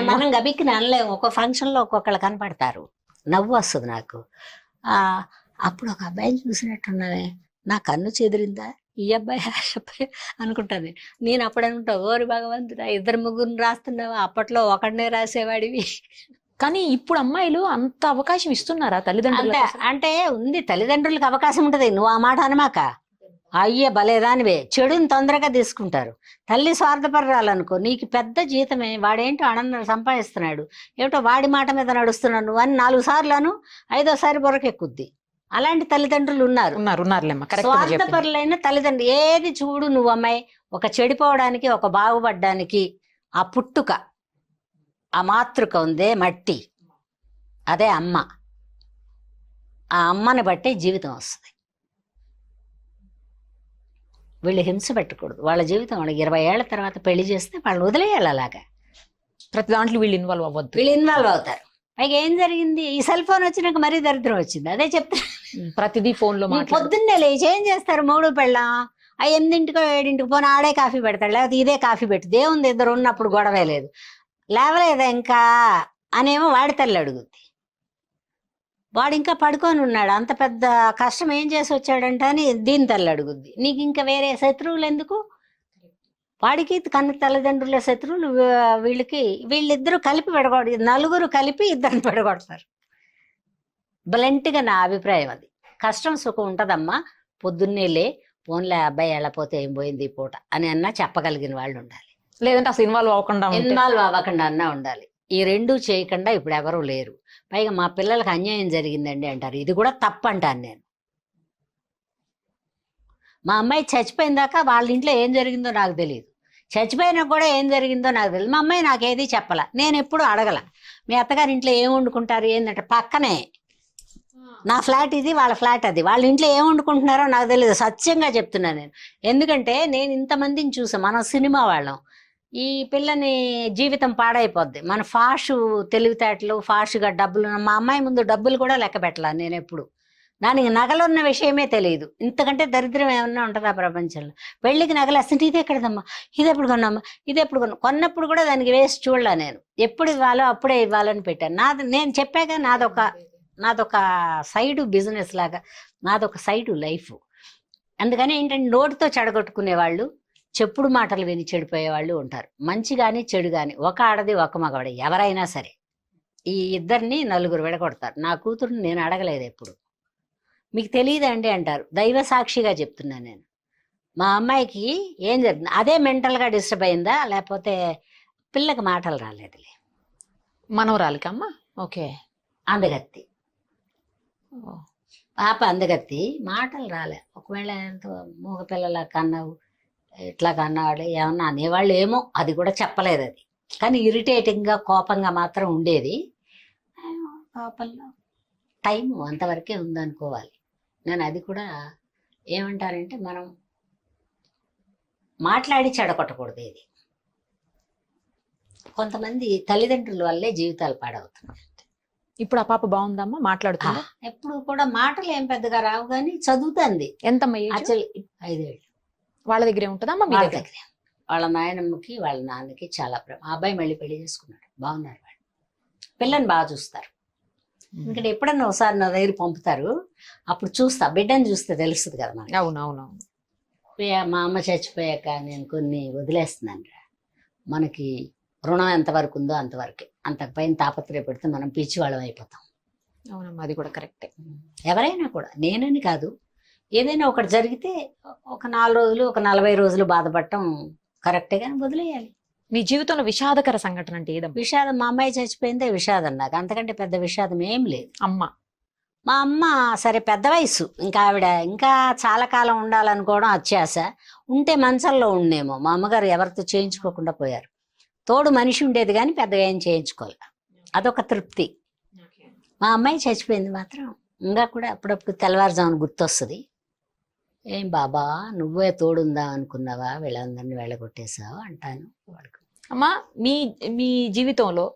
C: మనం గబిక్కి అనలేము. ఒక్కో ఫంక్షన్లో ఒక్కొక్కళ్ళు కనపడతారు, నవ్వు వస్తుంది నాకు. అప్పుడు ఒక అబ్బాయిని చూసినట్టున్నానే, నా కన్ను చెదిరిందా, ఈ అబ్బాయి అనుకుంటాను నేను. అప్పుడు అనుకుంటా, ఓరి భగవంతుడా 2 3 రాస్తున్నావా, అప్పట్లో ఒకడినే రాసేవాడివి.
B: కానీ ఇప్పుడు అమ్మాయిలు అంత అవకాశం ఇస్తున్నారా తల్లిదండ్రులు?
C: అంటే ఉంది, తల్లిదండ్రులకు అవకాశం ఉంటుంది. నువ్వు ఆ మాట అనమాక, అయ్యే భలేదానివే, చెడుని తొందరగా తీసుకుంటారు. తల్లి స్వార్థపరాలనుకో, నీకు పెద్ద జీతమే, వాడేంటో అనందరూ సంపాదిస్తున్నాడు, ఏమిటో వాడి మాట మీద నడుస్తున్నాను నువ్వు అని 4 సార్లను 5వ బొరకెక్కుద్ది. అలాంటి తల్లిదండ్రులు ఉన్నారు. స్వార్థపరులైన తల్లిదండ్రులు. ఏది చూడు నువ్వు అమ్మాయి, ఒక చెడిపోవడానికి ఒక బాగుపడ్డానికి ఆ పుట్టుక, ఆ మాతృక ఉందే మట్టి, అదే అమ్మ. ఆ అమ్మని బట్టే జీవితం వస్తుంది. వీళ్ళు హింస పెట్టకూడదు. వాళ్ళ జీవితం వాళ్ళకి 20 ఏళ్ల తర్వాత పెళ్లి చేస్తే వాళ్ళని వదిలేయాలి. అలాగా
B: ప్రతి దాంట్లో వీళ్ళు ఇన్వాల్వ్ అవ్వద్దు.
C: వీళ్ళు ఇన్వాల్వ్ అవుతారు. పైగా ఏం జరిగింది, ఈ సెల్ ఫోన్ వచ్చినాక మరీ దరిద్రం వచ్చింది. అదే చెప్తారు,
B: ప్రతిదీ ఫోన్ లో.
C: పొద్దున్నే లేచి ఏం చేస్తారు, 3 పెళ్ళాం 8ంటికో 7ంటికి పోనీ ఆడే కాఫీ పెడతాడు, లేకపోతే ఇదే కాఫీ పెట్టి దేవుంది, 2 ఉన్నప్పుడు గొడవే లేదు, లేవలేదా ఇంకా అనేమో వాడి తల్లి అడుగుద్ది. వాడు ఇంకా పడుకొని ఉన్నాడు, అంత పెద్ద కష్టం ఏం చేసి వచ్చాడంట అని దీని తల్లి అడుగుద్ది. నీకు ఇంకా వేరే శత్రువులు ఎందుకు? వాడికి కన్న తల్లిదండ్రుల శత్రువులు వీళ్ళిద్దరూ కలిపి పెడగొడ, నలుగురు కలిపి 2 పెడగొడతారు. బ్లంట్గా నా అభిప్రాయం అది. కష్టం సుఖం ఉంటదమ్మా, పొద్దున్నేలే ఫోన్లే అబ్బాయి వెళ్ళపోతే ఏం పోయింది ఈ పూట అని అన్నా చెప్పగలిగిన వాళ్ళు ఉండాలి.
B: లేదంటే అసలు ఇన్వాల్వ్
C: అవ్వకుండా అన్నా ఉండాలి. ఈ 2 చేయకుండా ఇప్పుడు ఎవరూ లేరు. పైగా మా పిల్లలకు అన్యాయం జరిగిందండి అంటారు, ఇది కూడా తప్పు అంటాను నేను. మా అమ్మాయి చచ్చిపోయిన దాకా వాళ్ళ ఇంట్లో ఏం జరిగిందో నాకు తెలియదు, చచ్చిపోయినా కూడా ఏం జరిగిందో నాకు తెలియదు. మా అమ్మాయి నాకేది చెప్పాల, నేను ఎప్పుడు అడగల. మీ అత్తగారి ఇంట్లో ఏం వండుకుంటారు ఏంటంటే, పక్కనే నా ఫ్లాట్ ఇది, వాళ్ళ ఫ్లాట్ అది, వాళ్ళ ఇంట్లో ఏం వండుకుంటున్నారో నాకు తెలియదు, సత్యంగా చెప్తున్నాను నేను. ఎందుకంటే నేను ఇంతమందిని చూసాం, మనం సినిమా వాళ్ళం. ఈ పిల్లని జీవితం పాడైపోద్ది. మన ఫాషు తెలివితేటలు, ఫాషుగా డబ్బులు. మా అమ్మాయి ముందు డబ్బులు కూడా లెక్క పెట్టాల నేను ఎప్పుడు. దానికి నగలున్న విషయమే తెలియదు. ఇంతకంటే దరిద్రం ఏమన్నా ఉంటుందా ప్రపంచంలో? పెళ్లికి నగలు అసలు ఇది ఎక్కడదమ్మా, ఇది ఎప్పుడు కొన్నామ్మా, ఇది ఎప్పుడు కొన్నప్పుడు కూడా దానికి వేసి చూడలే నేను. ఎప్పుడు ఇవ్వాలో అప్పుడే ఇవ్వాలని పెట్టాను. నేను చెప్పాక నాదొక సైడు బిజినెస్ లాగా, నాదొక సైడు లైఫ్. అందుకని ఏంటంటే నోటితో చెడగొట్టుకునే వాళ్ళు, చెప్పుడు మాటలు విని చెడిపోయే వాళ్ళు ఉంటారు. మంచి కానీ చెడు కానీ, ఒక ఆడది ఒక మగవాడు ఎవరైనా సరే, ఈ 2ని 4 విడగొడతారు. నా కూతురుని నేను అడగలేదు ఎప్పుడు. మీకు తెలియదండి అంటారు. దైవ సాక్షిగా చెప్తున్నాను నేను. మా అమ్మాయికి ఏం జరిగింది, అదే మెంటల్గా డిస్టర్బ్ అయిందా లేకపోతే పిల్లకి మాటలు రాలేదులే.
B: మనవరాలికి అమ్మ. ఓకే.
C: అందగత్తి పాప, అందగత్తి మాటలు రాలే. ఒకవేళ ఎంతో మూగ పిల్లల కన్నావు ఇట్లా కన్నాడు ఏమన్నా అనేవాళ్ళు ఏమో, అది కూడా చెప్పలేదు అది. కానీ ఇరిటేటింగ్గా కోపంగా మాత్రం ఉండేది. కోపంలో టైము అంతవరకే ఉందనుకోవాలి నేను. అది కూడా ఏమంటారంటే మనం మాట్లాడి చెడగొట్టకూడదు. ఇది కొంతమంది తల్లిదండ్రుల వల్లే జీవితాలు పాడవుతున్నాయి.
B: ఇప్పుడు ఆ పాప బాగుందమ్మా, మాట్లాడుతుందా?
C: ఎప్పుడు కూడా మాటలు ఏం పెద్దగా రావు కానీ చదువుతుంది.
B: ఎంతమ్మా ఏజ్?
C: యాక్చువల్లీ 5 ఏళ్ళు.
B: వాళ్ళ దగ్గరే ఉంటుందమ్మా? మీ
C: వాళ్ళ
B: దగ్గర?
C: దగ్గరే. వాళ్ళ నాయనమ్మకి వాళ్ళ నాన్నకి చాలా ప్రేమ. ఆ అబ్బాయి మళ్ళీ పెళ్లి చేసుకున్నాడు, బాగున్నారు వాళ్ళు. పిల్లని బాగా చూస్తారు. ఎందుకంటే ఎప్పుడన్నా ఒకసారి నా దగ్గర పంపుతారు, అప్పుడు చూస్తా. బిడ్డని చూస్తే తెలుస్తుంది కదా మనకి.
B: అవునవునవును.
C: మా అమ్మ చచ్చిపోయాక నేను కొన్ని వదిలేస్తున్నాను రా. మనకి రుణం ఎంతవరకు ఉందో అంతవరకే, అంతకుపైన తాపత్రయపడితే మనం పిచ్చి వాళ్ళం అయిపోతాం.
B: అవునమ్మా, అది కూడా కరెక్టే.
C: ఎవరైనా కూడా, నేనని కాదు, ఏదైనా ఒకటి జరిగితే ఒక 4 రోజులు ఒక 40 రోజులు బాధపడటం కరెక్టే, కానీ వదిలేయాలి.
B: మీ జీవితంలో విషాదకర సంఘటన అంటే ఏదమ్మా?
C: విషాదం, మా అమ్మాయి చచ్చిపోయిందే విషాదం నాకు. అంతకంటే పెద్ద విషాదం ఏం లేదు.
B: అమ్మ.
C: మా అమ్మ సరే పెద్ద వయసు, ఇంకా ఆవిడ ఇంకా చాలా కాలం ఉండాలనుకోవడం అత్యాశ. ఉంటే మంచంలో ఉండేమో. మా అమ్మగారు ఎవరితో చేయించుకోకుండా పోయారు. తోడు మనిషి ఉండేది కానీ పెద్దగా ఏం చేయించుకోలే. అదొక తృప్తి. మా అమ్మాయి చచ్చిపోయింది మాత్రం ఇంకా కూడా అప్పుడప్పుడు తెల్లవారుజామున గుర్తొస్తుంది. ఏం బాబా నువ్వే తోడుందా అనుకున్నావా, వీళ్ళందరినీ వెళ్ళగొట్టేసావు అంటాను వాడికి.
B: అమ్మా, మీ జీవితంలో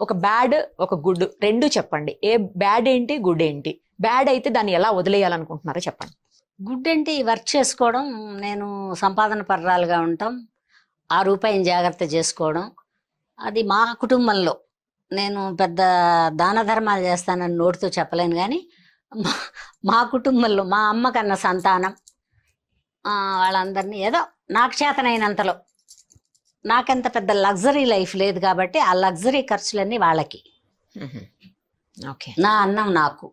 B: ఒక బ్యాడ్ ఒక గుడ్ రెండు చెప్పండి. ఏ బ్యాడ్ ఏంటి, గుడ్ ఏంటి? బ్యాడ్ అయితే దాన్ని ఎలా వదిలేయాలనుకుంటున్నారో చెప్పండి.
C: గుడ్ అంటే వర్క్ చేసుకోవడం, నేను సంపాదన పర్రాలుగా ఉండటం, ఆ రూపాయిని జాగ్రత్త చేసుకోవడం. అది మా కుటుంబంలో నేను పెద్ద దాన ధర్మాలు చేస్తానని నోటితో చెప్పలేను కానీ మా కుటుంబంలో మా అమ్మ కన్న సంతానం వాళ్ళందరినీ ఏదో నాకు చేతనైనంతలో, నాకెంత పెద్ద లగ్జరీ లైఫ్ లేదు కాబట్టి ఆ లగ్జరీ ఖర్చులన్నీ వాళ్ళకి,
B: ఓకే,
C: నా అన్నం నాకు.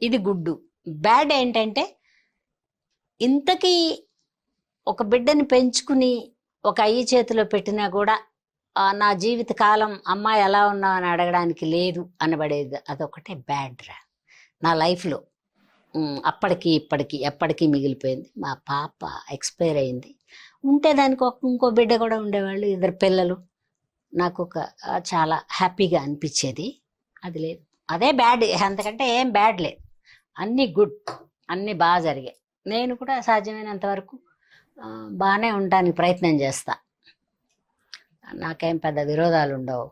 C: ఇది గుడ్డు. బ్యాడ్ ఏంటంటే ఇంతకీ ఒక బిడ్డని పెంచుకుని ఒక అయ్యి చేతిలో పెట్టినా కూడా నా జీవిత కాలం అమ్మాయి ఎలా ఉన్నావు అని అడగడానికి లేదు అనబడేది. అదొకటే బ్యాడ్ రా నా లైఫ్లో. అప్పటికి ఇప్పటికి ఎప్పటికీ మిగిలిపోయింది. మా పాప ఎక్స్పైర్ అయింది. ఉంటే దానికి ఇంకో బిడ్డ కూడా ఉండేవాళ్ళు, 2 పిల్లలు. నాకు చాలా హ్యాపీగా అనిపించేది. అది లేదు, అదే బ్యాడ్. అంతకంటే ఏం బ్యాడ్ లేదు, అన్నీ గుడ్, అన్నీ బాగా జరిగాయి. నేను కూడా సాధ్యమైనంత వరకు బాగానే ఉండడానికి ప్రయత్నం చేస్తా. నాకేం పెద్ద విరోధాలు ఉండవు.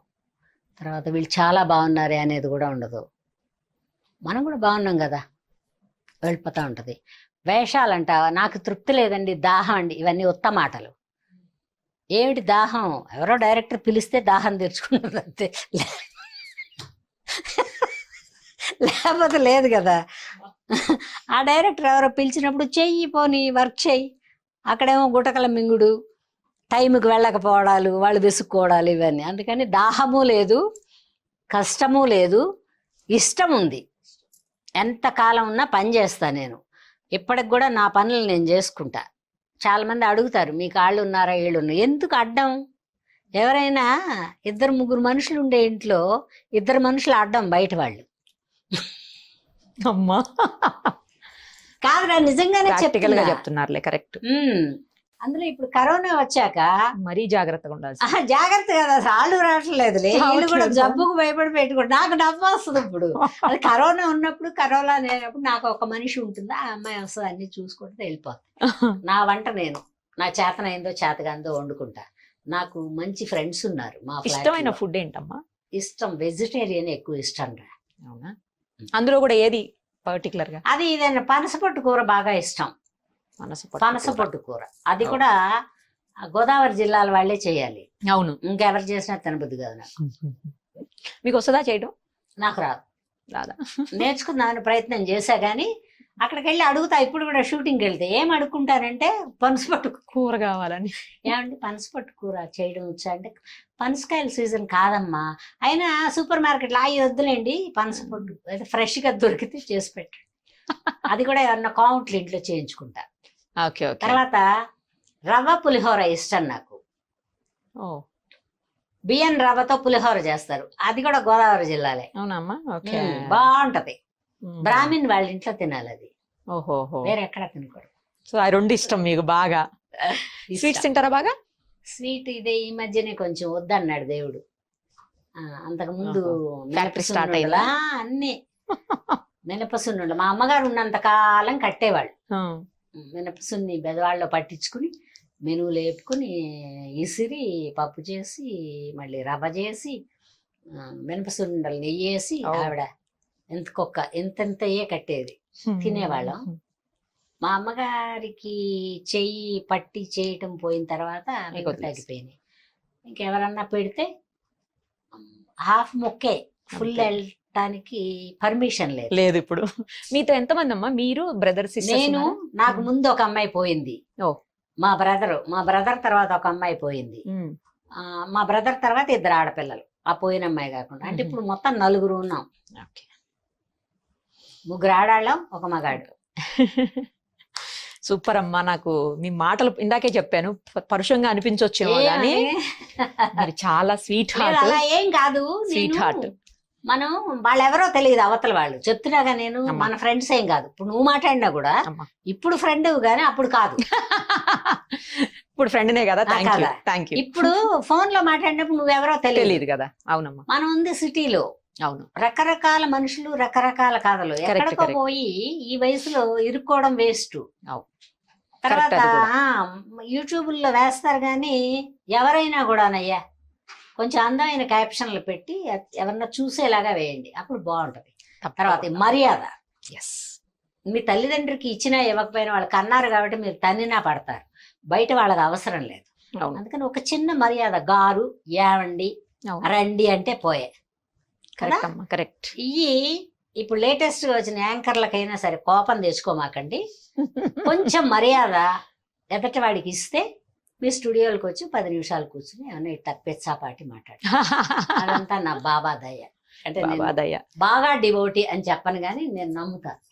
C: తర్వాత వీళ్ళు చాలా బాగున్నారే అనేది కూడా ఉండదు. మనం కూడా బాగున్నాం కదా, వెళ్ళిపోతూ ఉంటుంది. వేషాలంట నాకు తృప్తి లేదండి, దాహం అండి, ఇవన్నీ ఉత్త మాటలు. ఏమిటి దాహం? ఎవరో డైరెక్టర్ పిలిస్తే దాహం తెరుచుకున్నది అంతే, లేకపోతే లేదు కదా. ఆ డైరెక్టర్ ఎవరో పిలిచినప్పుడు చెయ్యి, పోనీ వర్క్ చెయ్యి. అక్కడేమో గుటకల మింగుడు, టైంకి వెళ్ళకపోవడాలు, వాళ్ళు విసుక్కోవడాలు, ఇవన్నీ. అందుకని దాహము లేదు, కష్టము లేదు, ఇష్టం ఉంది. ఎంతకాలం ఉన్నా పని చేస్తా నేను. ఇప్పటికి కూడా నా పనులు నేను చేసుకుంటా. చాలామంది అడుగుతారు, మీ కాళ్ళు ఉన్నారా, వీళ్ళు ఉన్నారు. ఎందుకు అడ్డం? ఎవరైనా 2-3 మనుషులు ఉండే ఇంట్లో 2 మనుషులు అడ్డం, బయట వాళ్ళు.
B: అమ్మా,
C: కాదురా, నిజంగానే
B: చెప్తున్నారులే, కరెక్ట్.
C: అందులో ఇప్పుడు కరోనా వచ్చాక
B: మరీ జాగ్రత్తగా ఉండాలి.
C: జాగ్రత్త కదా, అసలు ఆళ్ళు రావట్లేదులే. వీళ్ళు కూడా జబ్బుకు భయపడి పెట్టుకోండి. నాకు డబ్బు వస్తుంది ఇప్పుడు. అది కరోనా ఉన్నప్పుడు, కరోనా లేనప్పుడు నాకు ఒక మనిషి ఉంటుంది, ఆ అమ్మాయి వస్తుంది, అన్ని చూసుకుంటే వెళ్ళిపోతుంది. నా వంట నేను నా చేతనైందో చేతగాందో వండుకుంటా. నాకు మంచి ఫ్రెండ్స్ ఉన్నారు. మా
B: ఇష్టమైన ఫుడ్ ఏంటమ్మా?
C: ఇష్టం వెజిటేరియన్ ఎక్కువ ఇష్టం రా.
B: అవునా? అందులో కూడా ఏది పర్టికులర్ గా?
C: అది ఏదైనా పనసపొట్టు కూర బాగా ఇష్టం. పనసపొట్టు కూర అది కూడా గోదావరి జిల్లాల వాళ్ళే చేయాలి.
B: అవును,
C: ఇంకెవరు చేసినా తినబుద్ధి కాదు నాకు.
B: మీకు వస్తుందా చేయడం?
C: నాకు రాదు. నేర్చుకుందామని ప్రయత్నం చేశా కానీ అక్కడికి వెళ్ళి అడుగుతా, ఇప్పుడు కూడా షూటింగ్కి వెళ్తే ఏం అడుక్కుంటానంటే పనసపట్టు
B: కూర కావాలని.
C: ఏమండి పనసపట్టు కూర చేయడం వచ్చా అంటే, పనసకాయల సీజన్ కాదమ్మా, అయినా సూపర్ మార్కెట్లో అవి వద్దులేండి, పనసపట్టు అయితే ఫ్రెష్గా దొరికితే చేసి పెట్టండి. అది కూడా ఏమన్నా కావుంట్లు ఇంట్లో చేయించుకుంటా.
B: Okay okay.
C: తర్వాత రవ్వ పులిహోర ఇష్టం నాకు.
B: ఓ
C: బియ్యం రవ్వతో పులిహోర చేస్తారు, అది కూడా గోదావరి జిల్లాలే.
B: అవునమ్మా. ఓకే.
C: బాగుంటది. బ్రాహ్మిన్ వాళ్ళ ఇంట్లో తినాలి అది,
B: ఓహోహో.
C: వేరే ఎక్కడ తినకూడదు.
B: సో ఆ రెండు ఇష్టం మీకు బాగా. స్వీట్స్ తింటారా బాగా?
C: స్వీట్ ఇదే ఈ మధ్యనే కొంచెం వద్దన్నాడు దేవుడు. అంతకు ముందు
B: ఫ్యాక్టరీ స్టార్ట్ అయిందా?
C: అన్ని మినపసున్నుండ మా అమ్మగారు ఉన్నంత కాలం కట్టేవాళ్ళు. మినపసున్ని బెదవాళ్ళలో పట్టించుకుని మెనువులు వేపుకుని ఇసిరి పప్పు చేసి మళ్ళీ రవ్వ చేసి మినపసుండలు నెయ్యి వేసి ఆవిడ ఎంతెంతయే కట్టేది, తినేవాళ్ళం. మా అమ్మగారికి చెయ్యి పట్టి చేయటం పోయిన తర్వాత మీకు తగ్గిపోయినాయి. ఇంకెవరన్నా పెడితే హాఫ్ మొక్కే, ఫుల్ వెళ్ళటానికి పర్మిషన్ లేదు
B: ఇప్పుడు. మీతో ఎంతమంది అమ్మా? మీరు బ్రదర్ సిస్టర్?
C: నేను, నాకు ముందు ఒక అమ్మాయి పోయింది, మా బ్రదర్ తర్వాత ఒక అమ్మాయి పోయింది, మా బ్రదర్ తర్వాత 2 ఆడపిల్లలు, ఆ పోయిన అమ్మాయి కాకుండా. అంటే ఇప్పుడు మొత్తం 4 ఉన్నాం. 3 ఆడాళ్ళం, 1 మగాడు.
B: సూపర్ అమ్మా. నాకు మీ మాటలు ఇందాకే చెప్పాను, పరుషంగా అనిపించొచ్చేమో కానీ మీరు చాలా స్వీట్ హార్ట్.
C: అలా ఏం కాదు,
B: స్వీట్ హార్ట్.
C: మనం వాళ్ళెవరో తెలియదు, అవతల వాళ్ళు చెప్తున్నాగా. నేను మన ఫ్రెండ్స్ ఏం కాదు, ఇప్పుడు నువ్వు మాట్లాడినా కూడా ఇప్పుడు ఫ్రెండ్ గానీ అప్పుడు కాదు.
B: ఇప్పుడు ఫ్రెండ్నే కదా. Thank you.
C: ఇప్పుడు ఫోన్ లో మాట్లాడినప్పుడు నువ్వెవరో తెలియదు
B: కదా. అవునమ్మా.
C: మనం ఉంది సిటీలో,
B: అవును,
C: రకరకాల మనుషులు, రకరకాల కథలు. ఎక్కడికో పోయి ఈ వయసులో ఇరుక్కోవడం వేస్ట్. తర్వాత యూట్యూబ్ లో వేస్తారు గాని ఎవరైనా కూడానయ్యా కొంచెం అందమైన క్యాప్షన్లు పెట్టి ఎవరన్నా చూసేలాగా వేయండి, అప్పుడు బాగుంటది. తర్వాత మర్యాద. మీ తల్లిదండ్రికి ఇచ్చినా ఇవ్వకపోయినా వాళ్ళు కన్నారు కాబట్టి మీరు తన్నినా పడతారు, బయట వాళ్ళకి అవసరం లేదు. అందుకని ఒక చిన్న మర్యాద, గారు, ఏవండి, రండి అంటే పోయే.
B: కరెక్ట్.
C: ఇవి ఇప్పుడు లేటెస్ట్ గా వచ్చిన యాంకర్లకైనా సరే కోపం తెచ్చుకోమాకండి. కొంచెం మర్యాద ఎదటి వాడికి ఇస్తే మీ స్టూడియోలకు వచ్చి 10 నిమిషాలు కూర్చుని ఏమన్నా ఇట్లా పెచ్చాపాటి మాట్లాడు. అదంతా నా బాబా దయ. అంటే బాగా డివోటీ అని చెప్పను గానీ నేను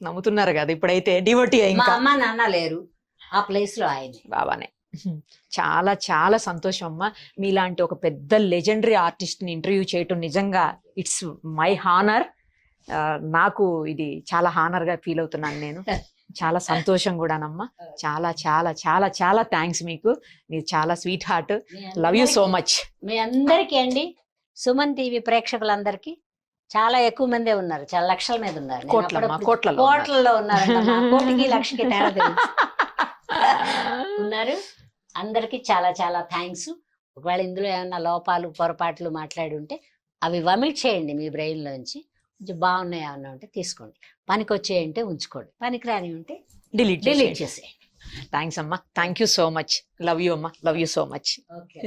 B: నమ్ముతున్నారు కదా ఇప్పుడైతే. డివోటీ
C: మా అమ్మ నాన్న లేరు, ఆ ప్లేస్ లో ఆయన
B: బాబానే. చాలా చాలా సంతోషం అమ్మా. మీలాంటి ఒక పెద్ద లెజెండరీ ఆర్టిస్ట్ ని ఇంటర్వ్యూ చేయటం నిజంగా ఇట్స్ మై హానర్. నాకు ఇది చాలా హానర్ గా ఫీల్ అవుతున్నాను నేను. చాలా సంతోషం కూడానమ్మా. చాలా చాలా చాలా చాలా థ్యాంక్స్ మీకు. మీరు చాలా sweet heart. Love you so much.
C: మీ అందరికీ అండి, సుమన్ టీవీ ప్రేక్షకులందరికీ చాలా ఎక్కువ మందే ఉన్నారు, చాలా లక్షల మీద ఉన్నారు, కోట్లలో ఉన్నారు. కోటికి లక్షకి తేడా ఉన్నారు. అందరికీ చాలా చాలా థ్యాంక్స్. ఒకవేళ ఇందులో ఏమైనా లోపాలు పొరపాట్లు మాట్లాడి ఉంటే అవి వమిట్ చేయండి మీ బ్రెయిన్ లోంచి. కొంచెం బాగున్నాయి ఏమన్నా ఉంటే తీసుకోండి, పనికి వచ్చేయంటే ఉంచుకోండి, పనికి రాని ఉంటే డిలీట్ చేసేయండి.
B: థ్యాంక్స్ అమ్మా. Thank you so much. Love you అమ్మా. Love you so much.
C: Okay.